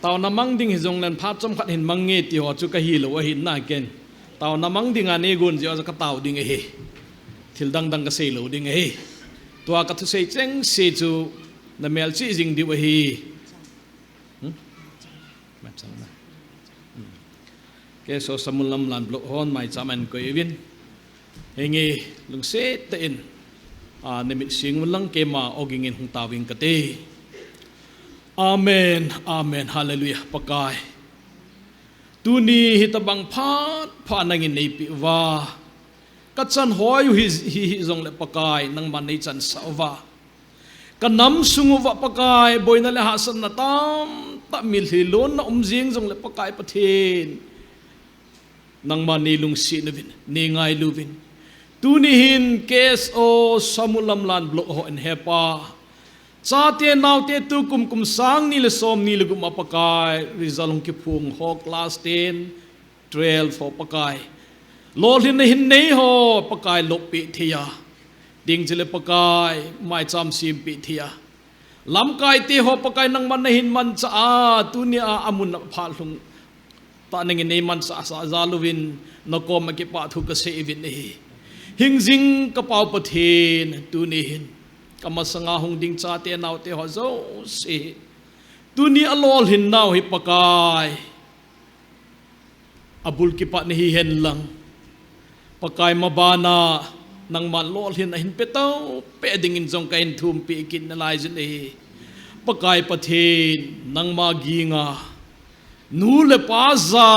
taw namang ding hizong lan phat chom khat hin mang nge ti ho chu ka hi lo wa hin na ken taw namang ding ane gun ji ka taw ding he thil dang dang ka sei lo ding he to ka thu sei cheng se chu na mel chi jing di wa hi KSO SAMULAMLAN blok hon mai chaman ko evin hengi lung se te in nemit sing lang ke ma oging in hung tawing kate amen amen hallelujah pakai tuni hitabang phat pha nangin nei pi wa kachan hoi hi zong le pakai nang man nei chan sawa kanam sungu wa pakai boina le hasan na tam ta mil hi lon na umjing jong le pakai pathin nang man ni lung si na vin ni ngai lu vin tuni hin KSO SAMULAMLAN blok ho en hepa cha te naw te tu kum sang ni le som ni le gum pakai rizalong ki phung ho class 10 12 ho pakai lol hin nei ho pakai lop pi thia ding chile pakai mai cham sim pi thia lam kai te ho pakai nang man hin man cha tu ni amun pha lung ta nang nei man sa zaluwin na ko ma ki pa thu ka se evin ni hing jing ka pau pathin tu ni hin kamasanga hong ding cha te naw te ho zo se tu ni alol hin naw hi pakai abul ki pa ni hen lang pakai mabana nang man lol hin hin petaw pe ding in jong kain thum pi kin na lai jin e pakai pathin nang ma ginga nu le pa za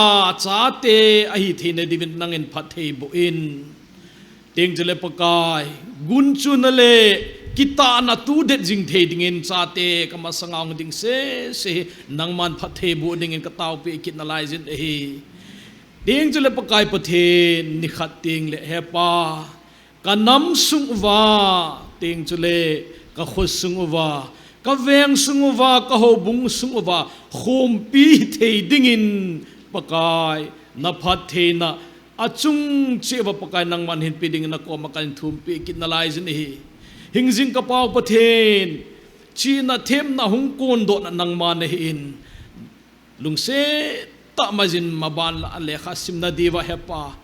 cha te a hi thine divin nang in phathei bu in ting jele pakai gun chu na le kita na tu det jing the ding in cha te kama sangang ding se nang man phathei bu ding in ka taw pi kin na lai jin e ding jele pakai pathin ni khat ting le hepa kanam sungwa ting chule ka khos sungwa ka veng sungwa ka hobung sungwa khom pi thei dingin pakai na phat theina achung chewa pakai nang man hin piding na ko makan thum pi kin na lai jin hi hingjing ka pau pathen chi na them na hung kon do na nang man hin lungse ta majin maban la le khasim na diwa hepa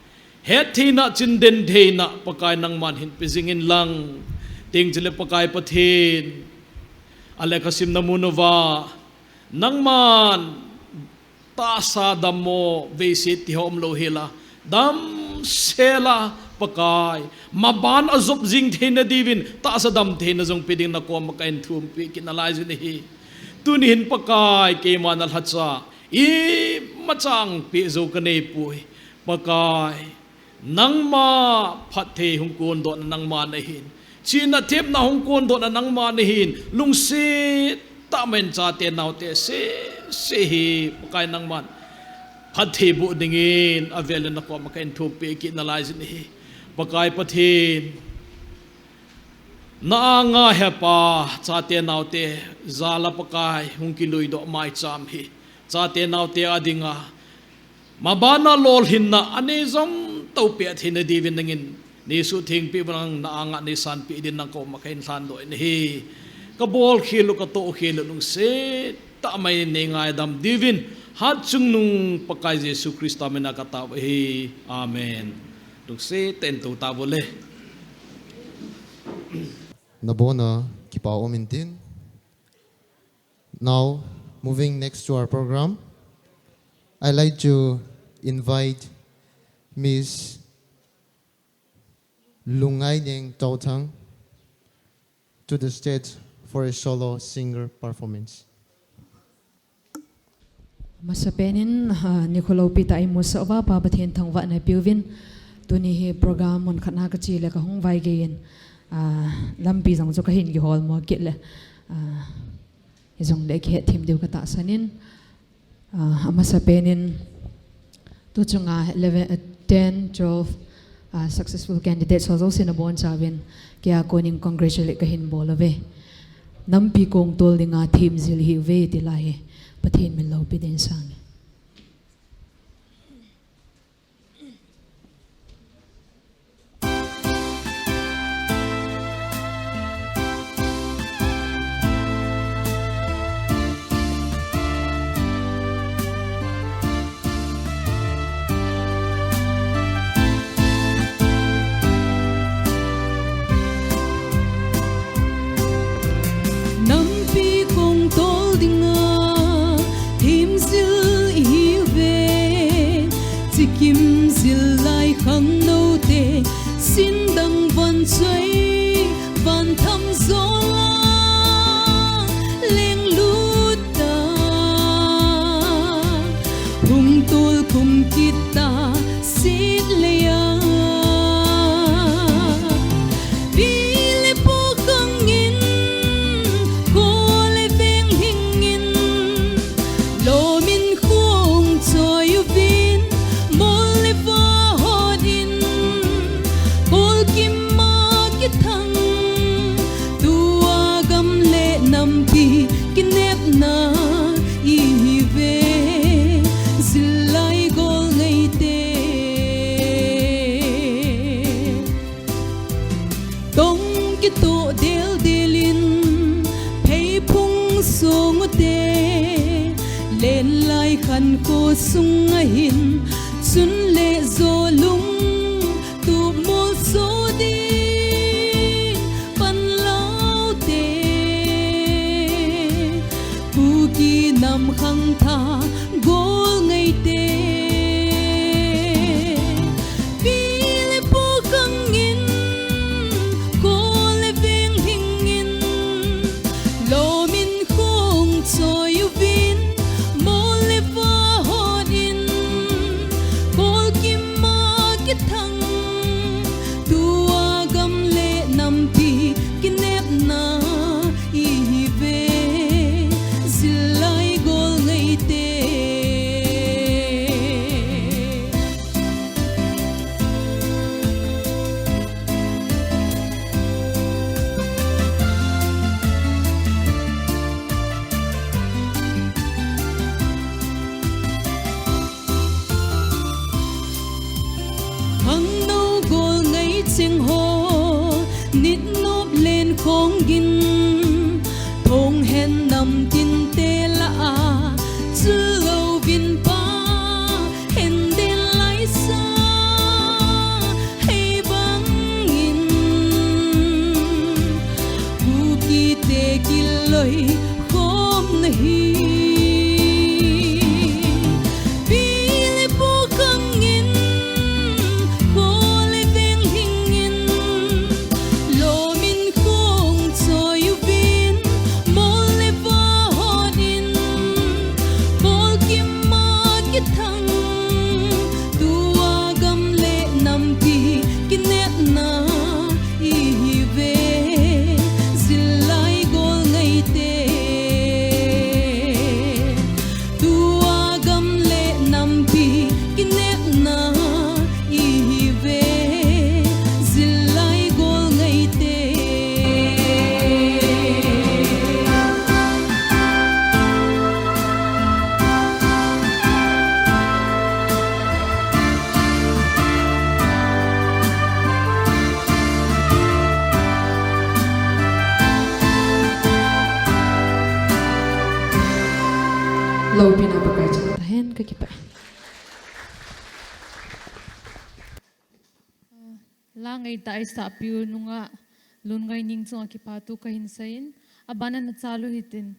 het thina chin den theina pakai nang man hin pizingin lang ting jile pakai pathin ale kasim na munova nang man ta sa damo vesit ti hom lo hela dam sela pakai maban azop jing theina divin ta sa dam theina jong piding na ko makain thum pi kinalai jini hi tunin pakai ke manal hatsa i machang pi zo kane pui pakai nang ma phathe hung kon do nang ma na hin China thep na hong kon do na nang man hin lung si ta men cha te naw te se hi pakai nang man phat the bu dingin avel na ko makain thu pe ki na lai ni hi pakai pathin na nga hepa cha te naw te zala pakai hung ki lui do mai cham hi cha te naw te adinga mabana lol hin na ane zom to pe thin divin nangin ni su thing pi bang na anga ni san pi din nang ko makain san do ni hi ka bol khilu ka to khilu nung se ta mai ne ngai dam divin hat chung nung pakai Jesu Christa mena ka ta hi amen nung se ten to ta bole Nabona kipa omintin. Now, moving next to our program, I'd like to invite Miss Lungay Neng Tautang to the stage for a solo singer performance. Masapenin Nicolo Pita Imusawa Pabathin Thangwa na Piuvin tuni hi program mon khana ka chi le ka hong vai gein lampi jang chu ka hin gi hol mo kit le izong le ki thim deu ka ta sanin amasapenin tu chunga 11 10 12 successful candidates also sinabon chawin kya koning congratulate ka hin bolave nampi kong tol dinga thim zil hi ve ti lai pathin min lo pi den sang kim zil lai khang nô te xin đăng van chơi van thăm gió lên lút ta hùng tol cùng kita xin lea bile po khang in cô le veng hing in lo min khong choi vin na i ve zilai gol ngai te tong ki to del delin pei phung song te len lai khan ko sung a hin sun le zo lung tu mo so di nam khang tha gol ngai te pile po kang in ko le veng hing in lo min khong choi vin mo le va hon in kol kim ma ki thang tua gam le nam pi kinep na i ve zilai sing ho nít nốp lên khong gin thong hen nam tin te la chu lo vin pa hen den lai sa hey bang in bu ki te ki loi khom nahi lo pinapakai chan tahen kakipa. Langai ta isa piu nunga lungai ning chung akipatu kahin sain abana na chalu hitin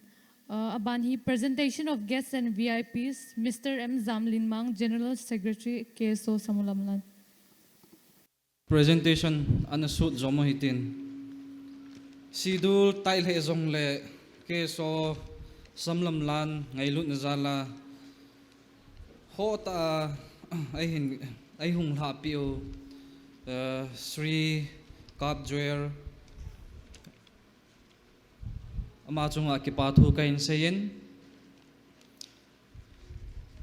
aban hi presentation of guests and VIPs Mr. M Zamlin Mang General Secretary KSO SAMULAMLAN. Presentation anasut zomo hitin sidul tail he zong le KSO SAMULAMLAN ngailut nazala ho ta ai hung la piu Sri Kap Joer amachunga kipathu kain sayin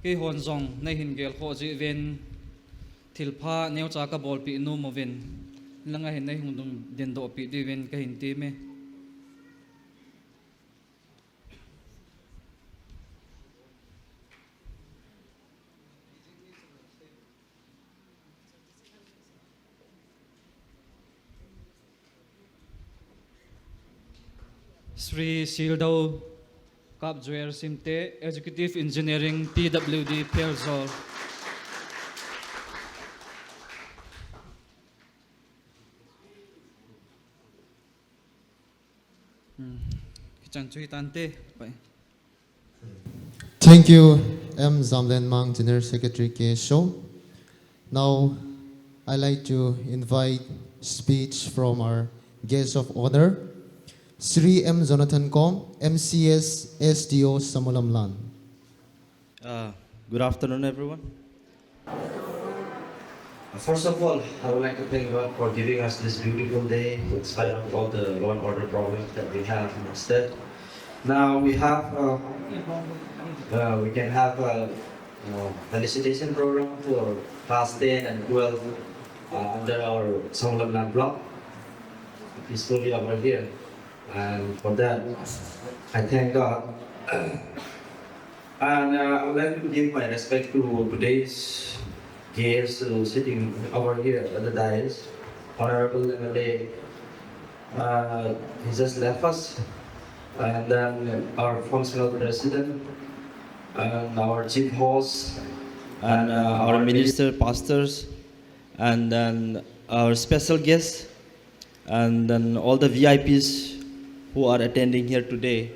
ke honzong nei hingel ho ji ven thilpha neu cha ka bol pi nu moven langa hen nei hundung den do pi di ven ka hin ti me Sri Sildau Kap Joer Simte Executive Engineering PWD Perzol Thank you, M. Zamlin Mang, General Secretary KSO. Now, I'd like to invite speech from our guest of honor, Sri M. Jonathan Com, MCS SDO SAMULAMLAN. Good afternoon, everyone. First of all, I would like to thank God for giving us this beautiful day in spite of all the law and order problems that we have instead. Now we have, we can have a felicitation program for class 10 and 12 under our SAMULAMLAN block, peacefully over here. And for that, I thank God. And I would like to give my respect to today's guests sitting over here at the dais. Honorable MLA, he just left us. And then our functional president, and our chief host, and our minister, pastors, and then our special guests, and then all the VIPs who are attending here today,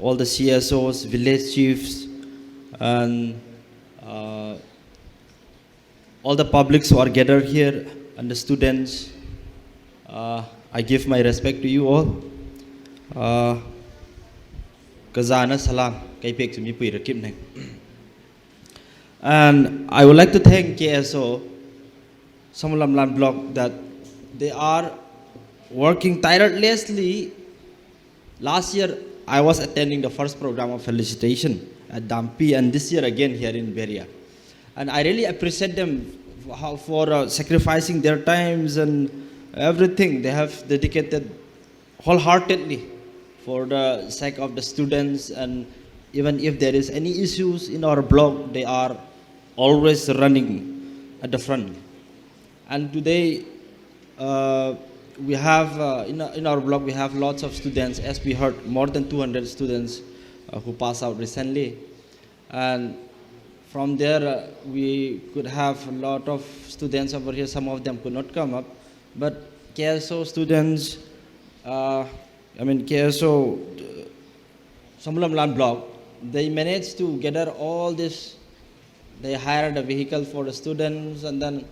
all the CSOs, village chiefs, and all the publics who are gathered here, and the students. I give my respect to you all. Kazana salam, kaipek sumi pui rakip neng. And I would like to thank KSO SAMULAMLAN block that they are working tirelessly. Last year, I was attending the first program of felicitation at Dampi, and this year again here in Berea. And I really appreciate them for sacrificing their times and everything. They have dedicated wholeheartedly for the sake of the students, and even if there is any issues in our block, they are always running at the front. And today, we have, in our block, we have lots of students, as we heard, more than 200 students who passed out recently. And from there, we could have a lot of students over here. Some of them could not come up. But KSO students, KSO SAMULAMLAN block, they managed to gather all this. They hired a vehicle for the students and then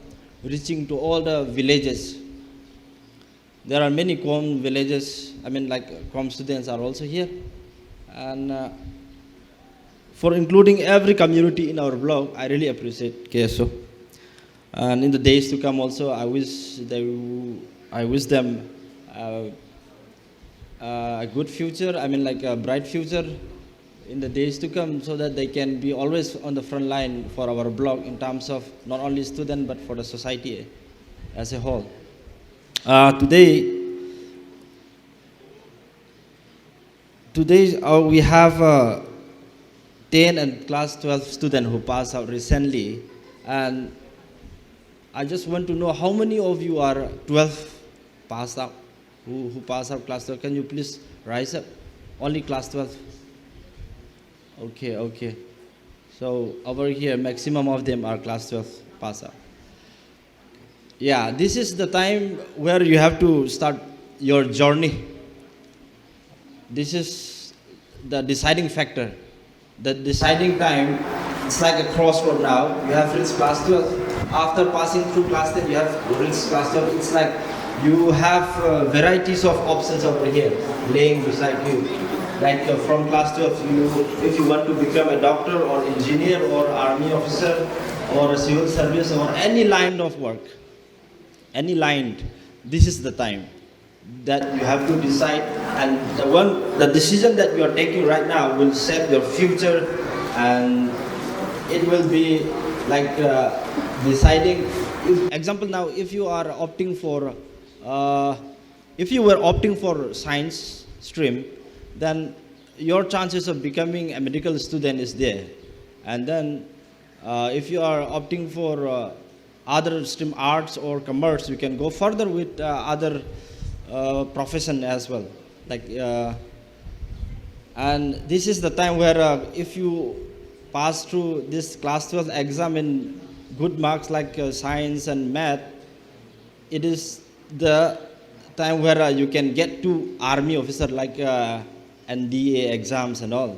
reaching to all the villages. There are many Com villages, Com students are also here. And for including every community in our block, I really appreciate KSO. And in the days to come also, I wish them a good future, a bright future in the days to come, so that they can be always on the front line for our block in terms of not only students, but for the society as a whole. Today we have 10 and class 12 students who passed out recently, and I just want to know how many of you are 12 passed out, who passed out class 12. Can you please rise up? Only class 12. Okay, okay. So over here, maximum of them are class 12 pass out. Yeah, this is the time where you have to start your journey. This is the deciding factor. The deciding time, it's like a crossroad now. You have reached class 12. After passing through class 10, you have reached class 12. It's like you have varieties of options over here laying beside you. Like from class 12, if you want to become a doctor or engineer or army officer or a civil service or any line of work, any line, this is the time that you have to decide, and the decision that you are taking right now will shape your future, and it will be like deciding. Example now, if you are opting for, if you were opting for science stream, then your chances of becoming a medical student is there, and then if you are opting for other stream, arts or commerce, you can go further with other profession as well. Like, and this is the time where if you pass through this class 12 exam in good marks like science and math, it is the time where you can get to army officer like NDA exams and all.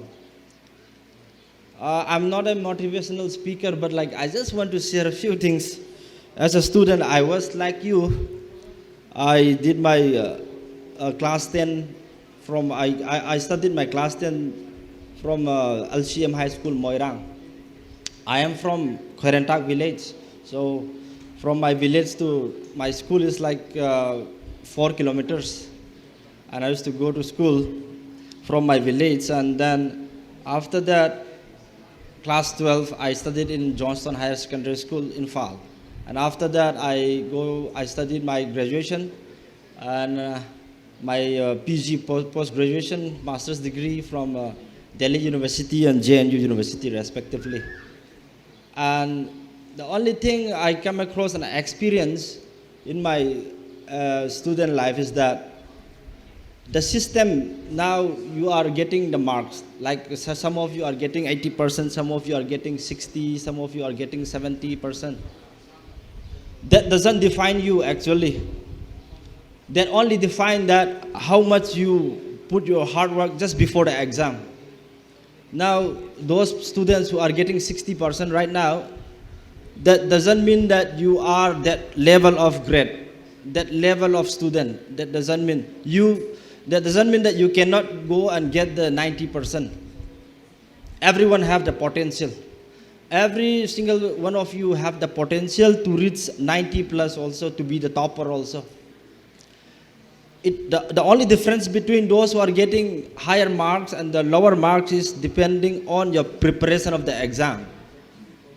I'm not a motivational speaker, but like I just want to share a few things. As a student, I was like you. I did my class 10 from, I studied my class 10 from LCM High School, Moirang. I am from Khoirantak village. So from my village to my school is like 4 kilometers. And I used to go to school from my village. And then after that, class 12, I studied in Johnston Higher Secondary School in Fal. And after that, I studied my graduation and my PG post-graduation master's degree from Delhi University and JNU University respectively. And the only thing I come across and experience in my student life is that the system, now you are getting the marks. Like some of you are getting 80%, some of you are getting 60, some of you are getting 70%. That doesn't define you actually. That only define that how much you put your hard work just before the exam. Now, those students who are getting 60% right now, that doesn't mean that you are that level of grade, that level of student. That doesn't mean that you cannot go and get the 90%. Everyone have the potential. Every single one of you have the potential to reach 90 plus also, to be the topper also. The only difference between those who are getting higher marks and the lower marks is depending on your preparation of the exam.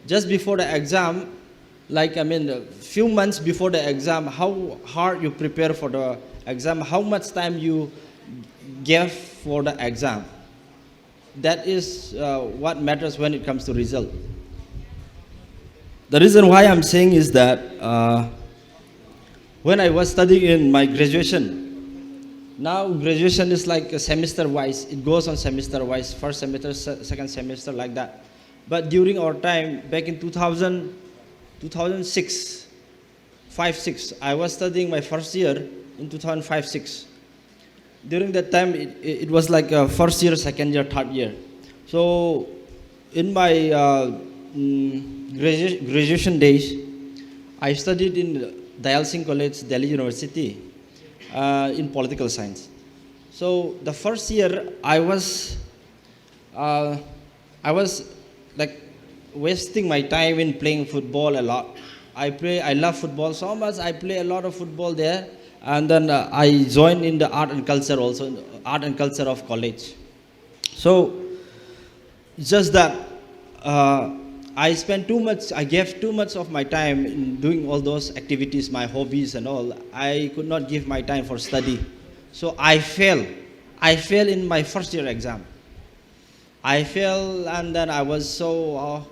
Just before the exam, like a few months before the exam, how hard you prepare for the exam, how much time you gave for the exam. That is what matters when it comes to result. The reason why I'm saying is that when I was studying in my graduation, now graduation is like a semester wise. It goes on semester wise, first semester, second semester, like that. But during our time, back in 2006, 5-6, I was studying my first year in 2005-6. During that time, it was like first year, second year, third year. So in my graduation days, I studied in Dayal Singh College, Delhi University, in political science. So the first year, I was like wasting my time in playing football a lot. I love football so much. I play a lot of football there, and then I joined in the art and culture also, art and culture of college. So just that I gave too much of my time in doing all those activities, my hobbies and all. I could not give my time for study. So I failed in my first year exam. I failed, and then I was so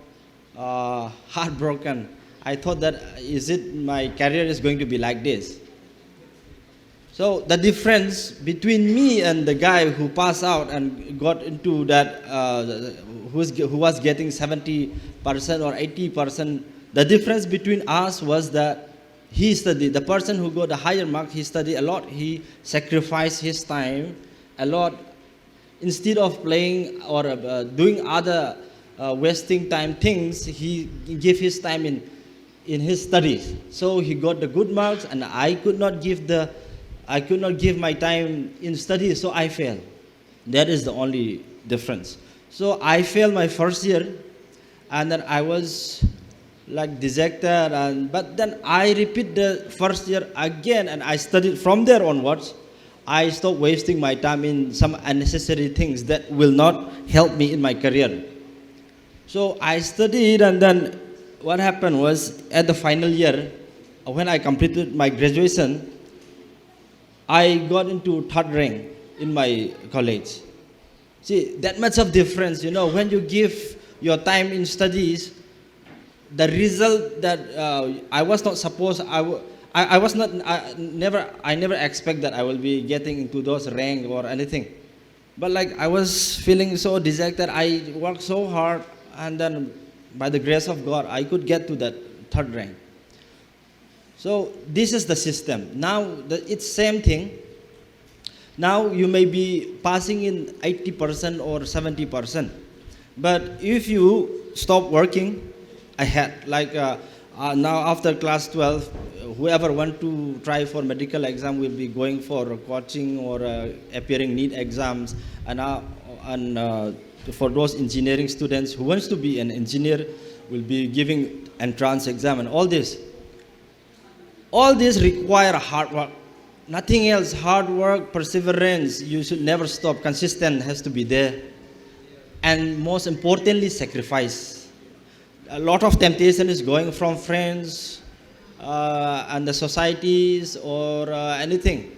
heartbroken. I thought that, is it my career is going to be like this? So the difference between me and the guy who passed out and got into that, who was getting 70% or 80%, the difference between us was that he studied, the person who got the higher mark, he studied a lot, he sacrificed his time a lot. Instead of playing or doing other wasting time things, he gave his time in his studies. So he got the good marks, and I could not give my time in studies, so I failed. That is the only difference. So I failed my first year, and then I was like dejected, but then I repeat the first year again, and I studied from there onwards. I stopped wasting my time in some unnecessary things that will not help me in my career. So I studied, and then what happened was, at the final year, when I completed my graduation, I got into 3rd rank in my college. See, that much of difference, when you give your time in studies, the result that I was not supposed, I never expect that I will be getting into those rank or anything. But like, I was feeling so dejected. I worked so hard, and then by the grace of God, I could get to that 3rd rank. So this is the system. Now it's same thing. Now you may be passing in 80% or 70%, but if you stop working ahead, like now after class 12, whoever want to try for medical exam will be going for coaching or appearing NEET exams, and for those engineering students who wants to be an engineer will be giving entrance exam, and all this require hard work. Nothing else. Hard work, perseverance. You should never stop. Consistent has to be there, and most importantly, sacrifice. A lot of temptation is going from friends and the societies or anything.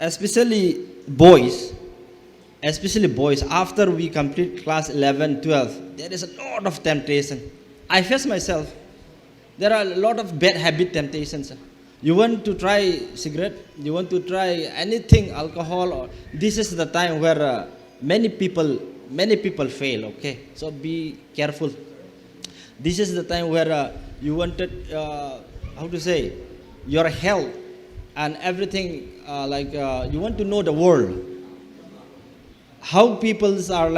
Especially boys, after we complete class 11, 12, there is a lot of temptation. I face myself. There are a lot of bad habit temptations. You want to try cigarette, you want to try anything, alcohol, or this is the time where many people fail, okay? So be careful. This is the time where you wanted, your health and everything, you want to know the world. How people are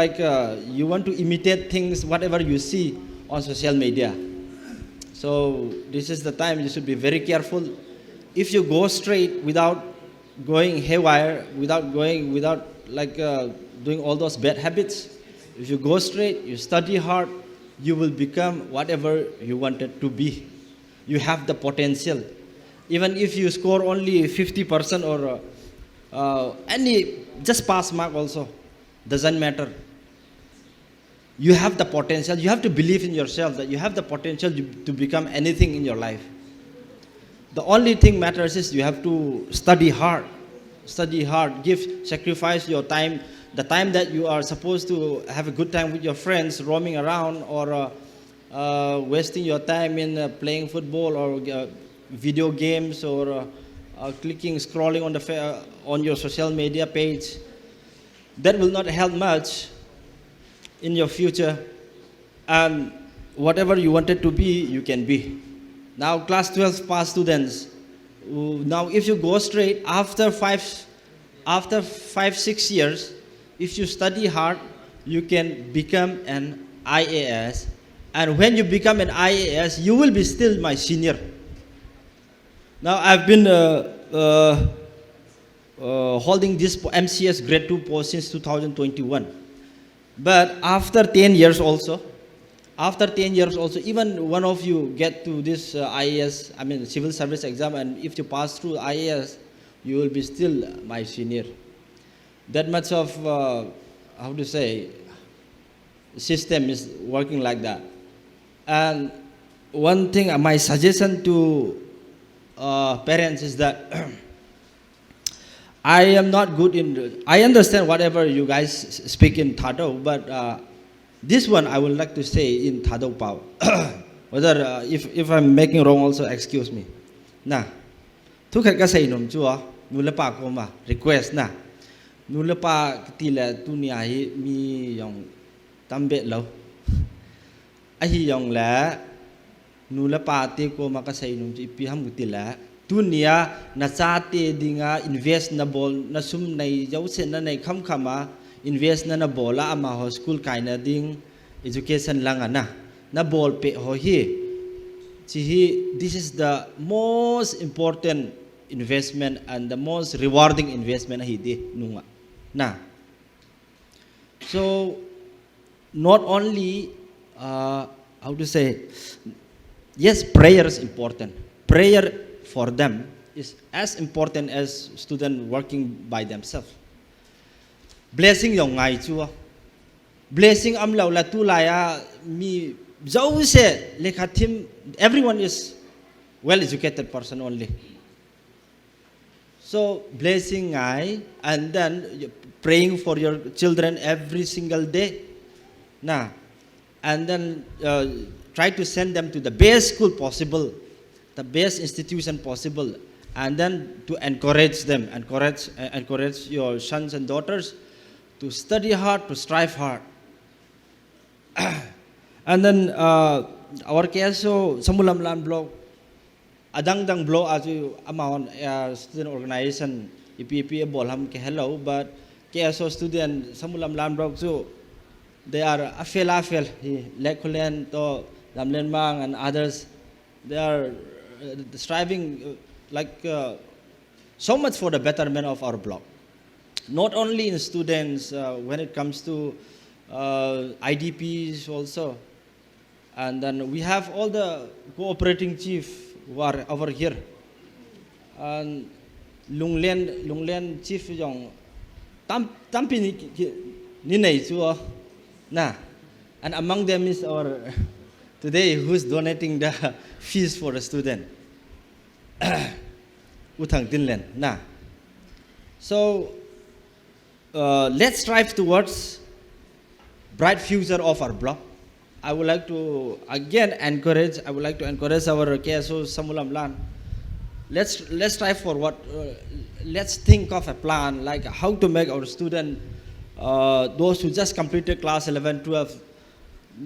you want to imitate things, whatever you see on social media. So this is the time you should be very careful. If you go straight without going haywire, without doing all those bad habits, if you go straight, you study hard, you will become whatever you wanted to be. You have the potential. Even if you score only 50% or just pass mark also, doesn't matter. You have the potential. You have to believe in yourself that you have the potential to become anything in your life. The only thing matters is you have to study hard. Sacrifice your time, the time that you are supposed to have a good time with your friends, roaming around, or wasting your time in playing football or video games, or scrolling on your social media page. That will not help much in your future, and whatever you wanted to be, you can be. Now class 12 pass students, now if you go straight, after 5-6 years, if you study hard, you can become an IAS, and when you become an IAS, you will be still my senior. Now I've been holding this MCS grade 2 post since 2021. But after 10 years also, even one of you get to this IAS, civil service exam, and if you pass through IAS, you will be still my senior. That much of, system is working like that. And one thing, my suggestion to parents is that I am not good in, I understand whatever you guys speak in Thado, but this one I would like to say in Thado Pao. Whether, if I'm making wrong also, excuse me. Nah, ทุกข์ก็ใส่นมจัวนูเลปาก็มา request นะนูเลปาตีแหละตุนีไอมีอย่างตำเบ็ดแล้วไอ้อย่างแหละนูเลปาตีก็มาก็ใส่นมจีพีห้ามกุติแหละตุนียน่าจะเตดิงา invest นะบอลน่าซุ่มในเจ้าเส้นในคำมา invest นะบอลละอามา school ไกน่ะดิง education ลังนะบอลเปะหัวฮีthis is the most important investment and the most rewarding investment hi di nunga na so not only how to say yes prayer is important prayer for them is as important as student working by themselves blessing yong ngai chua blessing am lau la tu la ya mi zau se lekhathim everyone is well educated person only. So blessing I and then praying for your children every single day. Nah, and then try to send them to the best school possible, the best institution possible, and then to encourage them, encourage your sons and daughters to study hard, to strive hard. And then our KSO SAMULAMLAN block adang block as you amount student organization EPP bolham ke hello but KSO student SAMULAMLAN block so they are afel lekulen to lamlen mang and others they are striving like so much for the betterment of our block not only in students when it comes to IDPs also. And then we have all the cooperating chief who are over here. And Lunglen chief yong tampi ni nei chuo na. And among them is our today who's donating the fees for the student. Utang Tinlen na. So let's strive towards bright future of our block. I would like to again encourage our KSO SAMULAMLAN. Let's try for what. Let's think of a plan like how to make our student, those who just completed class 11, 12,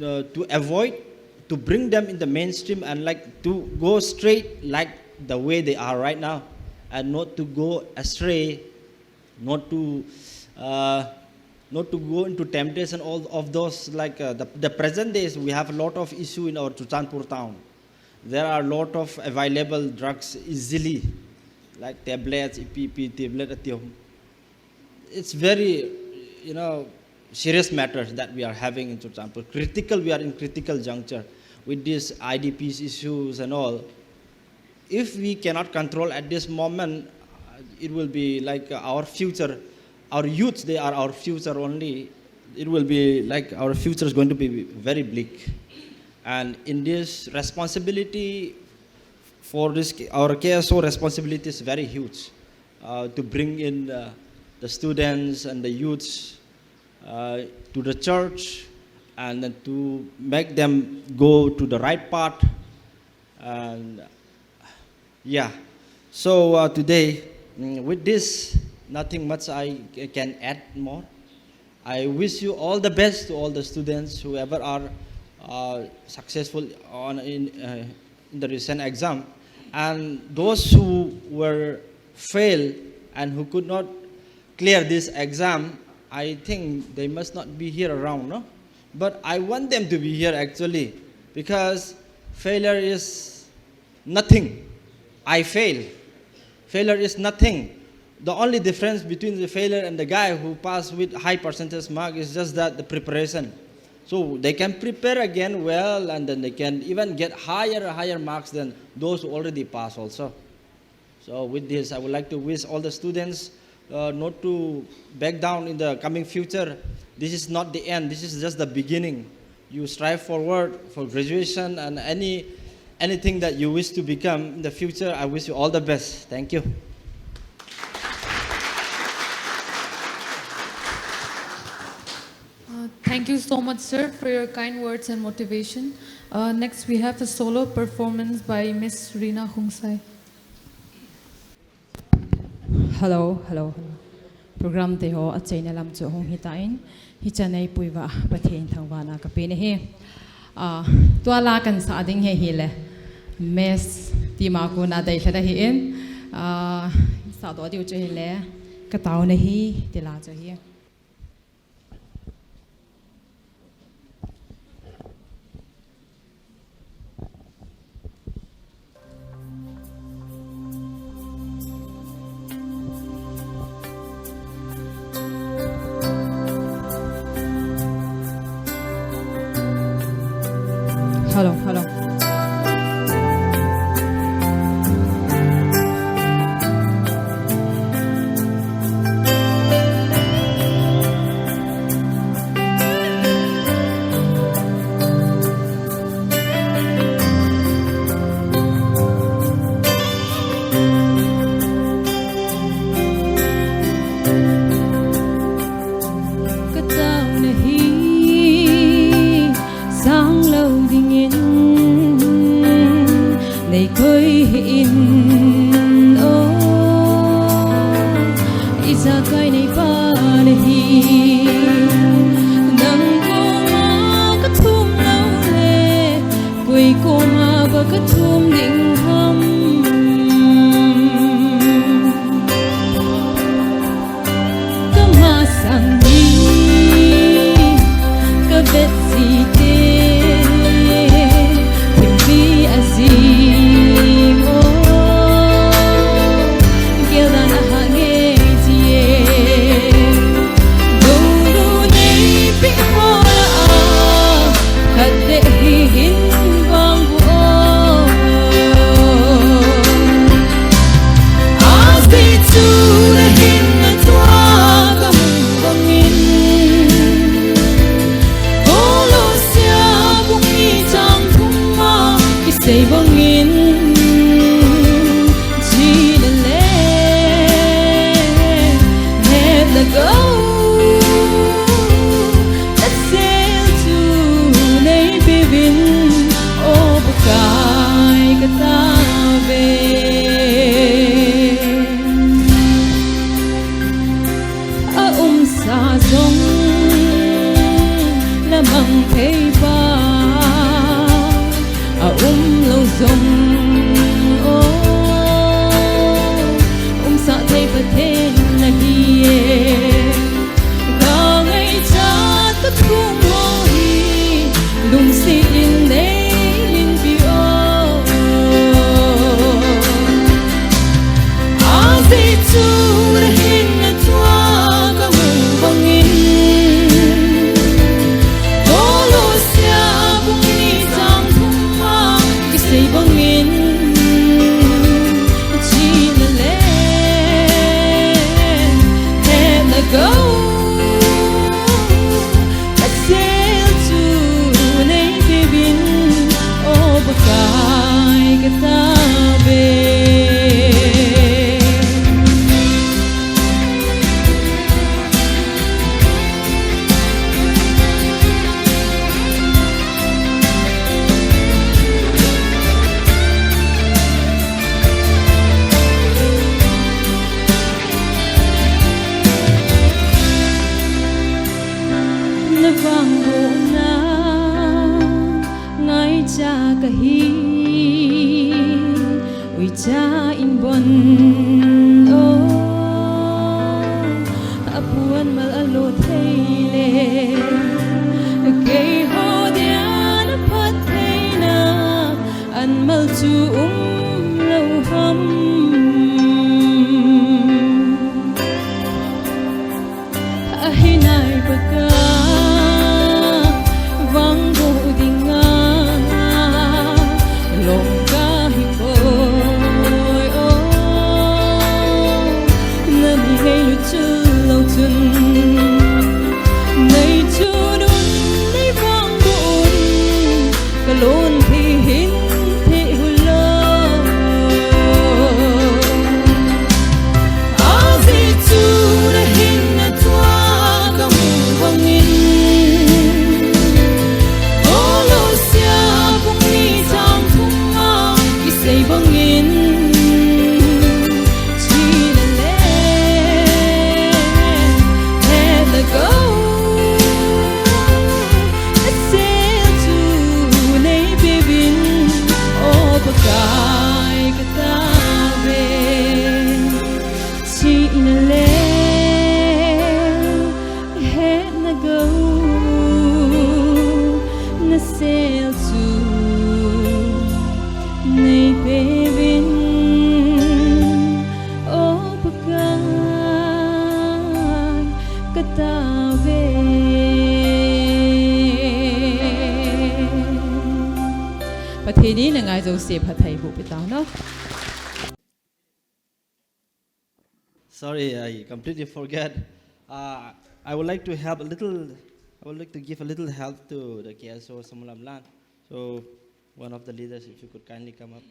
to avoid to bring them in the mainstream and like to go straight like the way they are right now, and not to go astray, not to go into temptation all of those like the present days we have a lot of issue in our Chutanpur town. There are a lot of available drugs easily like tablets, EPP, tablet. It's very serious matters that we are having in Chutanpur. We are in critical juncture with these IDPs issues and all. If we cannot control at this moment, it will be like our future. Our youths, they are our future only. It will be like our future is going to be very bleak. And in this responsibility, for this, our KSO responsibility is very huge to bring in the students and the youths to the church and then to make them go to the right path. And yeah, so today with this, nothing much I can add more. I wish you all the best to all the students, whoever are successful in the recent exam. And those who were failed and who could not clear this exam, I think they must not be here around, no? But I want them to be here actually, because failure is nothing. I fail. Failure is nothing. The only difference between the failure and the guy who passed with high percentage mark is just that the preparation. So they can prepare again well, and then they can even get higher marks than those who already passed also. So with this, I would like to wish all the students not to back down in the coming future. This is not the end. This is just the beginning. You strive forward for graduation and anything that you wish to become in the future. I wish you all the best. Thank you. Thank you so much, sir, for your kind words and motivation. Next, we have a solo performance by Miss Rina Hungsai. Hello, hello. Program te ho at say na lam chu hong hitain hi chanai puiwa pathen thangwa na ka pe ne he tua la kan sa ding he hi le mes ti ma ko na dai thada hi in sa do diu che hi le ka taw ne hi ti la che hi Hello, hello. inale het na go na sel su nei bevin o pagan kataweประเทศนี้ยังไงจะเสียผัดไทยบุปผาเนาะ Sorry, I completely forget. I would like to help a little. I would like to give a little help to the KSO SAMULAMLAN. So, one of the leaders, if you could kindly come up.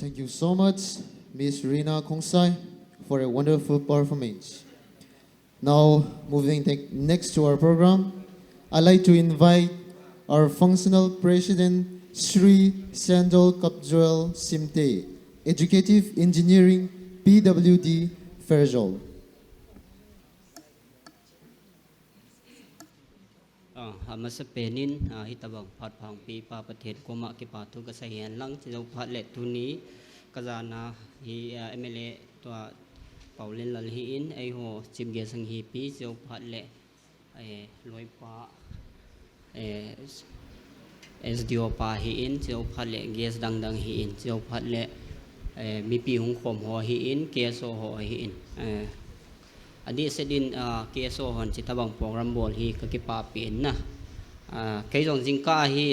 Thank you so much, Miss Rina Kongsai, for a wonderful performance. Now, moving next to our program, I'd like to invite our functional president, Sri Sandol Kapjuel Simte, Educative Engineering, PWD, Fairjol. Masa penin hitabang pat pang pi pa patet koma ki patu kasayan lang jau pat le tuni kazana hi MLA to Paulin lal hi in ai ho chim ge sang hi pi jau pat le loi pa SDO pa hi in jau pat le ges dang dang hi in jau pat le mi pi hung khom ho hi in KSO ho hi in adi sedin KSO hon chitabang program bol hi ka ki pa pin na cái dòng zing ca hi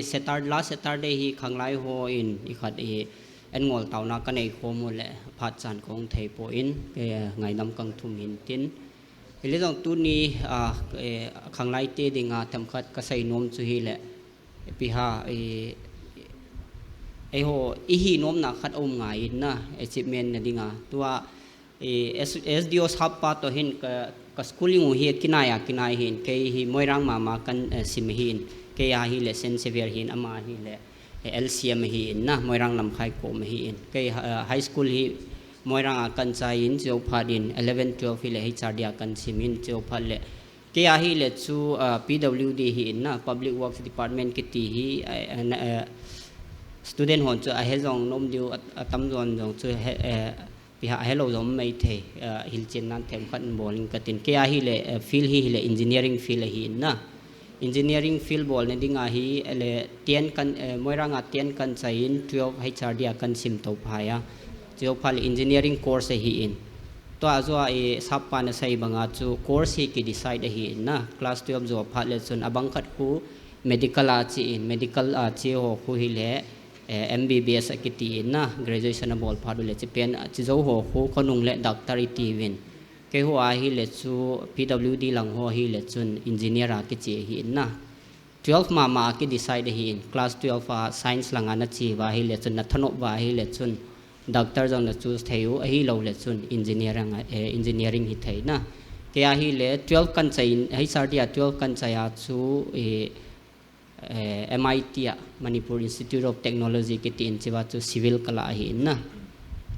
last Saturday hi khang lai ho in ikhat hi en ngol tau na ka nei kho mo le phat chan kong thei po in ke ngai nam kang thum hin tin le dòng tu ni khang lai te dinga tham khat ka sai nom chu hi le pi ha ai ho i hi nom na khat om ngai in na achievement na dinga tua SDO sap pa to hin ka schooling hi kinai hin ke hi moirang mama kan sim hin ke ya hi le sen severe hin ama hi le LCM hi na moirang lam khai ko me hi ke high school hi moirang kan chai in jo phadin 11 12 hi le hi chardia kan simin jo phal le ke ya hi le chu PWD hi na public works department ki ti hi student hon chu a he jong nom diu atam jon jong chu pi ha hello zom mai the hil chen nan them khan bowling katin ke a hi le field hi le engineering field hi na engineering field bol ne dinga hi le 10 kan moiranga 10 kan chain 12 HRD kan sim to phaya jo phal engineering course hi in to azwa e sappa na sai banga chu course hi ki decide hi na class 12 jo phal le chun abang khat ku medical a chi in medical a chi ho khu hi le MBBS akiti na graduation bol phadu le chipen chizo ho khu khonung le doctor iti win ke ho a hi le chu PWD lang ho hi le chun engineer a ki chi hi na 12 mama ki decide hi in class 12 science langa na chi wa hi le chun na thano wa hi le chun doctor jong na choose theu hi lo le chun engineering hi thei na ke a hi le 12 kan chai hi sardia 12 kan chai a chu MIT Manipur Institute of Technology ki tin chiwa chu civil kala hi na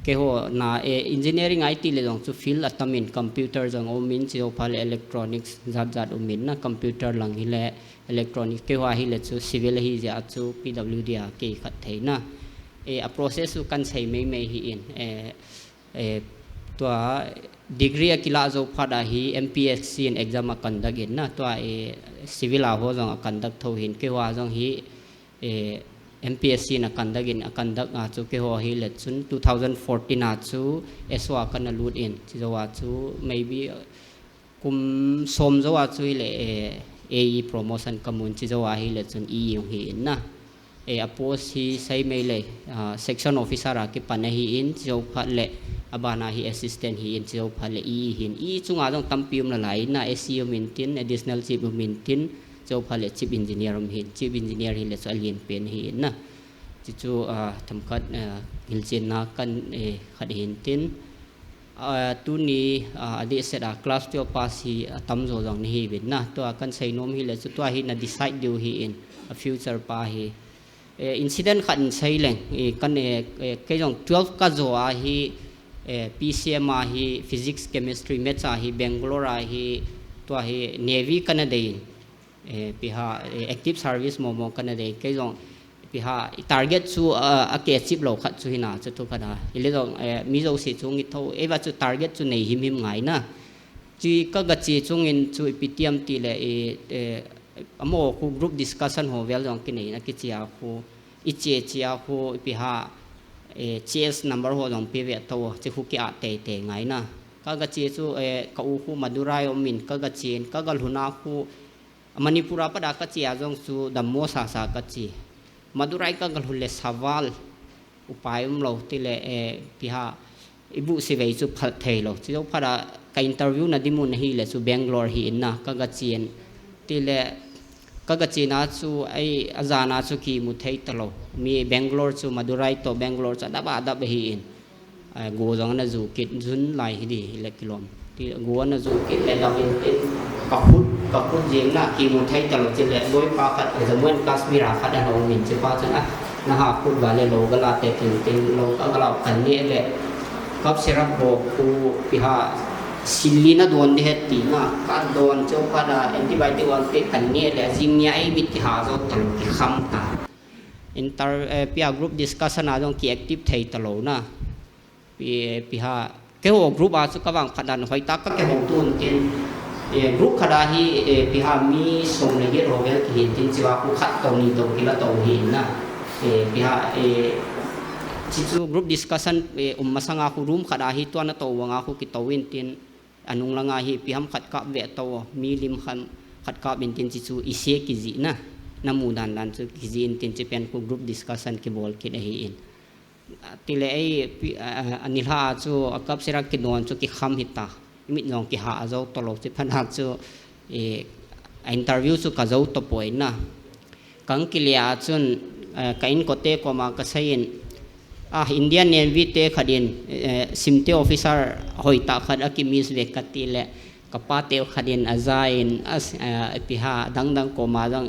ke ho na engineering IT le jong chu field atamin computer jong omin chi phal electronics zat omin na computer lang hi le electronics ke ho hi le chu civil hi ja chu PWD a ke khat thei na a process kan sei me hi in to degree akila zo phada hi MPSC and exam a conduct in na to civil a ho jong a conduct tho hin ke wa jong hi MPSC na conduct in a conduct a chu ke ho hi le chun 2014 a chu SWA kan lut in chi zo wa chu maybe kum som zo wa chu le AE promotion kamun chi zo wa hi le chun E yong hi na a post hi sai mai le section officer a ki pan hi in jo phat le abana hi assistant hi in jo phale E hin E chunga jong tampium la lai na SEO mintin additional chief mintin jo phale chief engineer hin chief engineer hi le so alien pen hi na chi chu thamkhat hilchen na kan khat hin tin tu ni adi seta class 12 pass hi tam zo jong hi bin na to kan sei nom hi le chu to hi na decide do hi in a future pa hi incident khan sei leng kan ke jong 12 ka zo a hi PCM a hi physics chemistry maths a hi Bangalore a hi to hi navy kan dei ปีหา active service โมกันอะไรก็ยังปีหา target ชูเกจิบเราขัดชูหินาจะทุกขณะอีเรื่องมีเราสิช่วงนี้เท่าว่าชู target ชูในหิมไงนะจีก็กระจีช่วงนี้ชูพิธีมตีเลยอโมคู group discussion หัวเวลอย่างกินนี่นะกิจยาคูอิเจียคูปีหาchess number หัวอย่างปีเวทตัวจะคูกี่อาเตะไงนะก็กระจีชูก็อูคูมาดูไรอมินก็กระจีก็กระหุนาคูมันนี่พูดapa dah kecil azong su damo sasa kecil madurai ka galhule sawal upaya umlo tile pihak ibu sivei su phathei lo chiu phara ka interview na dimun hi le su Bangalore hi na ka gachien tile ka gachina su ai azana su ki mu thei talo mi Bangalore su madurai to Bangalore cha da ba hi in go jong na zu kit jun lai hi di le kilom ti go na zu kit le da binกับพูดเยี่ยงนะกีมุนไทยตลอดจิเลด้วยปากัดจะเหมือนกัสมิราคัดเราหมิ่นจะป้าจะนะฮะพูดว่าเลยโลกลาเตติงติงโลกก็เราคันนี้แหละกับเสรับโบกูพิหาสิลีน่าโดนที่เหตุนะการโดนเจ้าพระแอนติไบโอติกเตคันนี้แหละจิมเนี่ยไอ้บิดที่หาเราตลอดที่คำตาอินเตอร์พิหากรุ๊ปดิสคัสนาตรงกีแอคทีฟไทยตลอดนะพิหาแค่หัวกรุ๊ปอาสุกบางขนาดหอยตาก็แค่หัวตุนกินgroup kada hi pihak mi som lagi rovel ki tin jiwa ku khat to ni to kila to hi na pihak chichu group discussion masanga ku room kada hi to na to wanga ku ki to win tin anung langa hi piham khat ka ve to mi lim khan khat ka bin tin chichu ise ki ji na namudan dan chu ki ji in tin pen ku group discussion ki bol ki hi in tile ai anilha chu akap sira ki don chu ki kham hitaมิน้องที่หาเจ้าตลอดที่พันหักเจ้าอินเทอร์วิวสุกับเจ้าตัวป่วยนะกังกิเลอาจนกินก็เตะก็มากระใช้อินเดียเนวิเตะขัดินซิมเตออฟิเซอร์หอยตาขัดอากิมิสเวกัติเละกับป้าเตะขัดินอาซาอินพิหาดังก็มาดัง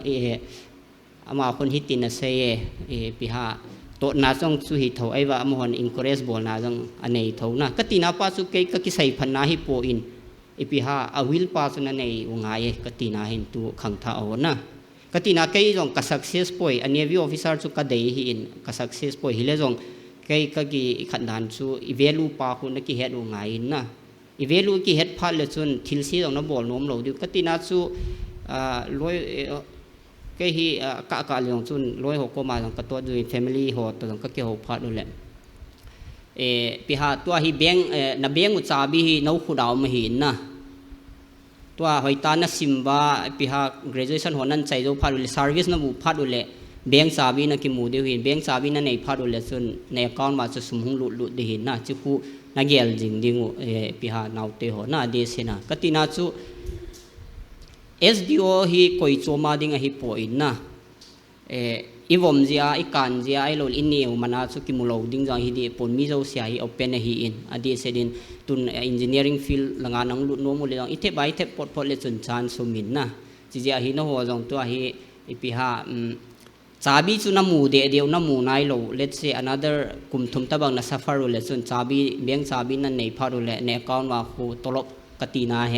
อามาคนฮิตินเซ่พิหาโตน่าจงสุหิทไอ้ว่ามหอนอินคอเรสบอลน่าจงอันนี้เท่านะก็ตีน่าป้าสุเกยก็คิดใส่พันนาฮิโปอินอีพิหาอวิลป้าสุนันในวงไงก็ตีน่าเห็นตัวขังท่าเอานะก็ตีน่าเกยจงก็สักเซสป่วยอันนี้วิวออฟฟิเซอร์สุก็ได้หินก็สักเซสป่วยฮิเลจงเกยก็กี่ขันดานสุอีเวลูป้าคุณนักกี่เฮ็ดวงไงนะอีเวลูกี่เฮ็ดพัดเลยจนทิลซีจงนับบอลโน้มเราดูก็ตีน่าสุรวยก็ฮีกะกะเรื่องจุนร้อยหกก็มาตรงกับตัวดู family หอตรงกับเกี่ยวกับพัดด้วยแหละปีหาตัวฮีแบงนับแบงอุตสาบีฮีน้องขุดเอามาหินนะตัวหอยตานะซิมบาปีหา graduation หอนั่นใจดูพัดด้วย service นั่นบุพัดด้วยแหละแบงสาบีนั่นกิมูเดียวหินแบงสาบีนั่นในพัดด้วยแหละส่วนใน account มาจะสมหงหลุดดีหินนะจุกูนักเกลจริงดิ้งปีหานาเตหอน่าเดชนะก็ตีน่าจูSDO ฮีคอยโจมาดิ้งฮีป่วยนะอีวอมเจียอีการเจียไอโลอินเนียวมันอาจจะกิมุโลดิ้งจังฮีดีปนมิโซเซียฮีโอเปนฮีอินอดีตเสดินตุน engineering field หลังงานนังลุดโน้มเลยจังอีเทปไปเทปปอดเลยจนชานสมินนะจีเจียฮีน้องหัวจังตัวฮีอีพิหาซาบีจุน้ำมูเดียวน้ำมูนายโล let's say another กลุ่มทุมตะบังนัสฟารุเลยจนซาบีเบียงซาบีนั่นในพารุเลยในกาวน์ว่าคูตลบกตีนาเฮ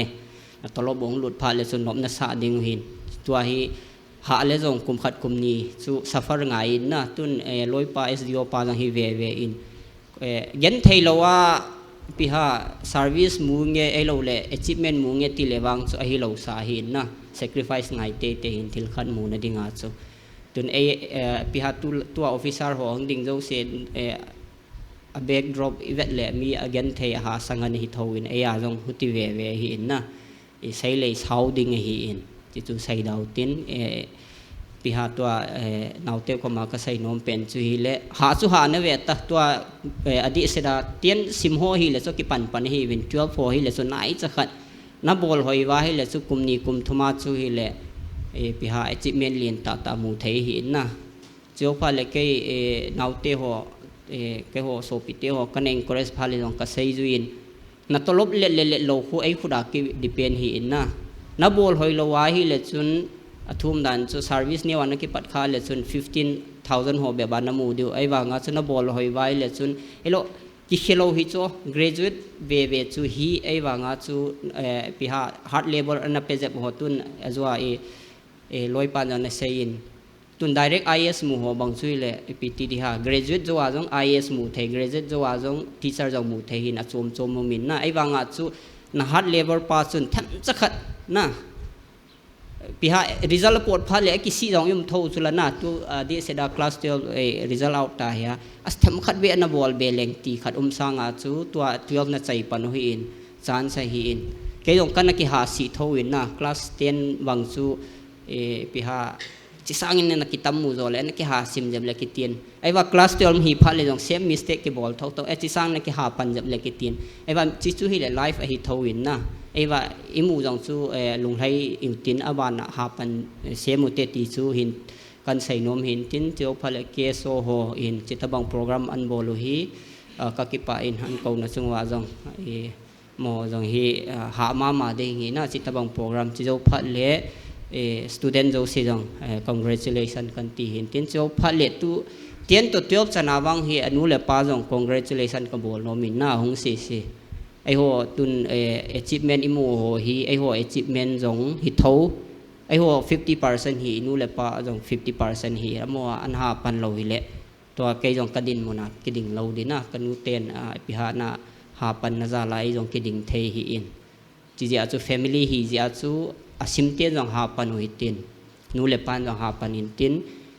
ตลบงหลุดผ่านเลยส่วนนบนัสาดิ่งหินตัวฮีหาเลยจงคุมขัดคุมนี้สู่ซัฟเฟอร์ไงนะตุนลอยป้า SDO ป้าจังฮีเวอินยันเทลว่าพิหา service มูเงไอโลเล่ achievement มูเงที่เลวังสู่ไอโลสาหินนะ sacrifice ไงเตหินทิลขัดมูนดิ่งอาจูตุนพิหาตัว officer หัวดิ่งเจ้าเสียbackdrop อีเวทเล่มียันเทหาสังกัดฮิตเอาอินจงหุติเวหินนะใช้เลยเช้าดิ่งหินจิตุใส่ดาวตินพิหาตัวนาวเตก็มาก็ใส่นมเป็นจุฮิเลหาสุหาเนเวตตัวอดีตเสดาเตียนซิมโฮฮิเลสุกิปันปันฮิวิน12โฟฮิเลสุนายจะขัดนับบอลหอยวาฮิเลสุกุมนีกุมทุมาจุฮิเลพิหาจิเมนเลียนตามูเทหินนะเจ้าพาเลกนาวเตหัวเกหัวโซปิเตหัวกันเองก็เรสพาเลจงก็ใส่จุอินนัตลบเล็ดโลคูไอขุดากิดิเปนหินนะนับบอลหอยโลวาฮิเลจุนทุ่มดันจุ service เนี่ยวันนั้นกิปัดค่าเลจุน15,000หัวแบบบานน้ำมูดิวไอวางจุนนับบอลหอยวายเลจุนเอโลกิเคโลฮิจู graduate เวจูฮีไอวางจูพิหา hard labor อันนั้นเป็นแบบหัวตุนจัว ลอยปานนั้นเสียนตุน direct IS มูหัวบางช่วยเลยปีที่ที่graduate จัวจง IS มูเท graduate จัวจง teacher จงมูเทหินจมมูมินนะไอ้บางอาจูนะhard labor ปาสุนทำจักรนะปีหา result ปวดพัดเลยกิสิจงยุ่มทูสุลนะตัวดีเสดา class 12 result out ตาเฮียอัศทำขัดเวนะบอลเบลเลงตีขัดสางอาจูตัว12นะใจปนุหินจานใส่หินแกยงกันนักกิหาสีทูอินนะ class 10บางจูปีหาจิสางอินนักกิตามูโซเลยนักกิหาซิมจับเลกิเตียนไอ้ว่า class 12 ฮีพัดเลยจง same mistake ที่บอลทูไอ้จิสางนักกิหาปันจับเลกิเตียนไอ้ว่าจิจูฮิเล life ไอ้ทูอินนะไอ้ว่าอิมูจงจูลุงไทยอิมตินอบานหาปันเสียมุเตติจูหินกันใส่นมหินตินเจ้าพัลเกโซโฮหินจิตบังโปรแกรมอันโบลูฮีกักิปะอินหันกงนะจงว่าจงโมจงฮีหามาเดงินะจิตบังโปรแกรมเจ้าพัลเลstudent เจ้าสิจง congratulation กันตีหินตินเจ้าพัลเลตุเตียนตัวเตียบชนะบังฮีอนุเลปาจง congratulation กันโบโลมินนะหงสิไอ้หัวตุนachievement อิมูฮีไอ้หัว achievement จงฮิตทูไอ้หัว 50% ฮีนู่นเลยป่ะจง 50% ฮีแล้วมัวอันหาปันเราวิเละตัวเกยจงกระดินมันนะกระดิ่งเราดินะกันนูเตนพิหานะหาปันนะซาลายจงกระดิ่งเทฮีอินจีอาจู family ฮีจีอาจูอาซิมเตนจงหาปันหุยตินนู่นเลยปันจงหาปันหินติน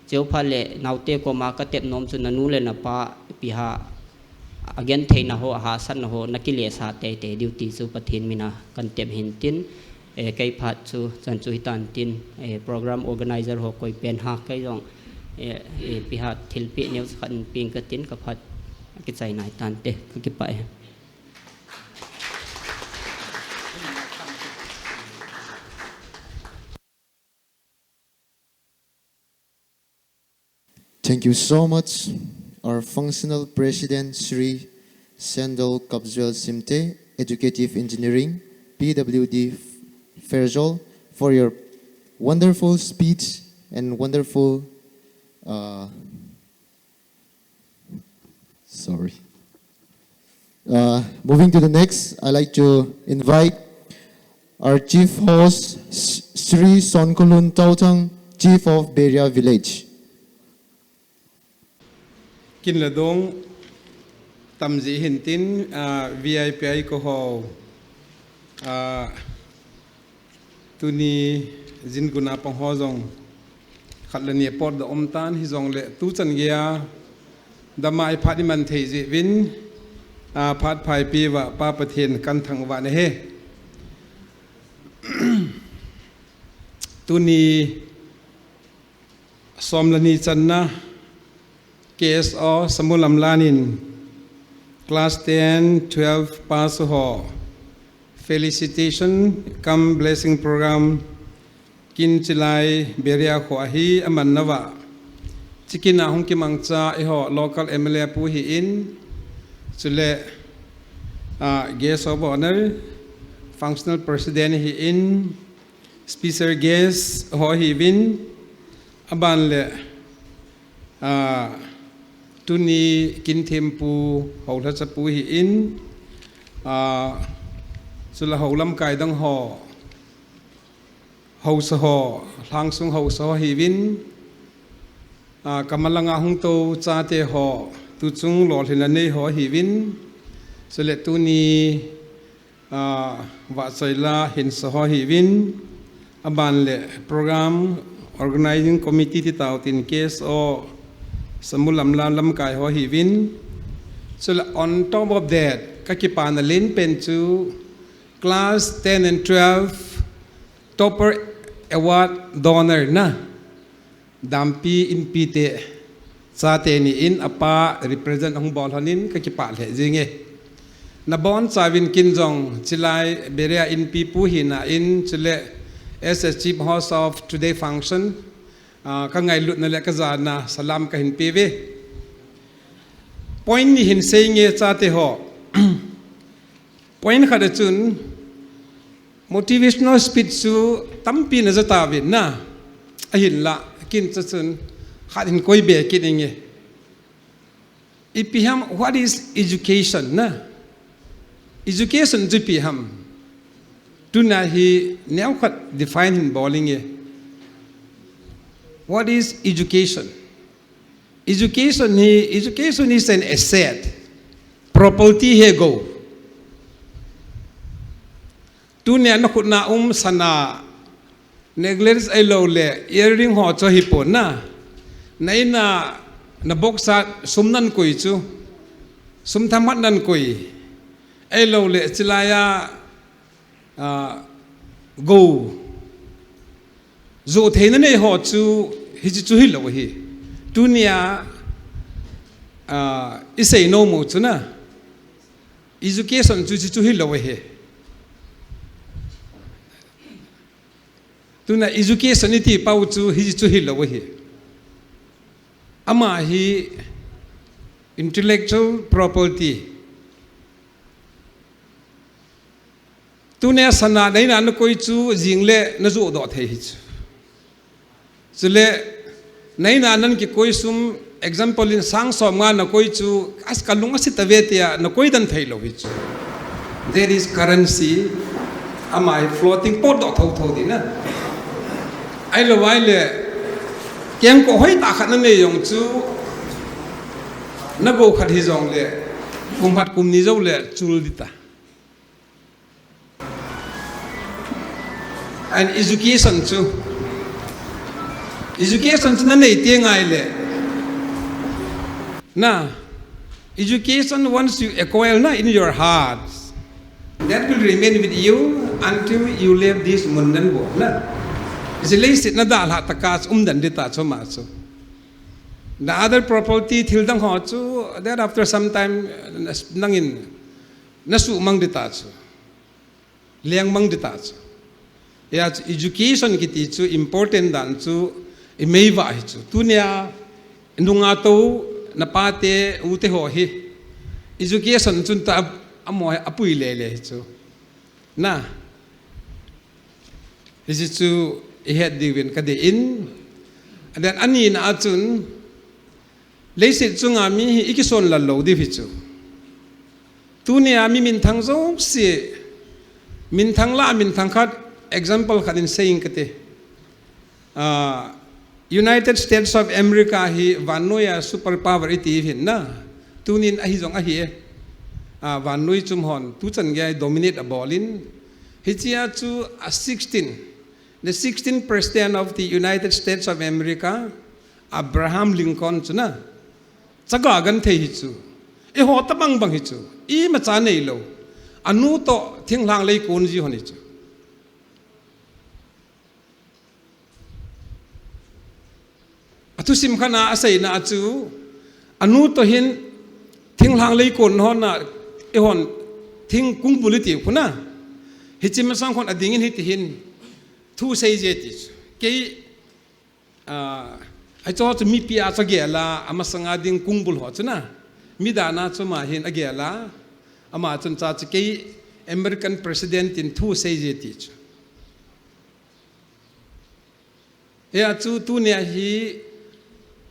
เจ้าพัลเลนาวเตก็มากระเต็บนมจุนนู่นเลยนะป่ะพิหาagain เทนะโหหาสันนะโหนักกิเลสาเตดิวตีสุปทินมินะกันเต็มหินตินไก่พัดจูจันจูฮิตันตินโปรแกรม organizer หกคอยเป็นหักไก่จงพิหาทิลปีเนียวขันปิงกตินกับพัดกิจใจนายตันเตก็กิไป Thank you so much, our functional president, Sri Sendol Kapjwel Simte, Educative Engineering, PWD Fairjol, for your wonderful speech and wonderful, moving to the next, I'd like to invite our chief host, Sri Sonkulun Tautang, Chief of Berea Village. กินละดงตำจีหินตินVIP ก็ฮอตุนีจินกุนาปังฮอจงขัดละเนียปอดดอมตานฮิจงเละตู้จันเกียดำมาไอพัดมันเทจิวินพัดภายปีว่าป้าประเทศกันทางวันเฮตุนีสมละนีจันนะKSO SAMULAMLAN Class 10, 12 pass ho Felicitation cum Blessing Program kin chilai Berea ho ahi aman nawa chikina hong ki mangcha ho local MLA pu hi in chule guest of honor functional president hi in speaker guest ho hi win aban leตุนีกินเทมปูหงทัศปูหิอินสุลหงลำไก่ดังห่อหงสหทางสุงหงสหหิวินกำมลังอาหงโตจาเตห่อตุจุงหลอดเห็นในห่อหิวินสุเลตุนีวัดไซลาเห็นสหหิวินอบานเลโปรแกรม organizing committee ที่ต่าวติน KSO SAMULAMLAN ลำไก่หัวหิวิน so on top of that ก็คิดปานลินเป็นจู class 10 and 12 topper award donor นะดัมปีอินปีเตซาเตนีอินอปา represent ของบอลทานินก็คิดปานเหตุจริงเงนับบอลสาวินกินจงจิไลเบเรียอินปีปูหินะอินจิเล as a chief host of today function ก็ไงลุดนั่นแหละก็จานะสลามก็เห็นปีเว point นี้เห็นเสียงเงี้ยจ้าเตหอ point ขัดจุน motivational speech สูตั้มปีน่าจะตาวินนะเห็นละกินจุนขัดเห็นคุยเบียกินเองอีพีฮัม what is education นะ education จุพีฮัมตุนาฮีแนวขัด define หินบอลเงี้ย what is education? Education is an asset, property here go. Tu nia na khut na sana neglect ai lo le earring ho cho hi pon na nai na boxa sumnan koi chu sum thamat nan koi ai lo le chilaya go zo thein ne ho chu hi chu hi lo hi tu nia isei no mo chu na education chu hi lo hi tu na education iti pau chu hi chu hi lo hi ama hi intellectual property tu ne sana dai na koi chu jingle na zo do the hi chu le nai na nan ki koi sum example in sang som nga na koi chu as kalung asit avetia na koi dan thai lo hi chu there is currency ama floating pot do tho di na ai lo wai le keng ko hoi ta khat na ne yong chu na go khat hi jong le kum phat kum ni zo le chul di ta and education na nei te ngai le na education once you acquire na in your heart that will remain with you until you leave this mundane world na Zilay sit na dal ha takas dan dita so maso. The other property til dang ho chu that after some time nangin nasu mang dita so. Liang mang dita so. Ya education kiti chu important dan chu imeiwa hi chu. Tunia ndunga to napate ute ho hi. Education chun ta amoy apui lele hi chu. Na this is to ihet diwin kade in and then ani na atun leisit chunga mi ikison la lo di fichu tunia mi min thang zo si min thang la min thang khat example khatin saying kate United States of America hi vanoya superpower iti hin na tunin ahi jong ahi vanoi chum hon tu chan gai dominate a bolin hichia chu the 16th president of the United States of America, Abraham Lincoln, chuna, chagagan the hichu, e ho tabang bang hichu, I machane lo, anu to thing lang lay kunji honichu. Atu simkhana asay na achu, anu to hin thing lang lay kun hona, e hon thing kung buliti kuna, hichimasang kon adingin hitihin. Thu say jetis kei ai cho mi pia cha gela ama sanga ding kungbul ho chuna mi dana chuma hin agela ama chun cha kei American president in thu say jetis ya chu tu ne hi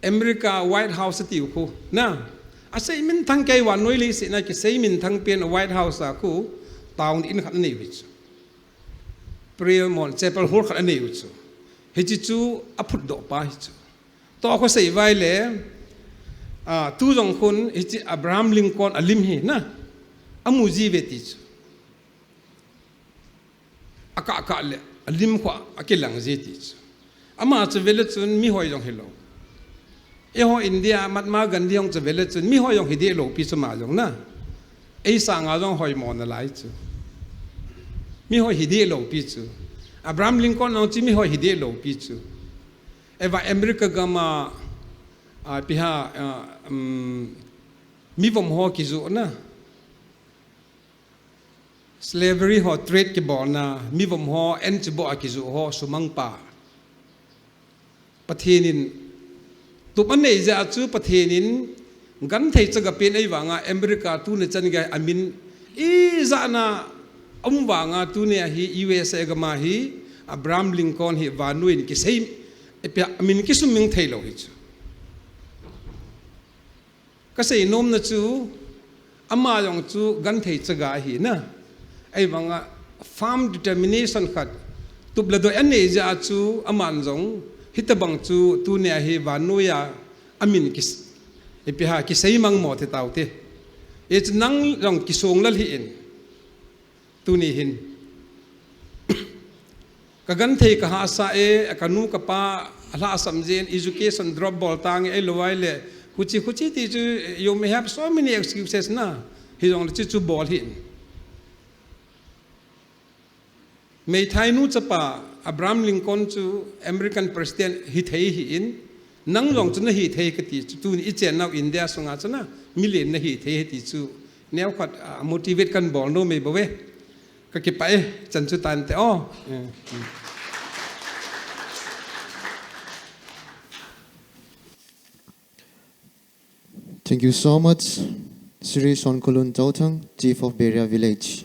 America White House ti ko na asai min thang kei wan noi li si na ki sei min thang pen White House a ku town in khat nei wich prayer mon chapel hor khat nei uchu hichi chu aput do pa hichu to ko sei vai le tu jong khun hichi Abraham Lincoln alim hi na amuji veti chu aka le alim kho akilang jeti chu ama chu vele chun mi hoi jong helo e ho India Mahatma Gandhi hong chu vele chun mi hoi jong hide lo pi chu ma jong na ei sanga jong hoi mon na lai chu mi hoi hide lo pi chu Abraham Lincoln no chi mi hoi hide lo pi chu eva America gama piha mi vom ho ki zu na slavery ho trade ki bo na mi vom ho en chi bo ki zu ho sumang pa pathenin tupan nei ja chu pathenin gan thei chaga pen ei wanga America tu ne chan ga amin i za na wanga tu ne hi USA gama hi Abraham Lincoln hi vanuin ki sei amin ki suming thailo hi chu ka sei nom na chu ama yong chu gan thei chaga hi na ai wanga farm determination khat tubla do an nei ja chu aman jong hitabang chu tu ne hi vanuya amin kis epiha ki seimang mo te taute it's nang rong kisong lal hi in tu ni hin kagan thei ka ha sa e kanu ka pa ala samjen education drop ball tang e lowai le huchi ti chu you may have so many excuses na hi rong chu ball hin may thai nu chapa Abraham Lincoln chu American president hi thei hi in nang long chu na hi thei ka ti chu ni chen now India songa chana million na hi thei ti chu neo khat motivate kan bol no me bawe ka ki pai chan chu tan te o Thank you so much, Sri Sonkulun Tautang, Chief of Berea Village.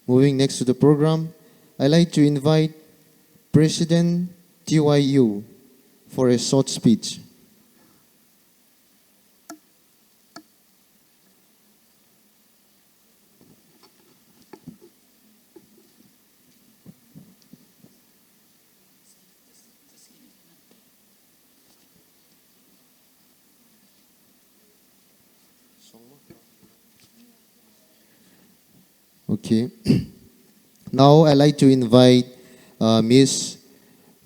Moving next to the program, I'd like to invite President TYU for a short speech. Okay. Now I'd like to invite Miss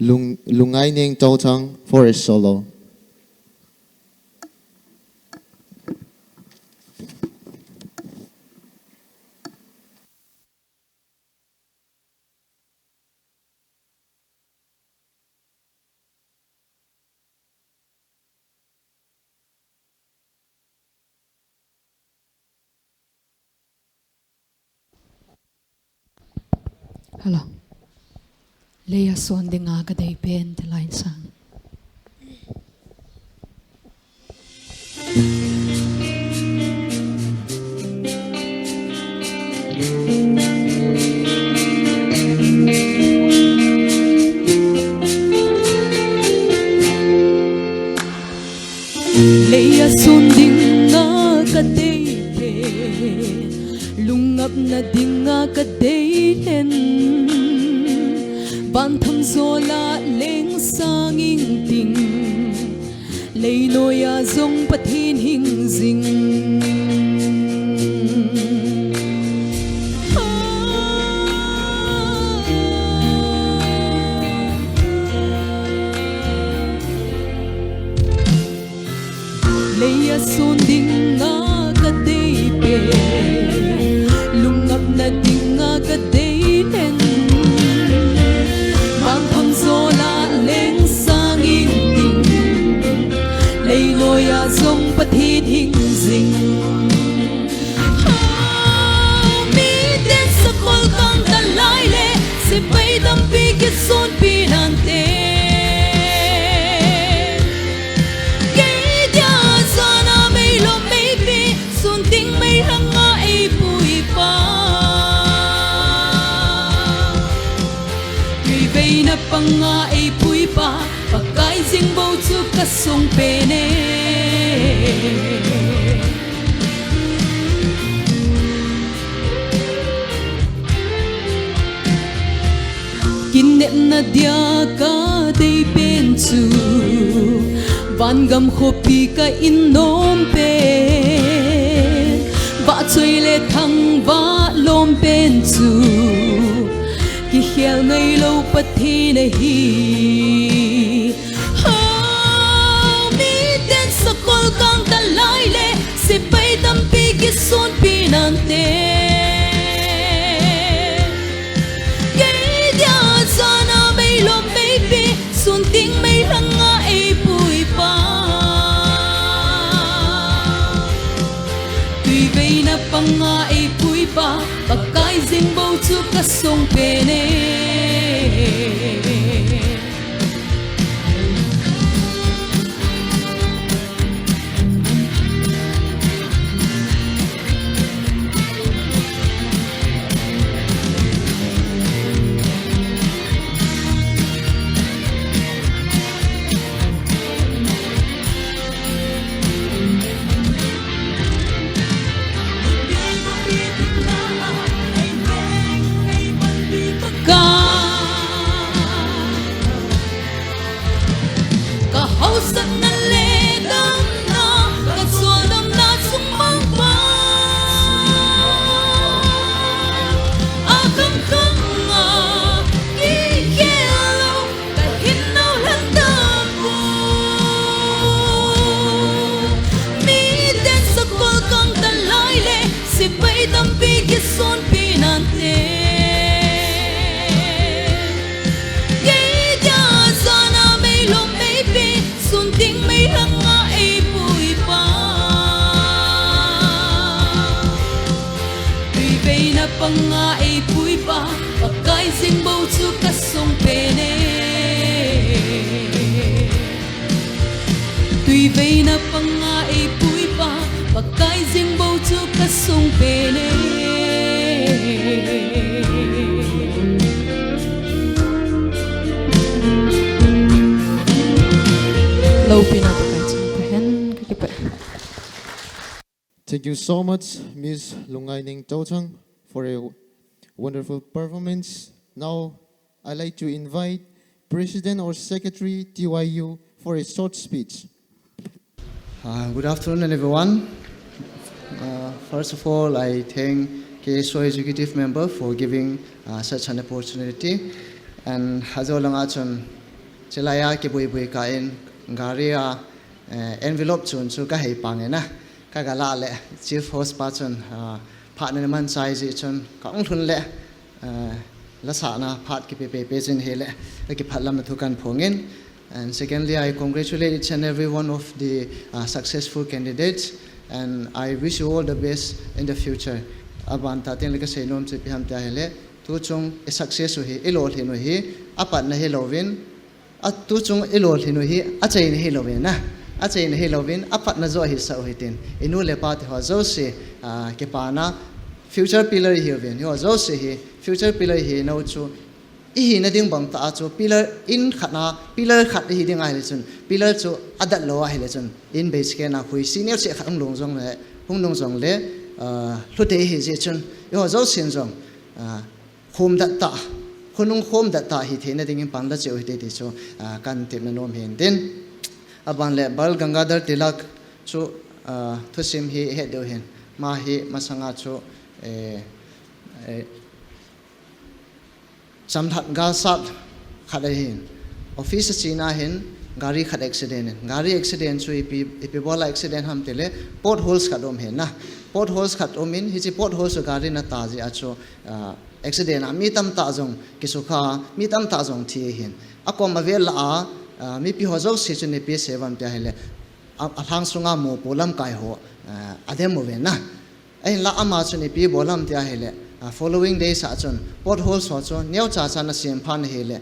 Lungai Neng Tautang for a solo. Hello. Leia son dinga ka day pen te line sang. Leia son dinga ka day pen lungap na dinga ka day pen ban thăm zola leng sang in ting lấy noya zong pathin hing zing leya son ding nga ka day pe lungap na ding nga ka day nen noya zong pathin hing zing mi den sa kol kang dalai le se pai dam pi ki son pinante ke dia sana mei lo mei pi sun ting mei hanga ei pui pa ri bei na panga ei pui pa pakai zing bo chu ka song pe ne kinep na dia ka day pen chu van gam khopi ka in nom pe ba choi le thang ba lom pen chu ki hial ngai lo pathi na hi kol kang dalai le se pai dam pi ki son pinante ke dia sana mei lo mei pi sun ting mei hanga ei pui pa tui vei na panga ei pui pa pakai zing bo chu ka song pe ne san na le dam na kat sol dam na sung mang pa akam kang nga ki kelo kat hinaw lang damo mi den sa kol kang talay le si bay tampi kison pinante sunting may hanga ay buhay pa Tuibay na pa nga ay buhay pa Pagkay singbaw su kasong pene Tuibay na pa nga ay buhay pa Pagkay singbaw su kasong pene Thank you so much, Ms. Lungaining Tautang, for a wonderful performance. Now, I'd like to invite President or Secretary TYU for a short speech. Good afternoon, everyone. First of all, I thank KSO Executive Member for giving such an opportunity. And hazolang achon celaya ke bui kain garia envelope chun chu ka hei pangena kagala le chief host patron partner man size chun kang thun le la sana phat ki pe pejin hele ki phalam thukan phongin. And secondly, I congratulate each and every one of the successful candidates, and I wish you all the best in the future. Aban tatin le ka seinom che piham ta hele tu chung a success hi ilol hinu hi apat na hilovin at tu chung ilol hinu hi achain hilovin na achain hilovin apat na zo hi sa hitin inu le pat ho zo se ke pana future pillar hi ven ho zo se hi future pillar hi no chu I hi na ding bang ta chu pillar in khana pillar khat hi ding ai le chun pillar chu adat lo ai le chun in base ke na khui senior che khang long jong le hung long jong le hlute hi je chun yo zo sin jong khom dat ta khunung khom dat ta hi thena ding pang da che oi te chu kan te na nom hen den aban le bal gangadhar tilak chu thusim hi he do hen ma hi masanga chu samthat ga sat khade hin office china hin gari khat accident chu ipi bola accident ham tele potholes khadom hen na potholes khadomin hi chi potholes gari na ta ji acho accident ami tam ta jong kisukha mi tam ta jong thi hin akom avel la mi pi hozo se chu ne pe sevam ta hele athang sunga mo polam kai ho adem mo ve na ai la ama chu ne pi bolam ta hele following days achon potholes ho chu neu cha cha na sem phan hele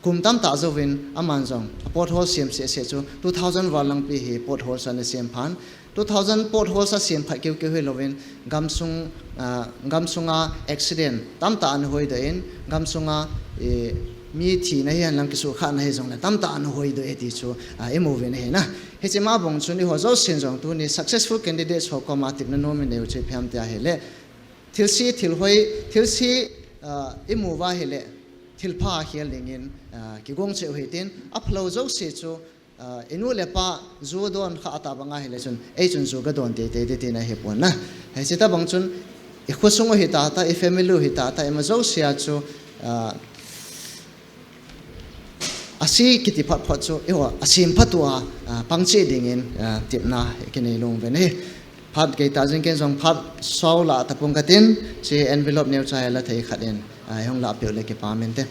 kum tam ta zo win aman jong pothole sem se chu 2000 walang pi hi potholes an sem phan 2000 potholes a sem pha ke helovin gamsunga accident tam ta an hoi da in gamsunga mi thi na hian lang kisu kha na he jong la tam ta an hoi do eti chu emovin he na he chema bong chu ni ho zo sin jong tu ni successful candidates ho koma tip na nominate che pham ta hele thilsi thilhoi thilsi emuwa hele thilpha hial lingin ki gong che hoitin aplo zo se chu enu lepa zu don kha ata banga hele chun ei chun zu ga don te te na he pon na he chita bang chun e khosung hi ta ta e family hi ta ta ema zo sia chu asi kiti phat phat chu ewa asim phatua pangche dingin tipna kene long ve ne phat ke ta jing ken jong phat saula tapung katin che envelope neu cha la thei khaden hong la pe le ke pamen te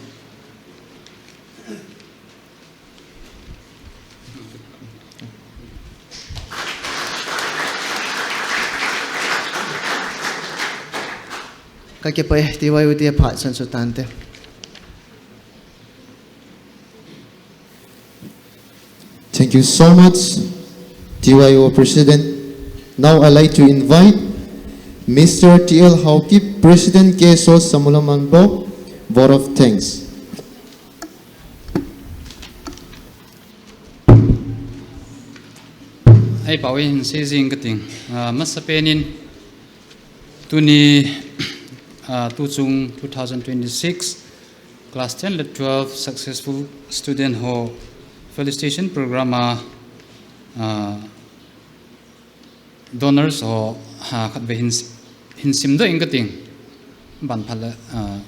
ka ke pai ti wai uti phat san su tan te Thank you so much, TYO President. Now I'd like to invite Mr. TL Hauki, President KSO SAMULAMLAN Block, vote of thanks. Ai pawin seizing kating masapenin tuni tu chung 2026 class 10 le 12 successful student ho felicitation program donors ho khat ve hin sim do ingating ban phala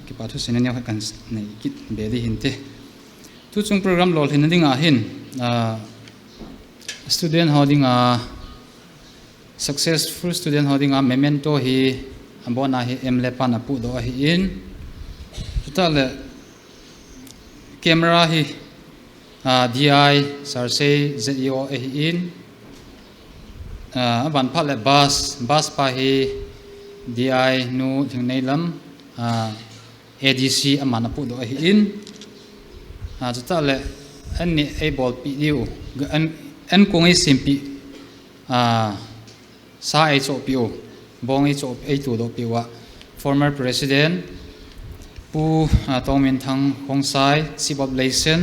ki pa thu sinanya kan nei kit be di hinte tu chung program lol hin ding a hin student holding successful student holding memento hi ambona hi emle pana pu do hi in tutale camera hi DI sarsei ZEO hi in ban phala bus pa hi DI nu thingnei lam ADC amana pu do hi in tutale anni able pi diu an kongi simpi sa ai cho piu bong ai cho ai tu do piwa former president pu tongmin thang hongsai chief of relation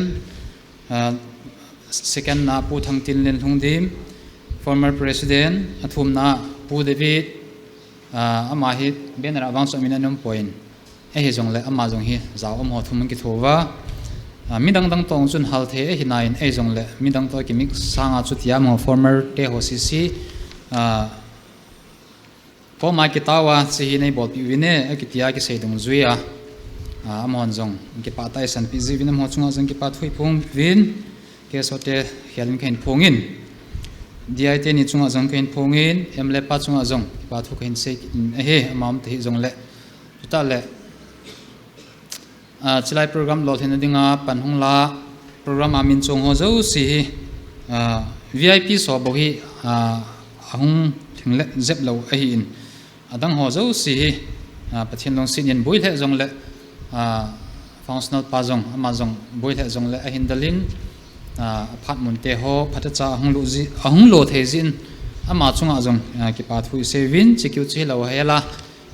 second na pu thang tin len thungdim former president athumna pu david ama hi benara bang so minanum point hi jong le ama jong hi zaw am ho thum ki thowa midang dang tong chun hal the hi nain ei jong le midang to ki mix sanga chutia mo former te ho cc po ma ki tawa chi hi nei bol pi wine ki tia ki seidung zuia amon jong ki pa tai san pi zi win mo chunga jong ki pa thui phung win ke so te hialin khain phungin dia te ni chunga jong khain phungin emle pa chunga jong ki pa thu khain se he amam te jong le ta le chilai program lo thena dinga panhung la program amin chung ho zo si VIP so bo hi ahung thingle zep lo a hi in adang ho zo si pathin long sin yen boi the jong le functional pa jong ama jong boi the jong le a hin dalin phat mun te ho phat cha ahung lo the jin ama chunga jong ki pa thui se win chikyu chi lo hela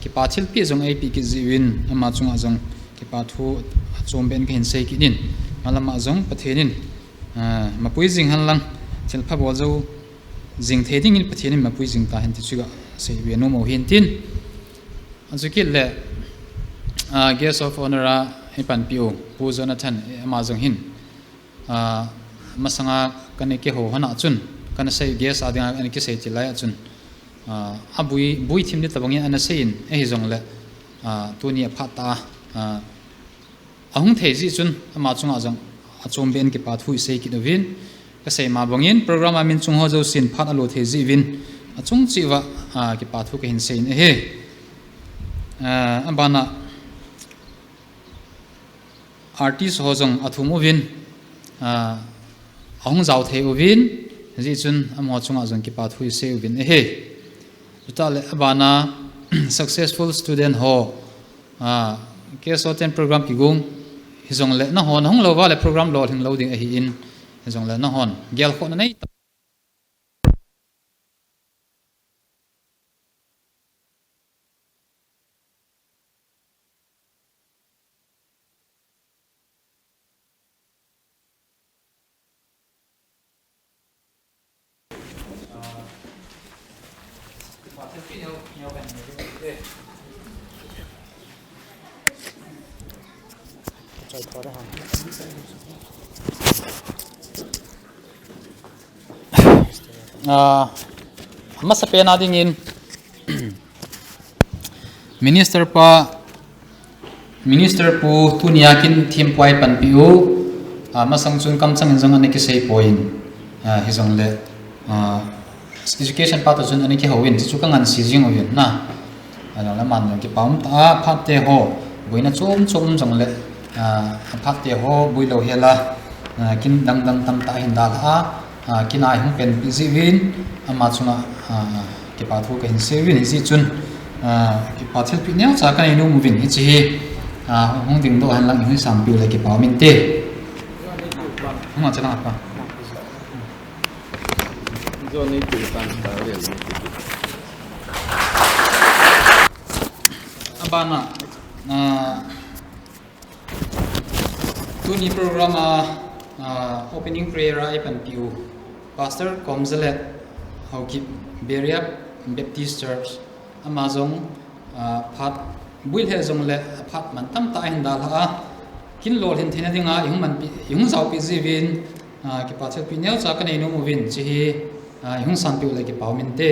ki pa thil pi jong ai pi ki ji win ama chunga jong ki pa thu chom ben ke hin sei ki nin malama jong pathenin mapui jing han lang chil pha bo zo jing the ding in pathenin mapui jing ta hin ti chuga sei we no mo hin tin azukil le guest of honor ipan piu pu jonathan ama jong hin masanga kane ke ho hana chun kana sei guest adinga ani ke sei tilai chun bui thim ni tabang ya ana sein e hi jong le tuni phata ahung thei ji chun ama chunga jong achom ben ki pa thui sei ki dovin ka sei ma bangin program amin chung ho jo sin phat alo thei ji win achung chiwa ki pa thu ka hin sein e he abana artist ho jong athum ovin ahung jaw thei ovin ji chun amo chunga jong ki pa thui sei ovin e he tutale abana successful student ho KSO 10 program ki gung hizong le na hon hong lo wa le program lo thing loading a hi in hizong le na hon gel kho na nei masa pena dingin minister pu tuniakin thim poi pan piu masang chun kam chang jong ani ki sei point hizong le education pa to chun ani ki howin chu ka ngan si jing ovin na ala la man ki paum ta phat te ho boina chom jong le phat te ho bui lo hela kin dang tam ta hin dal kinai hung pen busy win ama chunga ki pa thu ka hin se win ji chun ki pa thil pi nya cha ka inu movin hi chi hung ding do han lang hi sam pi le ki pa min te hung ma chana pa zo ni tu tan ta le abana tu ni program opening prayer ipan piu pastor komzelet how keep Berea Baptist Church Amazon phat buil he jong le phat man tam ta hin dal ha kin lol hin thina dinga yung man pi yung zau pi jivin ki pa thil pi neu cha ka nei no movin chi hi hung san pi le ki pau min te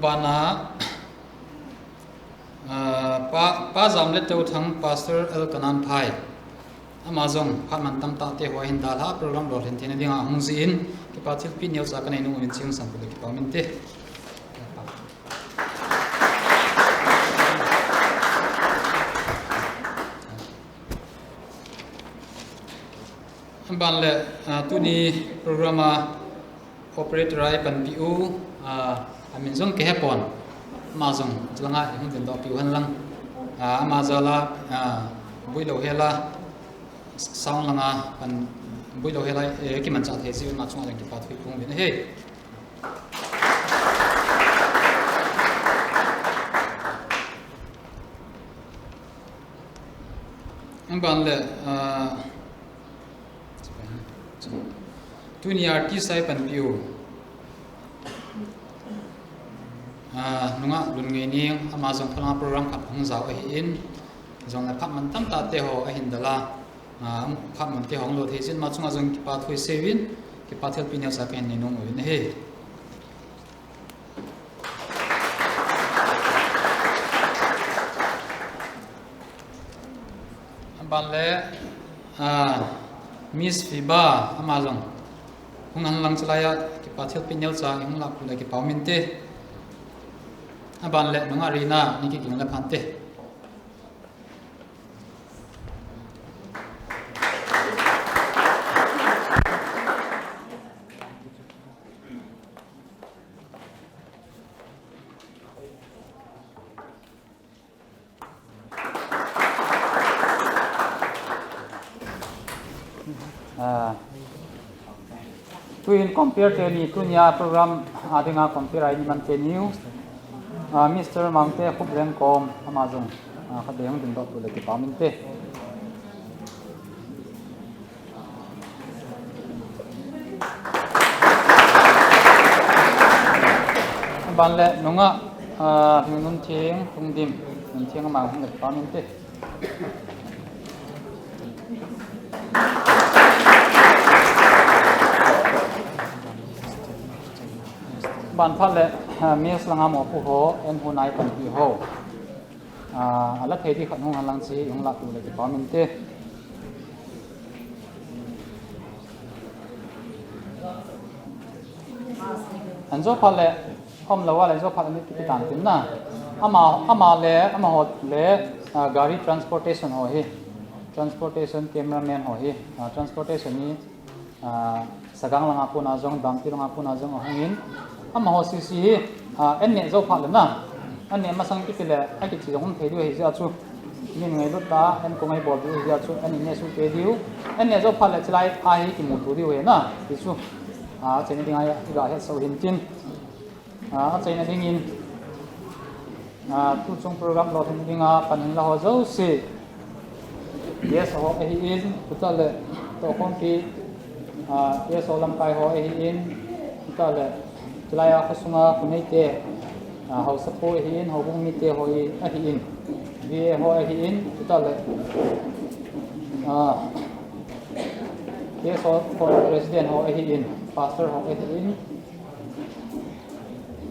bana pa zamlet teu thang pastor el kanan phai amazon phaman tam ta te ho hin dal ha program lo hen thina dinga hungzi in ki pa thil pi neu cha ka nei nu min ching sam pu ki pa min te ban le tu ni programa operator ai pan pi u amin zong ke hepon ma zong tlanga hin den do pi han lang ma zala bui lo hela sound langa pan bui lo hela ki man cha the si ma chung lang ki pa thui pung bin he ban le tu ni artist ai pan pi u nunga lun ngai ni amazon phanga program khat hung zau a hi in zong la phat man tam ta te ho a hin dala phat man te hong lo the chin ma chunga zong ki pa thui sevin ki pa thel pinya sa ken ni nong win he ban le miss fiba amazon hung han lang chalaya ki pa thel pinya cha hung la ku le ki pa min te ban le nunga rina ni ki king la phante twin compare te ni tunya program adinga compare ai ni man te new Mr. Mangte khub len kom amazon khadeng din dot le ki pamin te ban le nunga nun thing tung dim nun thing ma hung le pamin te ban phal le mes langa mo pu ho en hu nai kan pi ho ala thei di khan hung halang chi hung la tu le ki pamin te an zo phal le hom lawa le zo phal ni ki tan tin na ama le ama hot le gari transportation ho hi transportation cameraman ho hi transportation ni sagang langa pu na jong dam ti langa pu na jong hongin ama ho si en ne zo phal na an ne ma sang ki le a ki chi jong thei du hi ja chu min ngai lu ta en ko ngai bol du hi ja chu an ne su te diu en ne zo phal le chlai a hi ki mu tu di we na ti chu chen ni dinga ga he so hin tin chen ni ding in tu chung program lo hin dinga pan la ho zo si yes ho hi in tu ta le to kon ki yes ho lam kai ho hi in tu ta le chlai a khusunga kunai te how support hi in how bung mi te ho hi a hi in vi ho hi in tu ta le KSO president ho hi in pastor ho hi in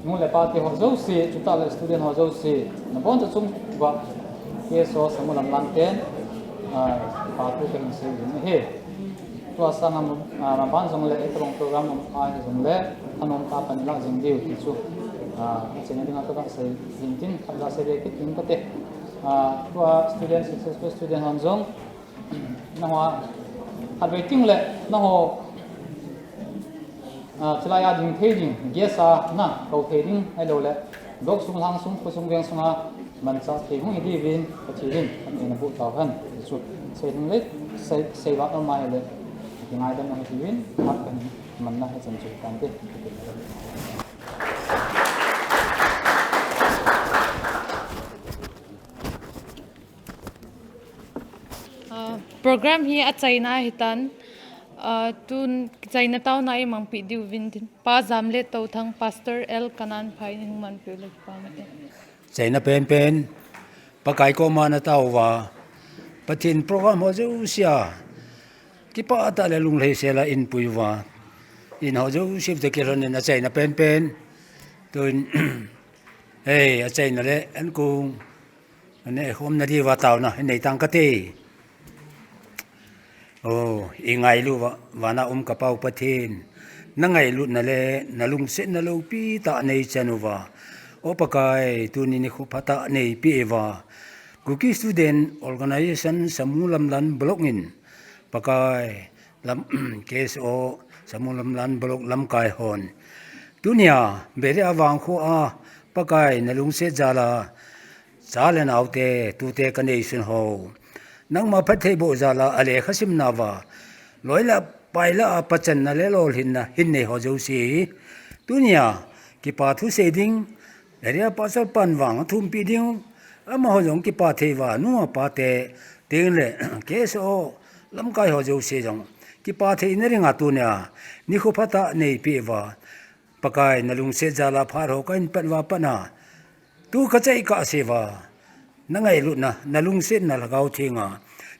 nu le pa te ho zo si tu ta le student ho zo si na bon chung ba KSO SAMULAMLAN ten pa tu ke hin se ni he tu asa ngam ma ban jong le etong program om a hi jong le anom ka pan la jing diu ti chu chene dinga ka se hin tin khala se le ki tin ka te tu student successful student han jong na wa adverting le na ho chlaya ding thei ding gesa na ko thei ding ai lo le dok sung hang sung ko sung veng sunga man cha thei hu hi di vin ka thi din an bu ta han chu se ding le se wa no mai le ngai da no hi vin hat kan man na ha chan chu kan te program hi a chaina hitan tun zaina tau nai mang pi diu vin tin pa zamle to thang pastor L kanan phai ning man pi le pa mate zaina pen pen pakai ko mana tau wa patin program ho jo sia ki pa ta le lung le sela in pui wa in ho jo sip de kiron na zaina pen pen tun hey a zaina le an kung ane hom na di wa tau na nei tang ka ti oh ingai lu wa na kapau pathin na ngai lu na le na lung se na lo pi ta nei chanuwa o pakai tuni ni khu phata nei pi wa Cookie Student Organization SAMULAMLAN blogin pakai lam KSO SAMULAMLAN blog lam kai hon dunia Berea wang khu a pakai na lung se jala chalen autte tu te connection ho nang ma phathei bo zala ale khasim nawa loila paila pachan na le lol hinna hinne ho jo si dunia ki pa thu se ding area pasal panwang thum pi ding ama ho jong ki pa thei wa nu pa te ding le KSO lam kai ho jo se jong ki pa thei ne ringa tu nya ni khu phata nei pi wa pakai nalung se jala phar ho kain patwa pana tu khachai ka se wa nangai lu na nalung se na lagau thinga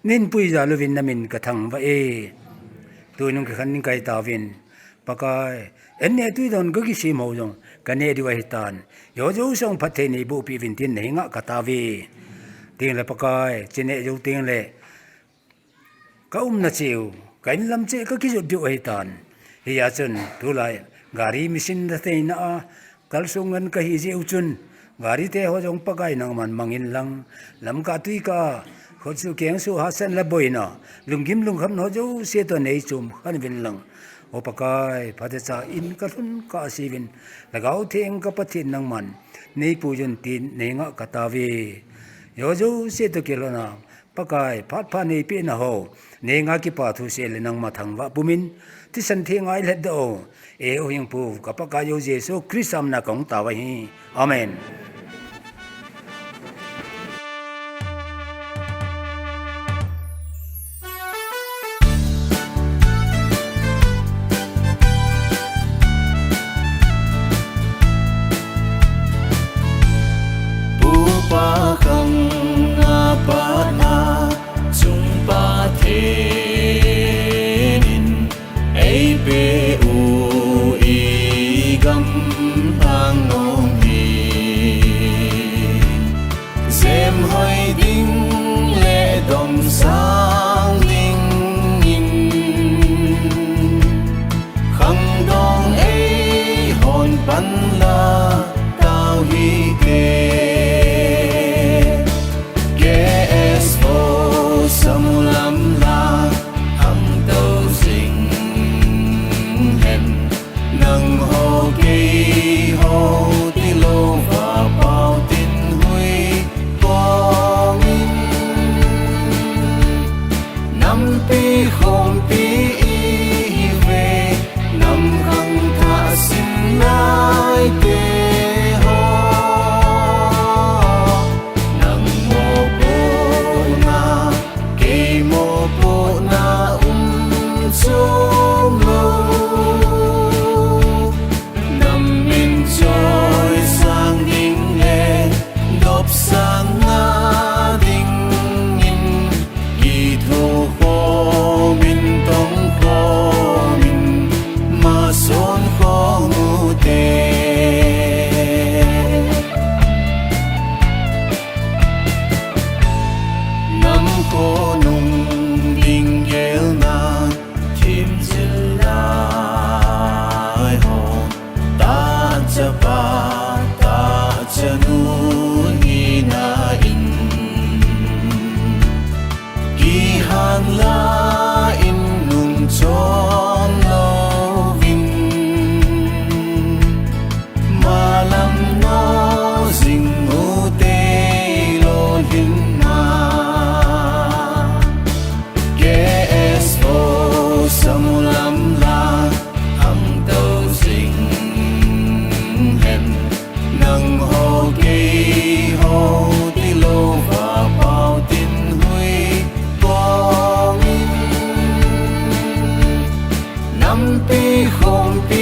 nin pui ja lovin namin kathang wa e tu nung khan ning kai ta win pakai enne tu don go gi si mo jong kane di wa hitan yo jo song phathe ni bu pi vin tin nei nga kata wi ting le pakai chine jo ting le ka na chiu kain lam che ka ki jo du hitan hi ya chun tu lai gari machine da te na kalsungan ka hi je uchun gari te ho jong pakai nang man mangin lang lam ka tui ka kho chu keng su ha san la boina lungim lungham no jo se to nei chum khan vin lang o pakai phade cha in ka thun ka si vin lagau theng ka pathin nang man nei pu jun tin nei nga ka ta vi yo jo se to ke lona pakai phat pha nei pe na ho nei nga ki pa thu se le nang ma thang wa pumin ti san theng ai le do e o hing pu ka pakai yo jesu krisam na kong ta wa hi amen. Nam ko nung ding gel na tim pi khom pi